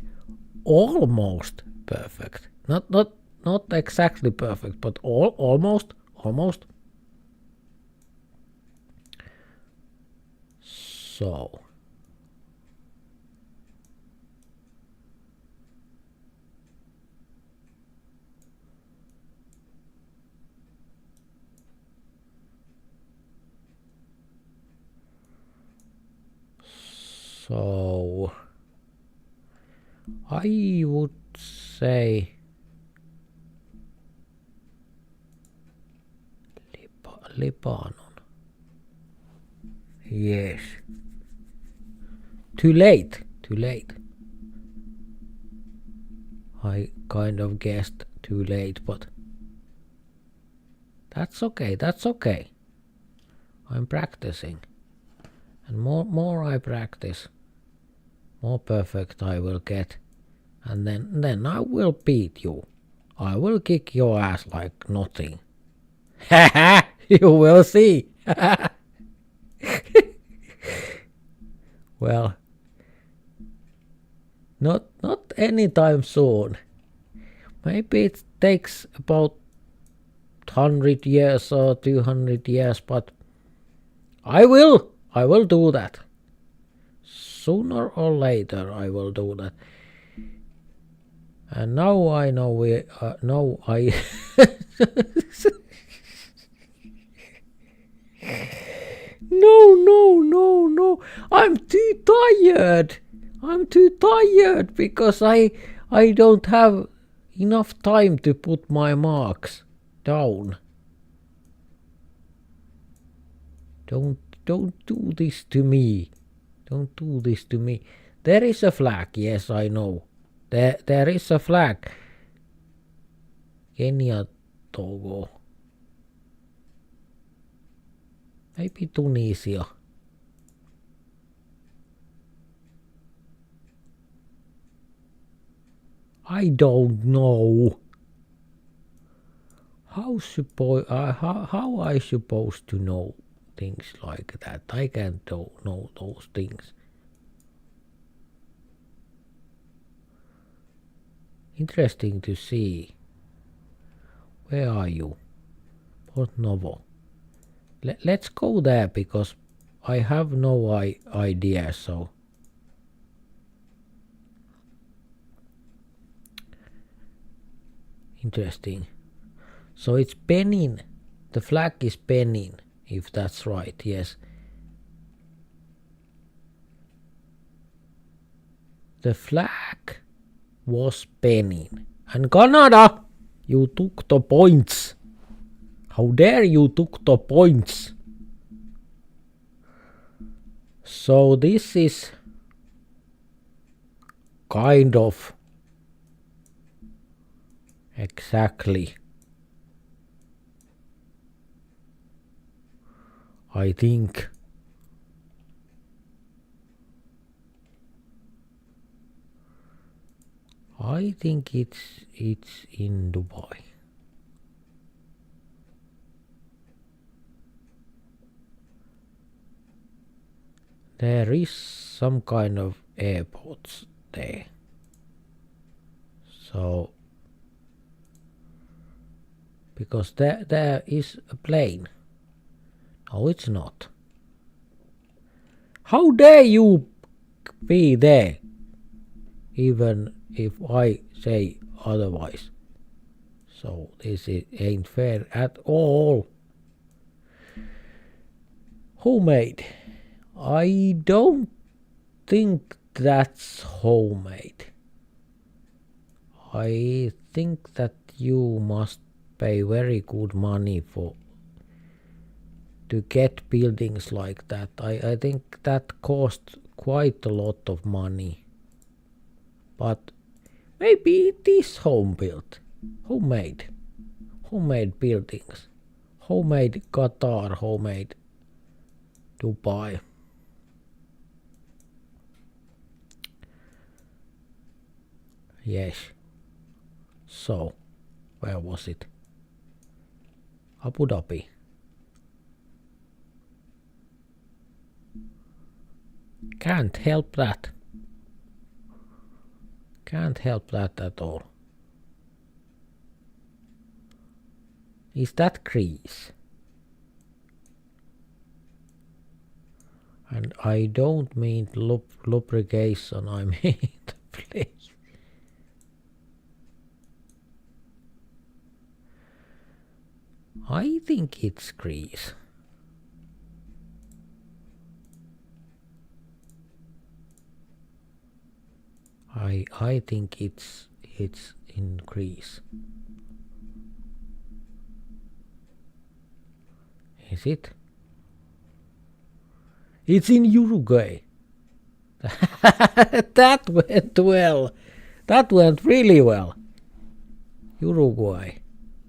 almost perfect. Not exactly perfect, but almost. So I would say Lebanon. Yes. Too late. I kind of guessed too late, but that's okay. I'm practicing. And more I practice, more perfect I will get. And then I will beat you. I will kick your ass like nothing. Haha, you will see. Well, not anytime soon. Maybe it takes about 100 years or 200 years, but I will do that. Sooner or later I will do that. And now I know No. I'm too tired because I don't have enough time to put my marks down. Don't do this to me. Don't do this to me. There is a flag, yes, I know. There is a flag. Kenya, Togo. Maybe Tunisia. I don't know. How I supposed to know things like that? I can't know those things. Interesting to see. Where are you? Port Novo. Let's go there because I have no idea, so interesting. So it's Benin. The flag is Benin, if that's right, yes. The flag was Benin. And Canada, you took the points. How dare you took the points? So this is kind of exactly, I think. I think it's in Dubai. There is some kind of airports there. So because there is a plane. No, it's not. How dare you be there, even if I say otherwise? So this ain't fair at all. Homemade. I don't think that's homemade. I think that you must pay very good money to get buildings like that. I think that costs quite a lot of money. But maybe it is home built, homemade buildings, homemade Qatar, homemade Dubai. Yes. So, where was it? Abu Dhabi. Can't help that. Can't help that at all. Is that Greece? And I don't mean lubrication, I mean the place. I think it's Greece. I think it's in Greece. Is it? It's in Uruguay. That went well. That went really well. Uruguay.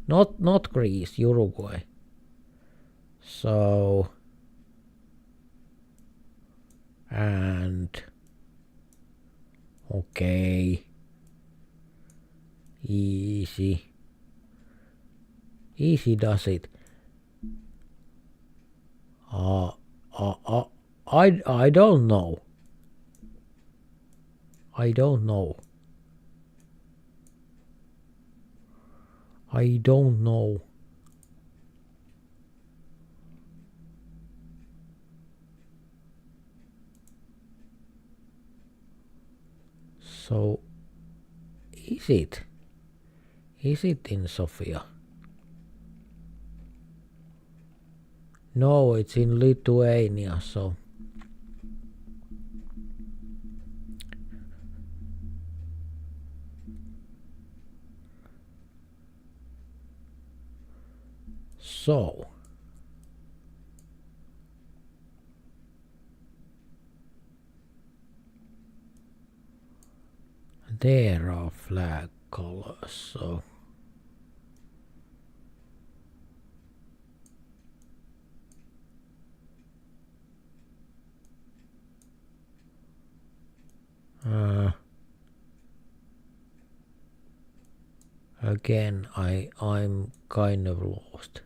Not Greece, Uruguay. So and okay. Easy does it. I don't know. I don't know. I don't know. So is it? Is it in Sofia? No, it's in Lithuania, so there are flag colors, so again I'm kind of lost.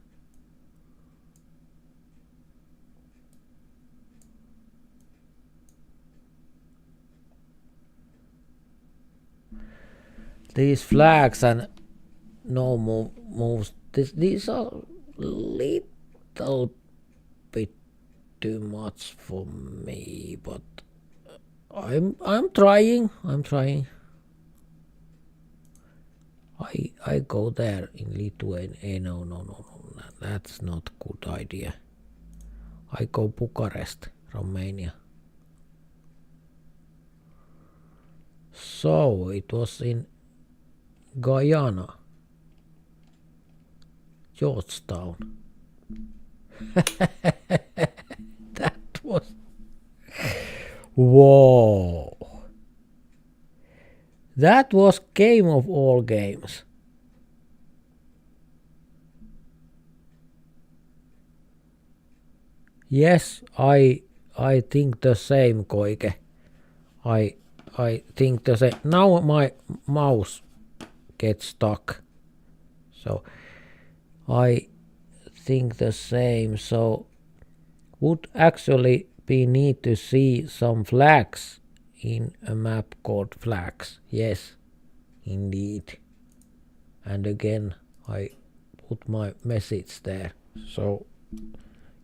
these flags and no moves. These are little bit too much for me, but I'm trying. I go there in Lithuania. No. That's not good idea. I go Bucharest, Romania. So it was in Guyana, Georgetown. That was whoa. That was game of all games. Yes, I think the same, Koike. I think the same. Now my mouse gets stuck. So I think the same. So would actually be need to see some flags in a map called flags. Yes, indeed. And again I put my message there. So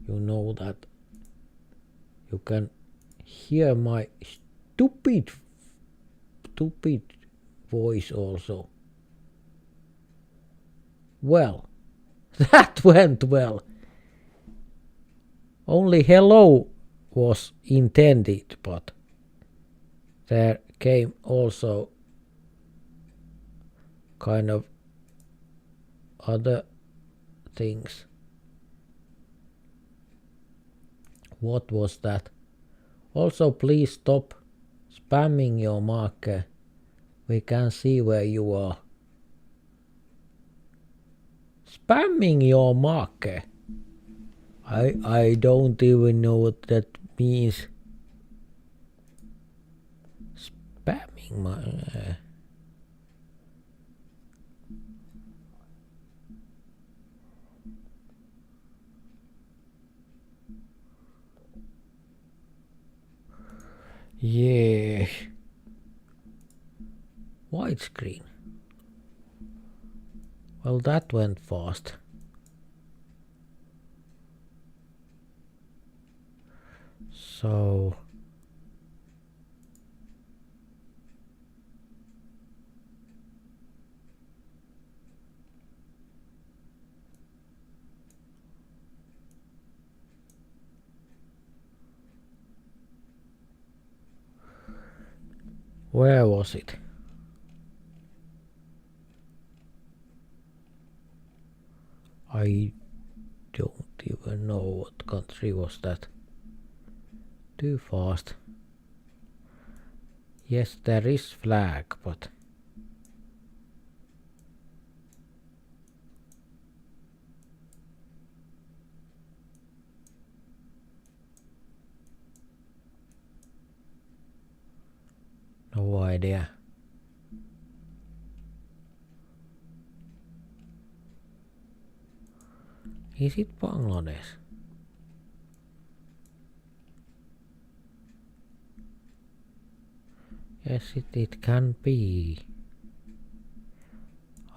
you know that you can hear my stupid voice also. Well, that went well. Only hello was intended, but there came also kind of other things. What was that? Also, please stop spamming your marker. We can see where you are. Spamming your marker? I don't even know what that means. Spamming my... Yeah. Widescreen. Well, that went fast. So... Where was it? I don't even know what country was that. Too fast. Yes, there is flag, but... No idea. Is it Bangladesh? Yes, it can be.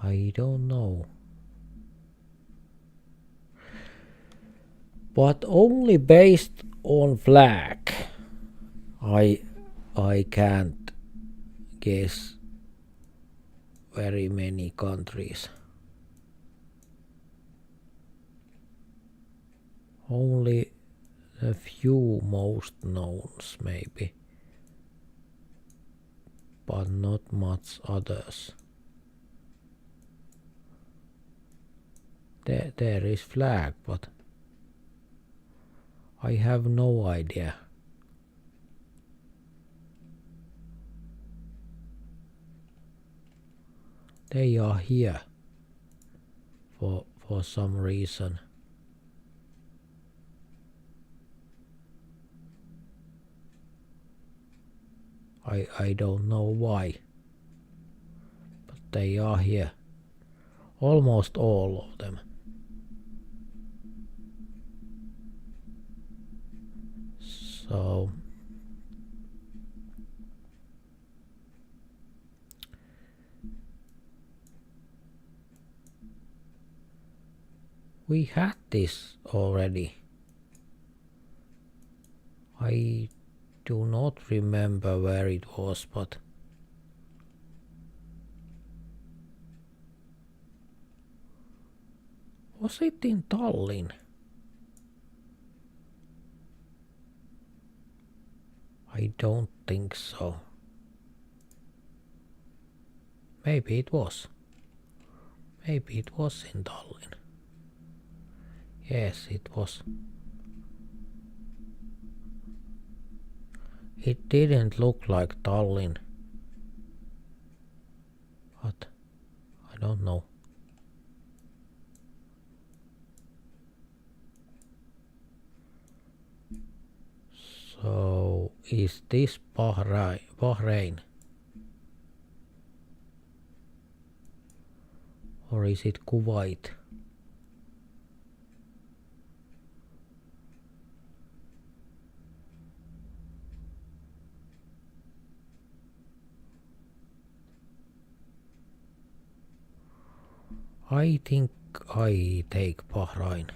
I don't know. But only based on flag. I can't guess very many countries. Only a few most knowns maybe, but not much others. There is flag, but I have no idea. They are here for some reason. I don't know why, but they are here. Almost all of them. So We had this already. I do not remember where it was, but was it in Tallinn? I don't think so. Maybe it was. Maybe it was in Tallinn. Yes, it was. It didn't look like Tallinn. But I don't know. So is this Bahrain? Or is it Kuwait? I think I take Bahrain.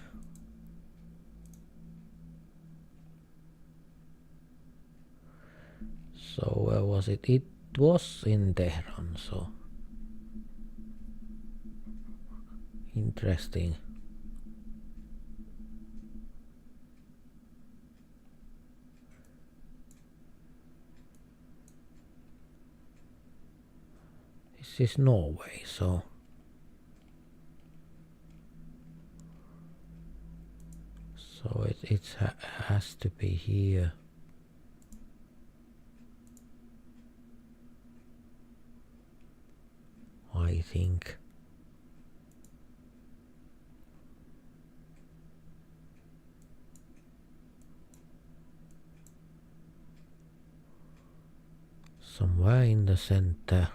So where was it? It was in Tehran, so interesting. This is Norway, so it has to be here. I think. Somewhere in the center.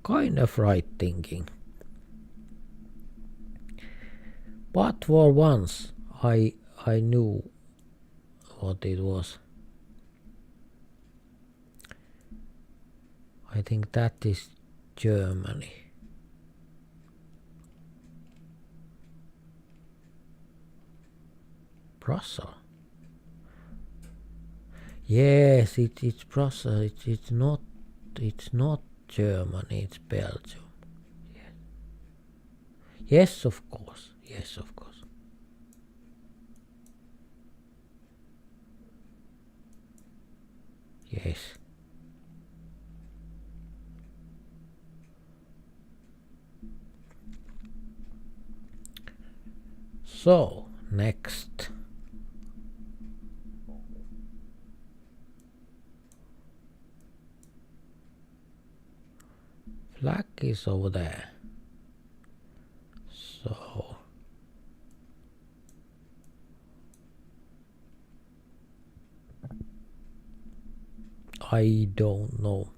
Kind of right thinking. But for once I knew what it was. I think that is Germany. Brussels. Yes, it's Brussels. It's not Germany. It's Belgium. Yes. Yes, of course. Yes, of course. Yes. So next. Flag is over there. So I don't know.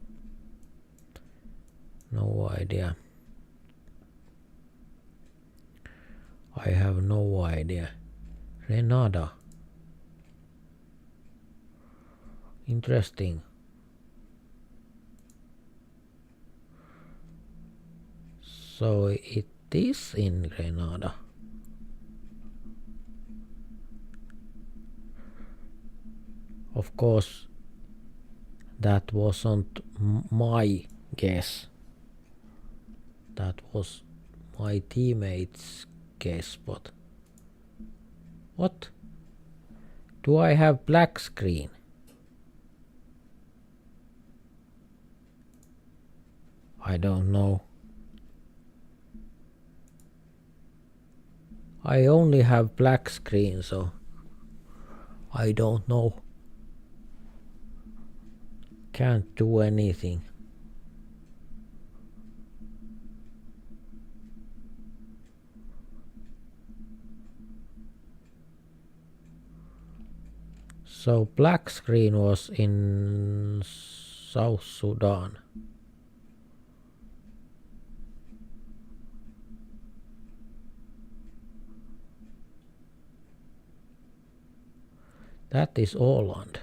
No idea. I have no idea. Grenada. Interesting. So it is in Grenada. Of course, that wasn't my guess. That was my teammate's guess, but what? Do I have black screen? I don't know. I only have black screen, so I don't know. Can't do anything. So black screen was in South Sudan. That is Åland.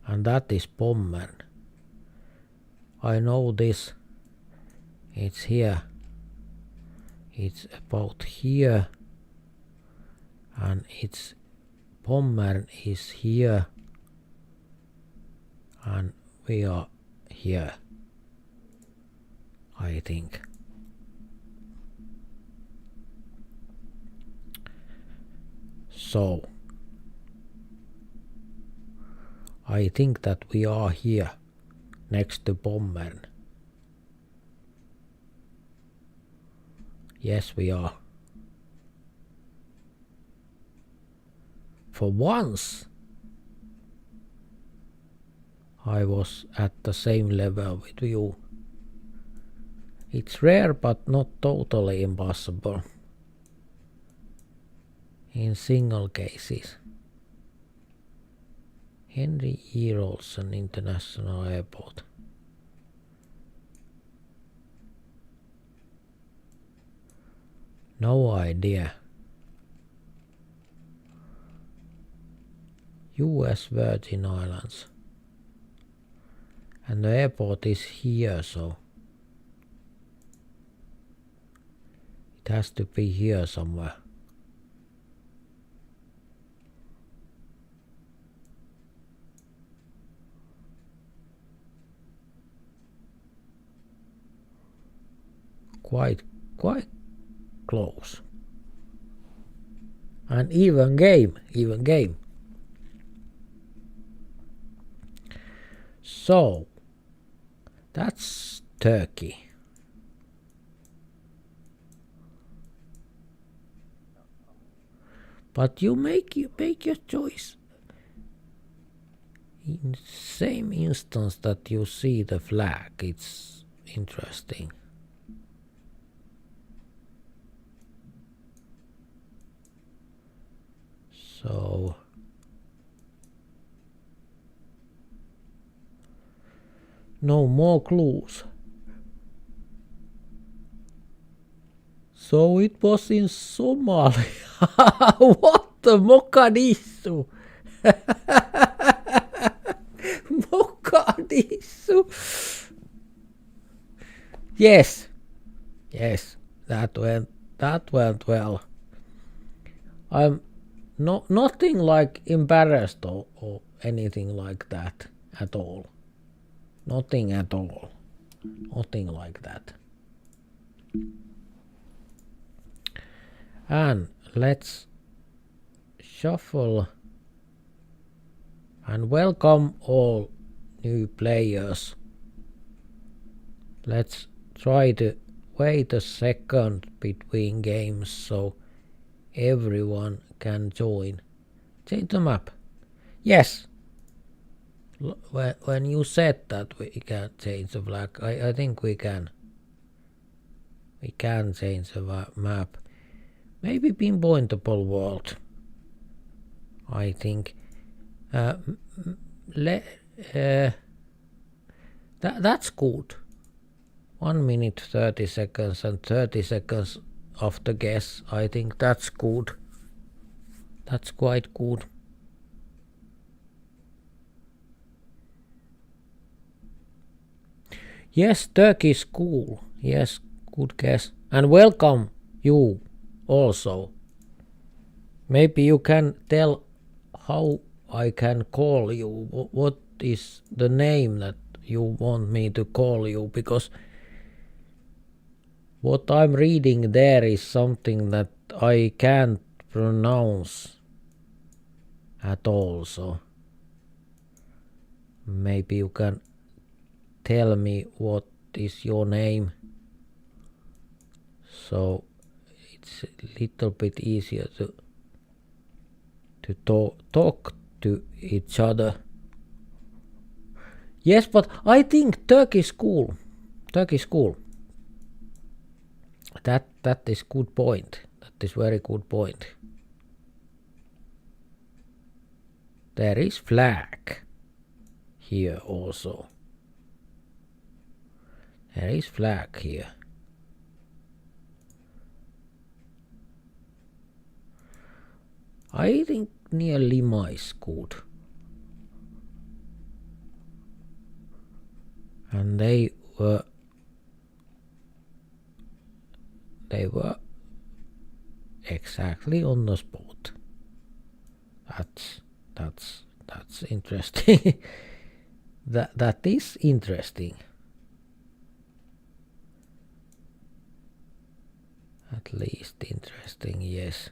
and that is Pommern. I know this. It's here. It's about here, and it's Pommern is here, and we are here, I think. So I think that we are here next to Pommern. Yes, we are. For once I was at the same level with you. It's rare but not totally impossible in single cases. Henry E. Olsen International Airport. No idea. US Virgin Islands. And the airport is here, so it has to be here somewhere. Quite close. And even game. So that's Turkey. But you make your choice in the same instance that you see the flag. It's interesting. So no more clues. So it was in Somalia. What the Mogadishu? Mogadishu. Yes, that went well. I'm nothing like embarrassed or anything like that at all. Nothing at all. Nothing like that. And let's shuffle and welcome all new players. Let's try to wait a second between games so everyone can join. Change the map. Yes. When you said that we can change the flag, I think we can. We can change the map. Maybe pinpointable world. I think. That's good. 1 minute 30 seconds and 30 seconds of the guess. I think that's good. That's quite good. Yes, Turkey is cool. Yes, good guess. And welcome you also. Maybe you can tell how I can call you. What is the name that you want me to call you? Because what I'm reading there is something that I can't pronounce at all. So maybe you can tell me what is your name, so it's a little bit easier to talk to each other. Yes, but I think Turkey is cool. Turkey is cool. That is good point. That is very good point. There is flag here also. There is flag here. I think near Lima is good. and they were exactly on the spot. That's interesting. that is interesting. At least interesting, yes.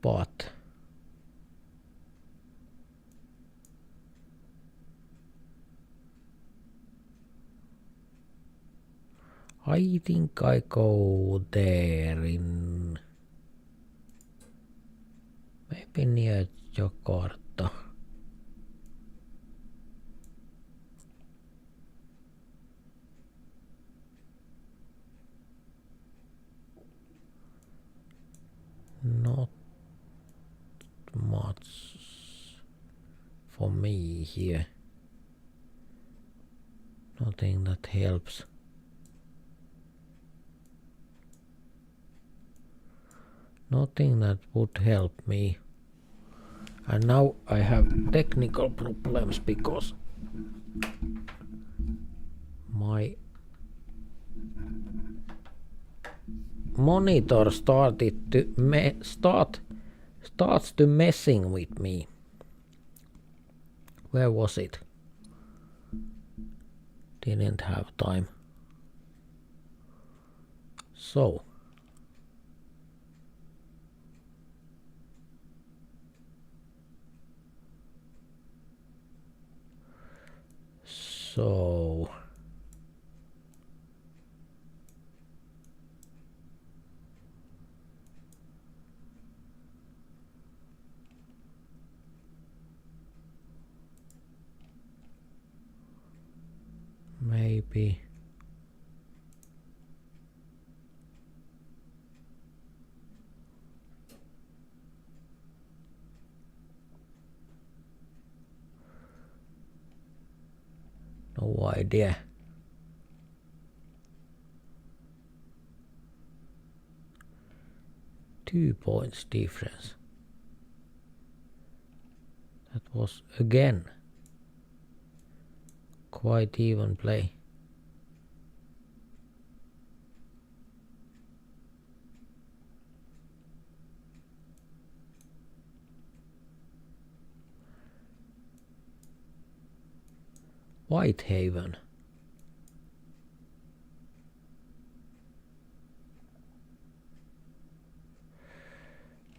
But I think I go there in maybe near Jakarta. Not much for me here. Nothing that helps. Nothing that would help me. And now I have technical problems because my monitor started to starts to messing with me. Where was it? Didn't have time. So maybe no idea. Two points difference. That was again quite even play. Whitehaven.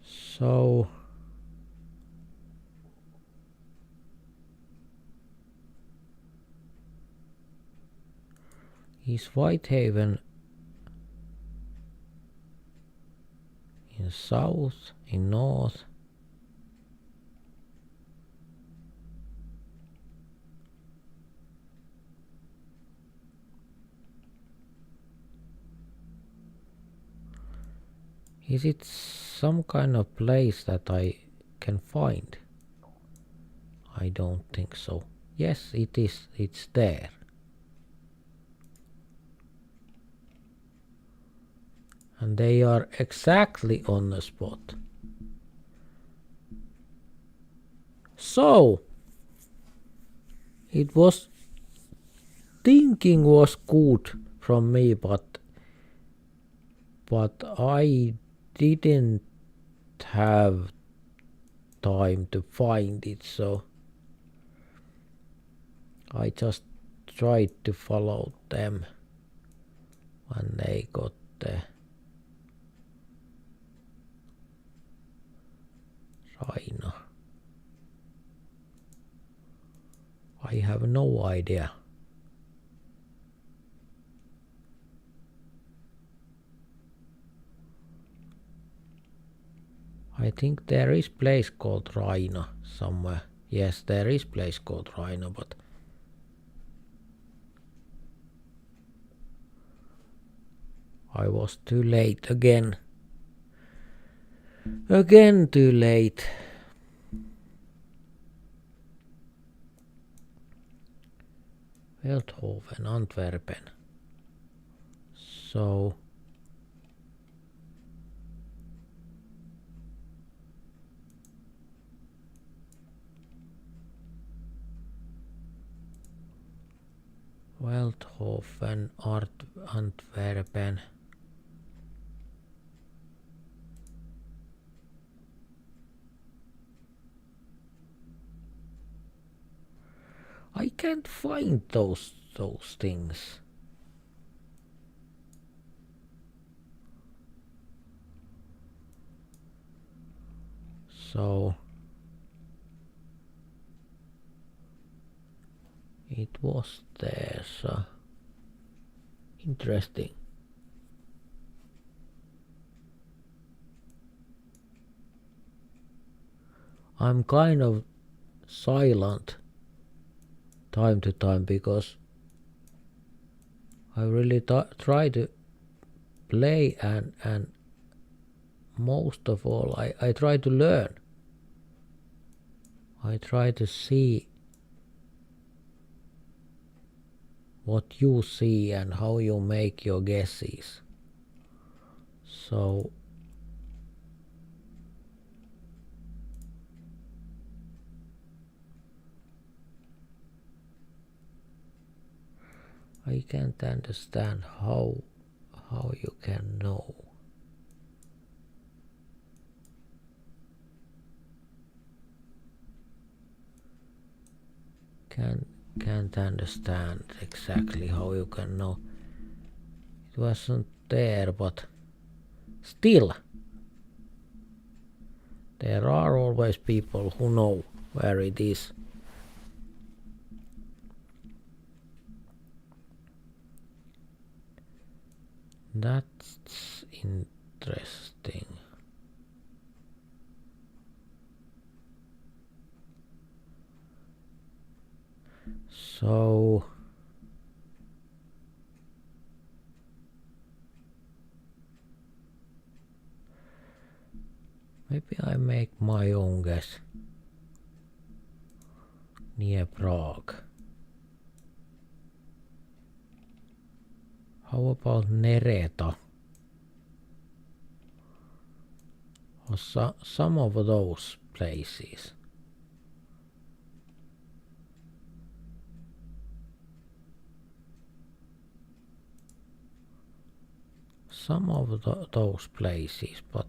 So is Whitehaven in south, in north? Is it some kind of place that I can find? I don't think so. Yes, it is. It's there. And they are exactly on the spot. So it was thinking was good from me, but I didn't have time to find it, so I just tried to follow them when they got the Rhino. I have no idea. I think there is place called Rhino somewhere. Yes, there is place called Rhino, but I was too late again. Again too late. Veldhoven, Antwerpen. So Veldhoven, Antwerpen. I can't find those things. So it was there, so interesting. I'm kind of silent time to time because I really try to play and most of all I try to learn. I try to see what you see and how you make your guesses. So I can't understand how you can know. Can't understand exactly how you can know. It wasn't there, but still there are always people who know where it is. That's interesting. So maybe I make my own guess. Near Prague. How about Nereto? Or some of those places. Some of those places, but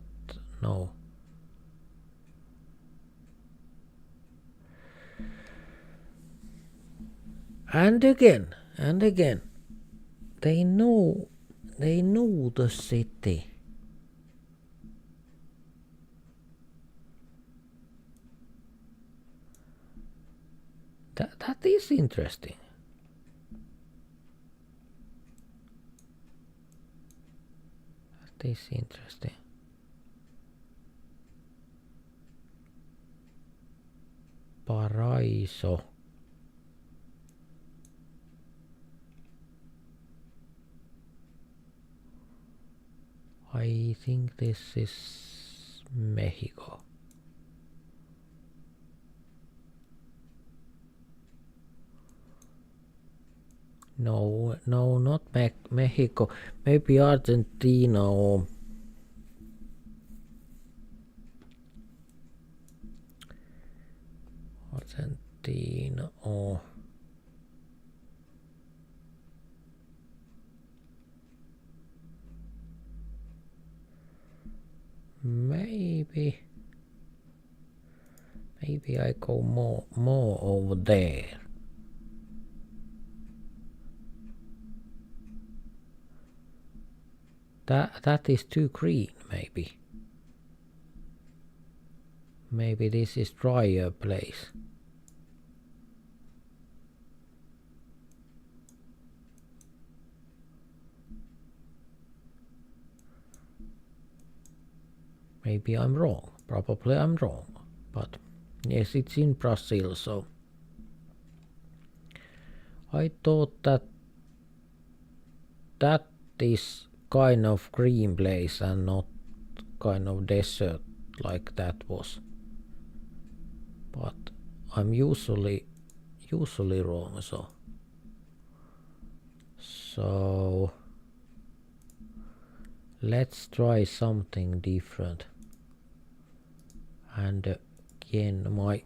no. And again, they know the city. That is interesting. That is interesting. Paraiso. I think this is Mexico. No, not Mexico. Maybe Argentina or maybe I go more over there. That is too green, maybe. Maybe this is drier place. Maybe I'm wrong. Probably I'm wrong. But yes, it's in Brazil, so I thought that is kind of green place and not kind of desert like that was. But I'm usually wrong, so let's try something different. And again, my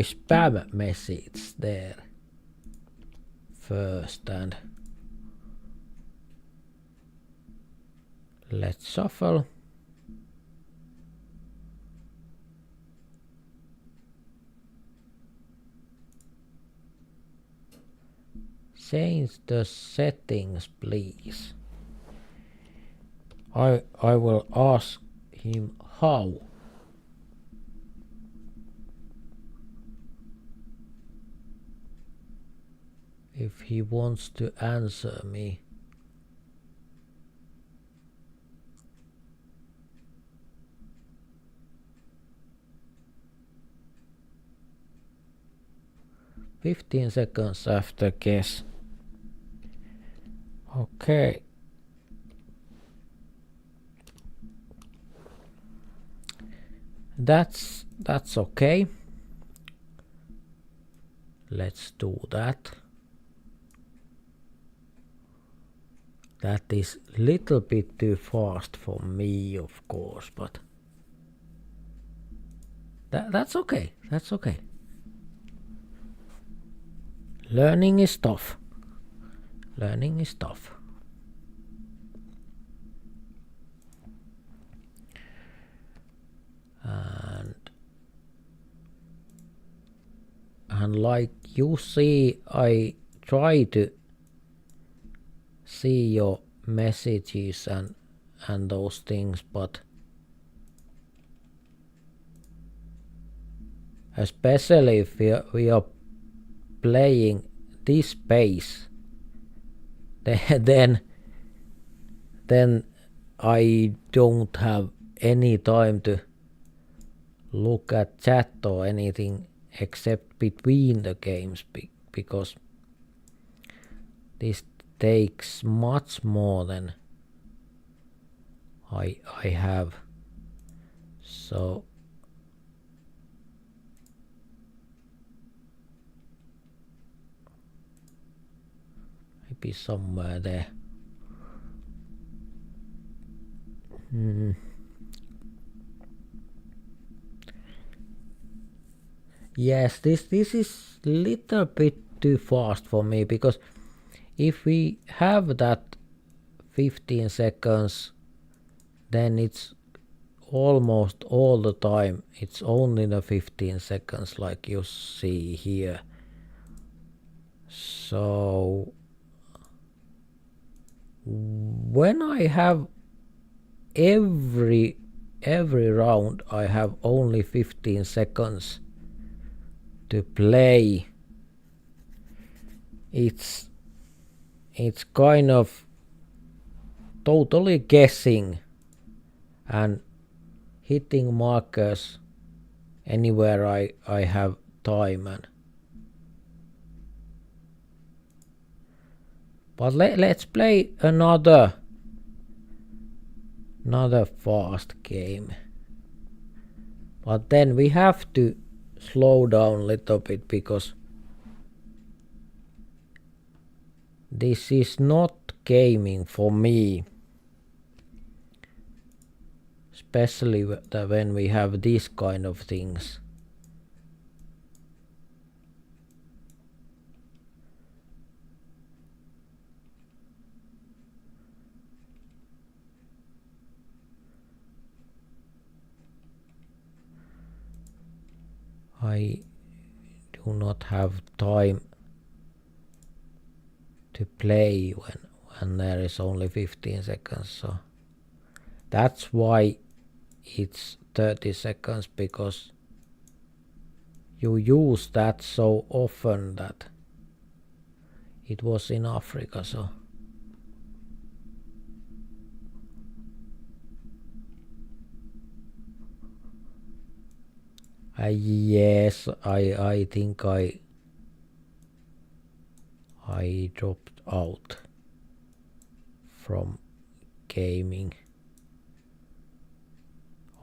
spam message there. first, and let's shuffle. Change the settings, please. I will ask him how. If he wants to answer me. "15 seconds after guess." Okay. That's okay. Let's do that. That is little bit too fast for me, of course, but that's okay. That's okay. Learning is tough. Learning is tough. And like you see, I try to see your messages and those things, but especially if we are playing this pace, then I don't have any time to look at chat or anything except between the games, because this takes much more than I have. So maybe somewhere there. Yes, this is little bit too fast for me, because if we have that 15 seconds, then it's almost all the time it's only the 15 seconds like you see here. So when I have every round I have only 15 seconds to play, it's kind of totally guessing and hitting markers anywhere I have time. But let's play another fast game. But then we have to slow down a little bit, because this is not gaming for me. Especially when we have these kind of things. I do not have time to play when there is only 15 seconds, so that's why it's 30 seconds, because you use that so often that it was in Africa. So yes, I think I dropped out from gaming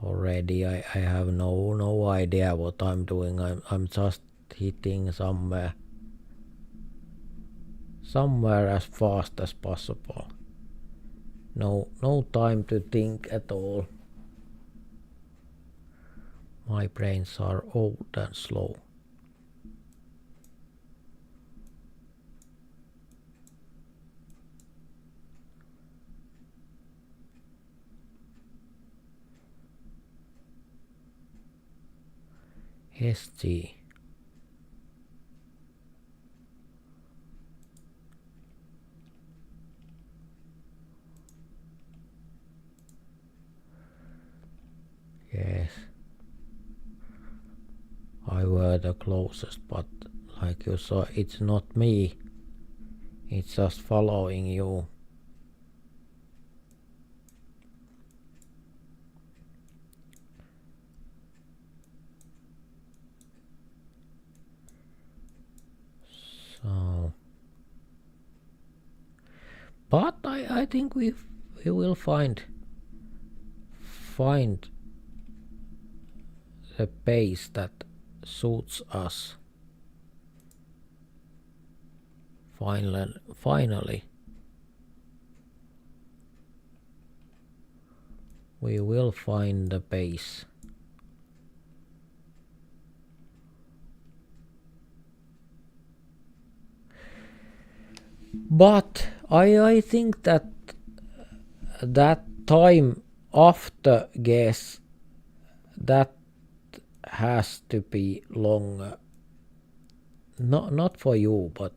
already. I have no idea what I'm doing. I'm just hitting somewhere as fast as possible. No time to think at all. My brains are old and slow. SG. Yes. I were the closest, but like you saw, it's not me. It's just following you. So, but I think we will find a base that suits us. Finally, we will find the base. But I think that time after guess that has to be longer. Not for you, but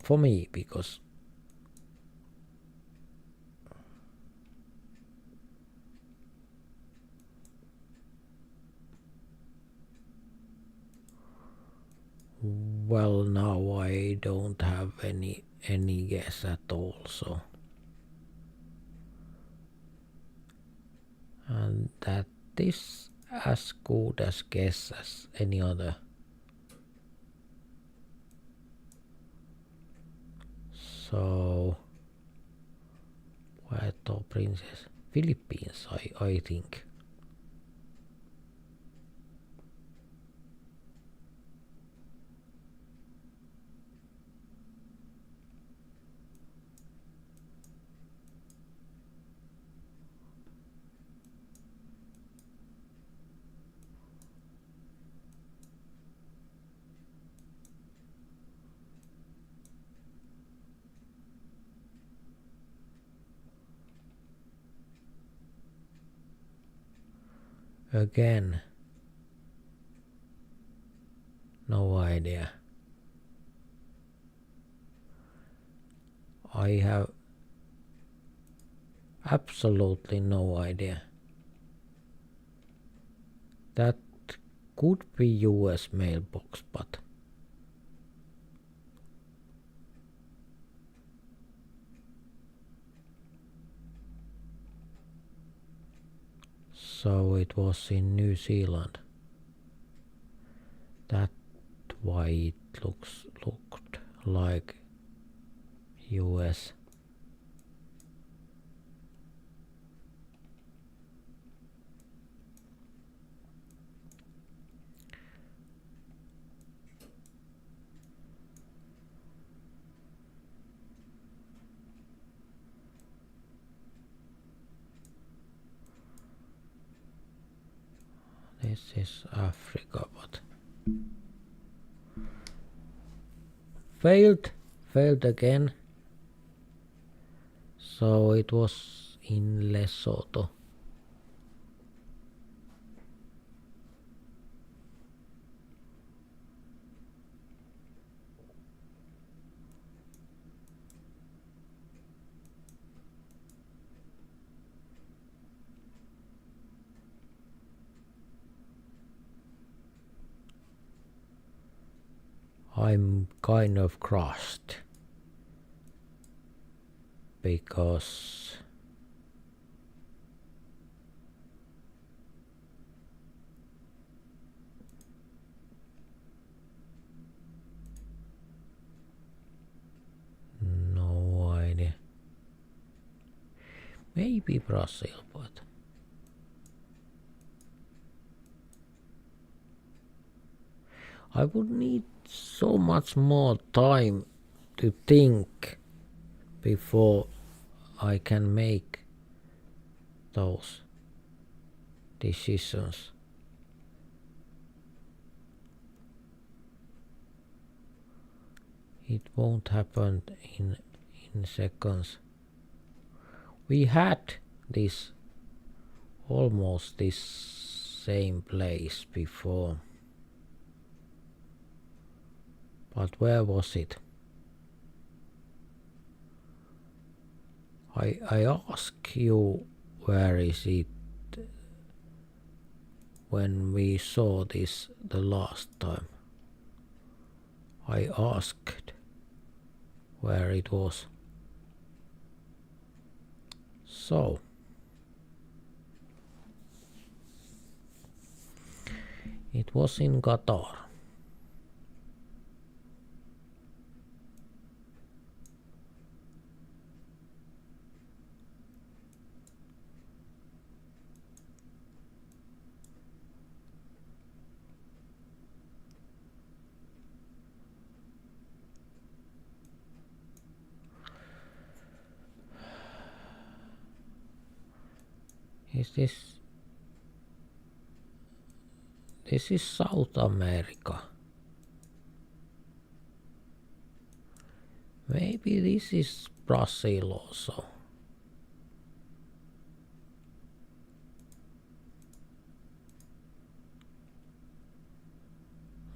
for me, because well, now I don't have any guess at all, so and that is as good as guess as any other. So Puerto Princess, Philippines, I think. Again, no idea. I have absolutely no idea. That could be US mailbox, but so it was in New Zealand. That's why it looked like US. This is Africa, but failed again. So it was in Lesotho. I'm kind of crushed because no idea. Maybe Brazil, but I would need so much more time to think before I can make those decisions. It won't happen in seconds. We had this almost this same place before. But where was it? I ask you where is it when we saw this the last time. I asked where it was. So it was in Qatar. Is this is South America. Maybe this is Brazil also.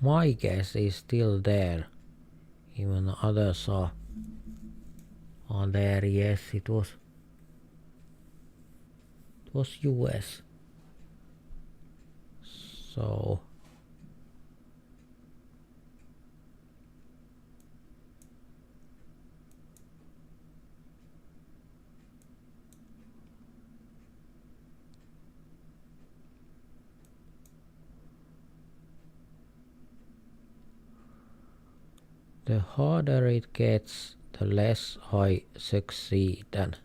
My guess is still there. Even others are there. Yes, it was US. So the harder it gets, the less I succeed and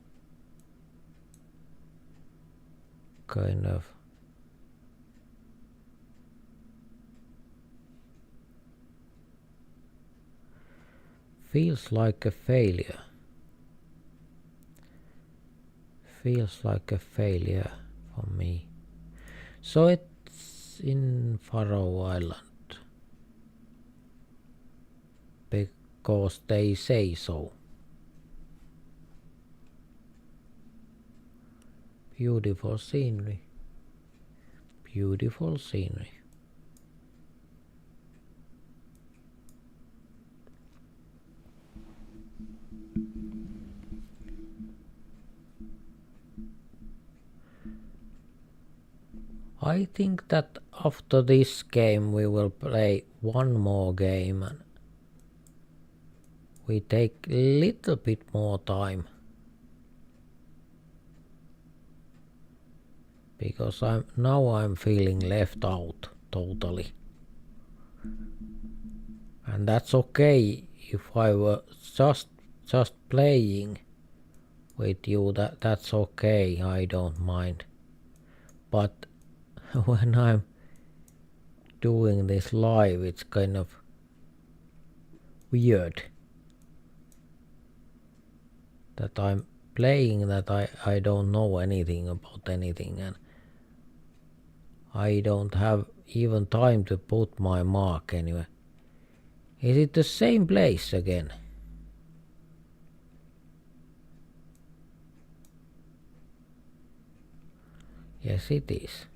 kind of feels like a failure. Feels like a failure for me. So it's in Faroe Island. Because they say so. Beautiful scenery. Beautiful scenery. I think that after this game we will play one more game and we take a little bit more time. Because I'm feeling left out totally. And that's okay if I were just playing with you, that's okay, I don't mind. But when I'm doing this live, it's kind of weird that I'm playing that I don't know anything about anything and I don't have even time to put my mark anywhere. Is it the same place again? Yes, it is.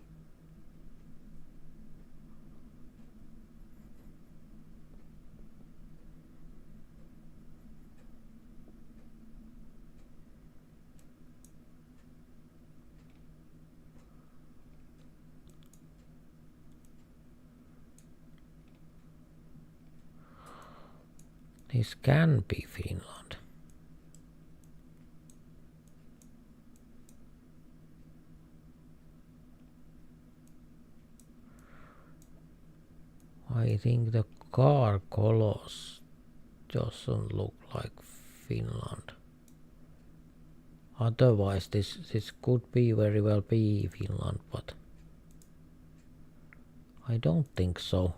This can be Finland. I think the car colors doesn't look like Finland. Otherwise this could be very well be Finland, but I don't think so.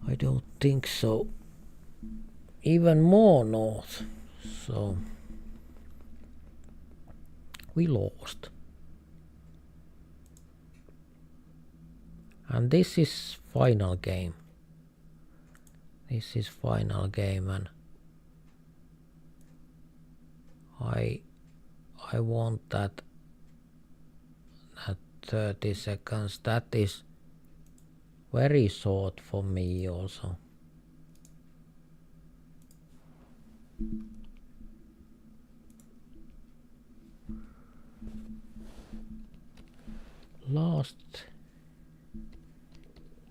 I don't think so. Even more north. So we lost. And this is final game. This is final game and I I want that 30 seconds. That is very short for me also. Last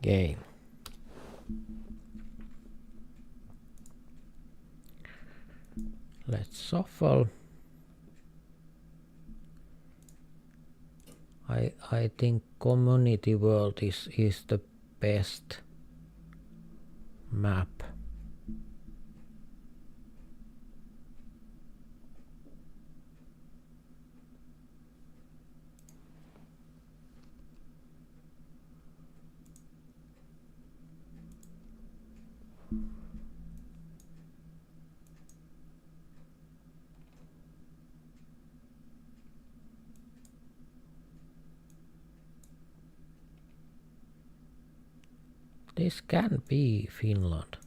game. Let's shuffle. I think community world is the best map. This can be Finland.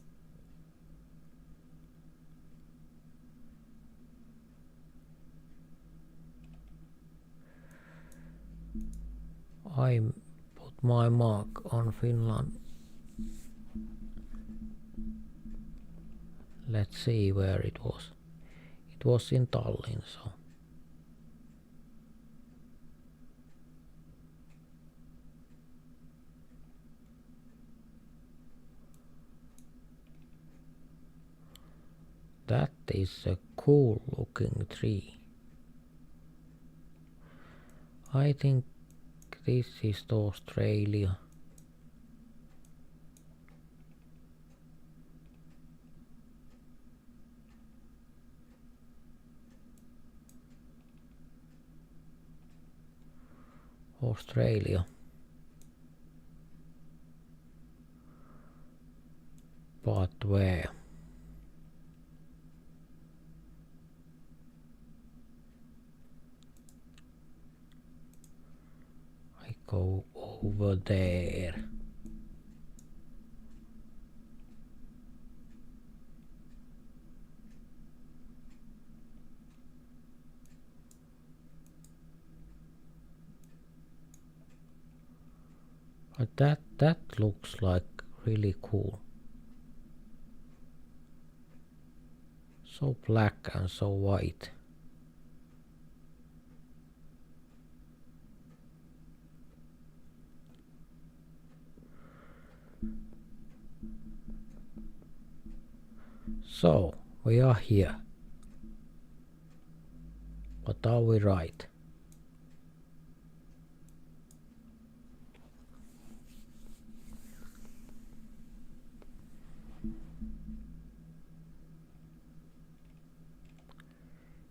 I put my mark on Finland. Let's see where it was. It was in Tallinn, so. That is a cool looking tree. I think this is Australia. Australia. But where? I go over there. But that looks like really cool. So black and so white. So we are here. But are we right?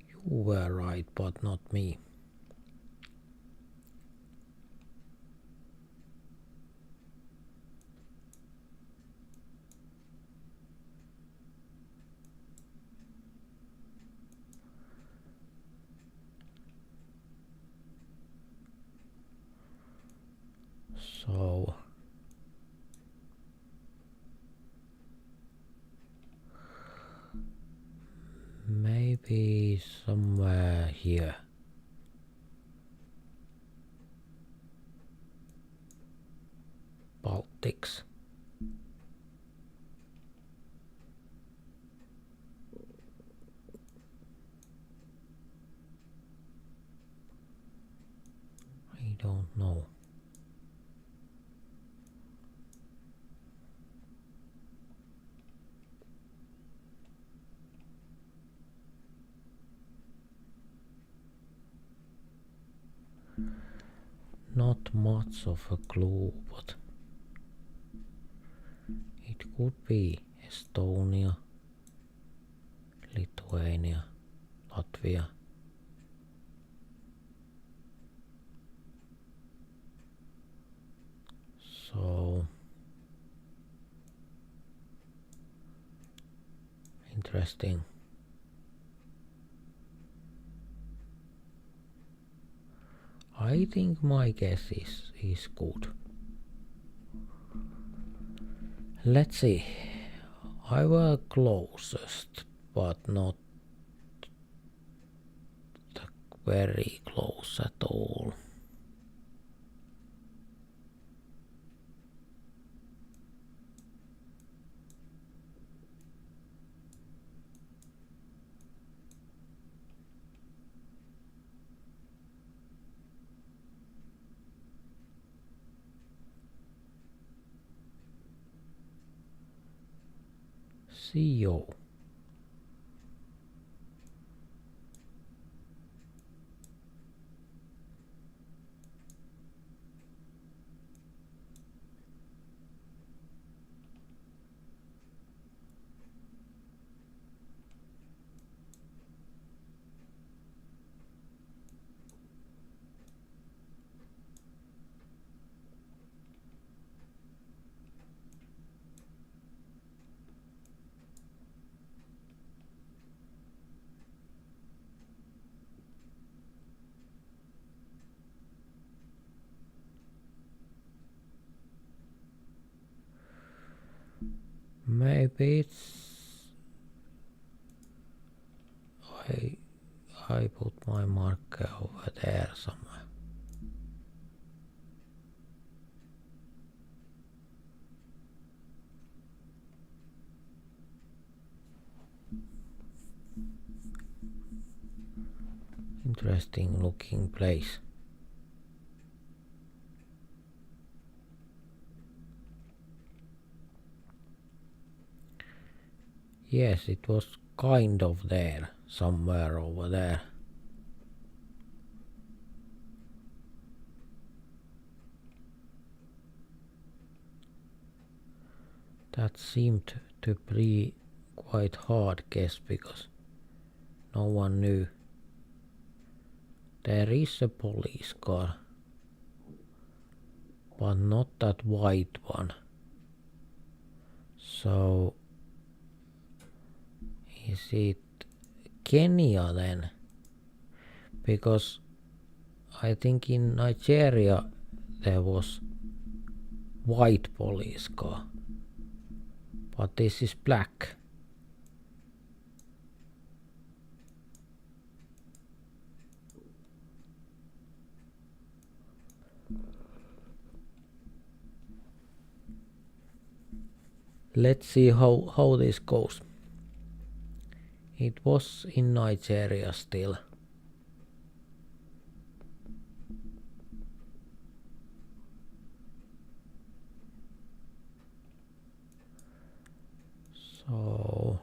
You were right, but not me. So maybe somewhere here. Baltics. I don't know. Not much of a clue, but it could be Estonia, Lithuania, Latvia. So interesting. I think my guess is good. Let's see. I were closest, but not very close at all. CEO. Maybe it's I put my marker over there somewhere. Interesting looking place. Yes, it was kind of there, somewhere over there. That seemed to be quite hard guess because no one knew. There is a police car, but not that white one. So is it Kenya then? Because I think in Nigeria there was white police car, but this is black. Let's see how this goes. It was in Nigeria still. So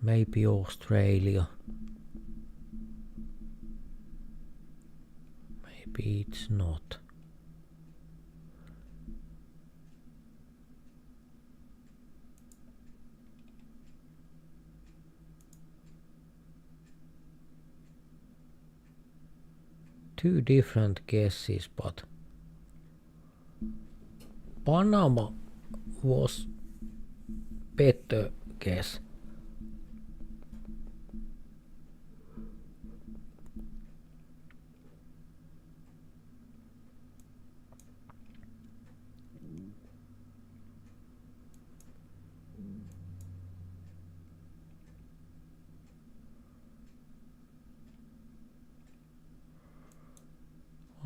maybe Australia. Maybe it's not. Two different guesses, but Panama was better guess.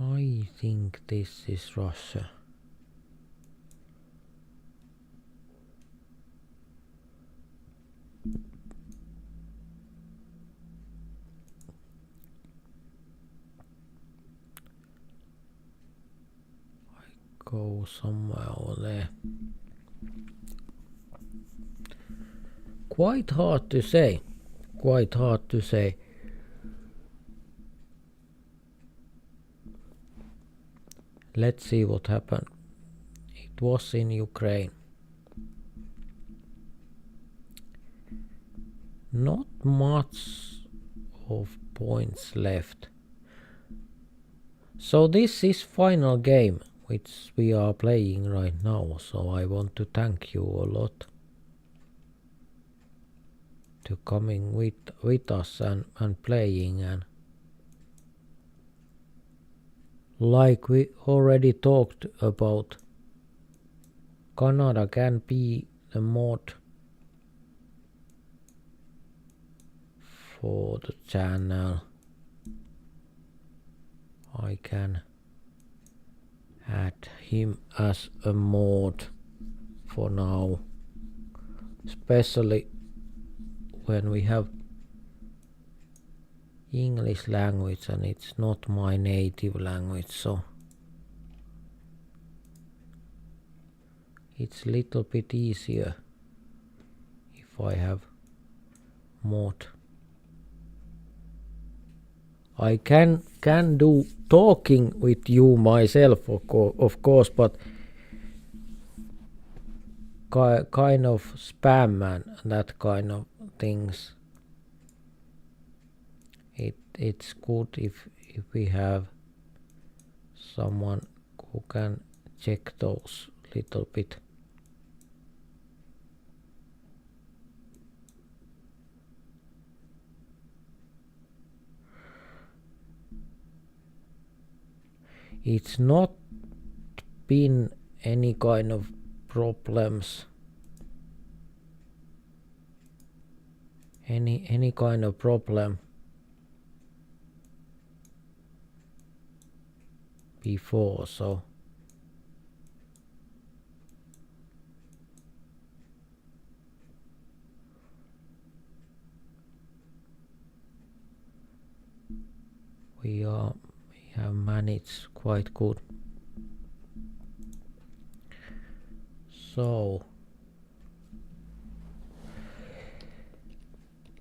I think this is Russia. I go somewhere over there. Quite hard to say. Quite hard to say. Let's see what happened. It was in Ukraine. Not much of points left. So this is final game which we are playing right now. So I want to thank you a lot to coming with us and playing, and like we already talked about, Canada can be the mod for the channel. I can add him as a mod for now, especially when we have English language and it's not my native language, so it's a little bit easier if I have mod. I can do talking with you myself, of course, but kind of spam and that kind of things. It's good if we have someone who can check those little bit. It's not been any kind of problems, any kind of problem before, so we have managed quite good. So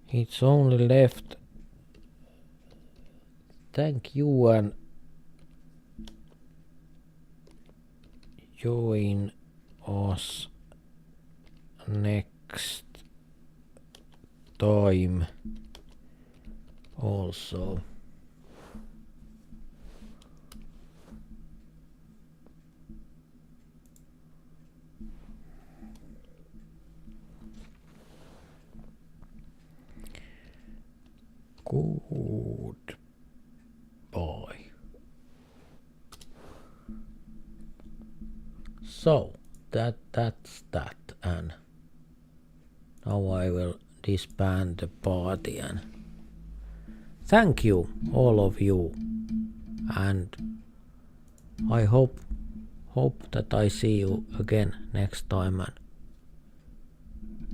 it's only left thank you and join us next time also. Goodbye. So that's that, and now I will disband the party, and thank you all of you, and I hope that I see you again next time, and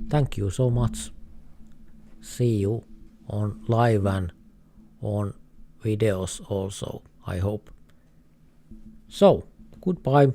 thank you so much. See you on live and on videos also, I hope. So goodbye.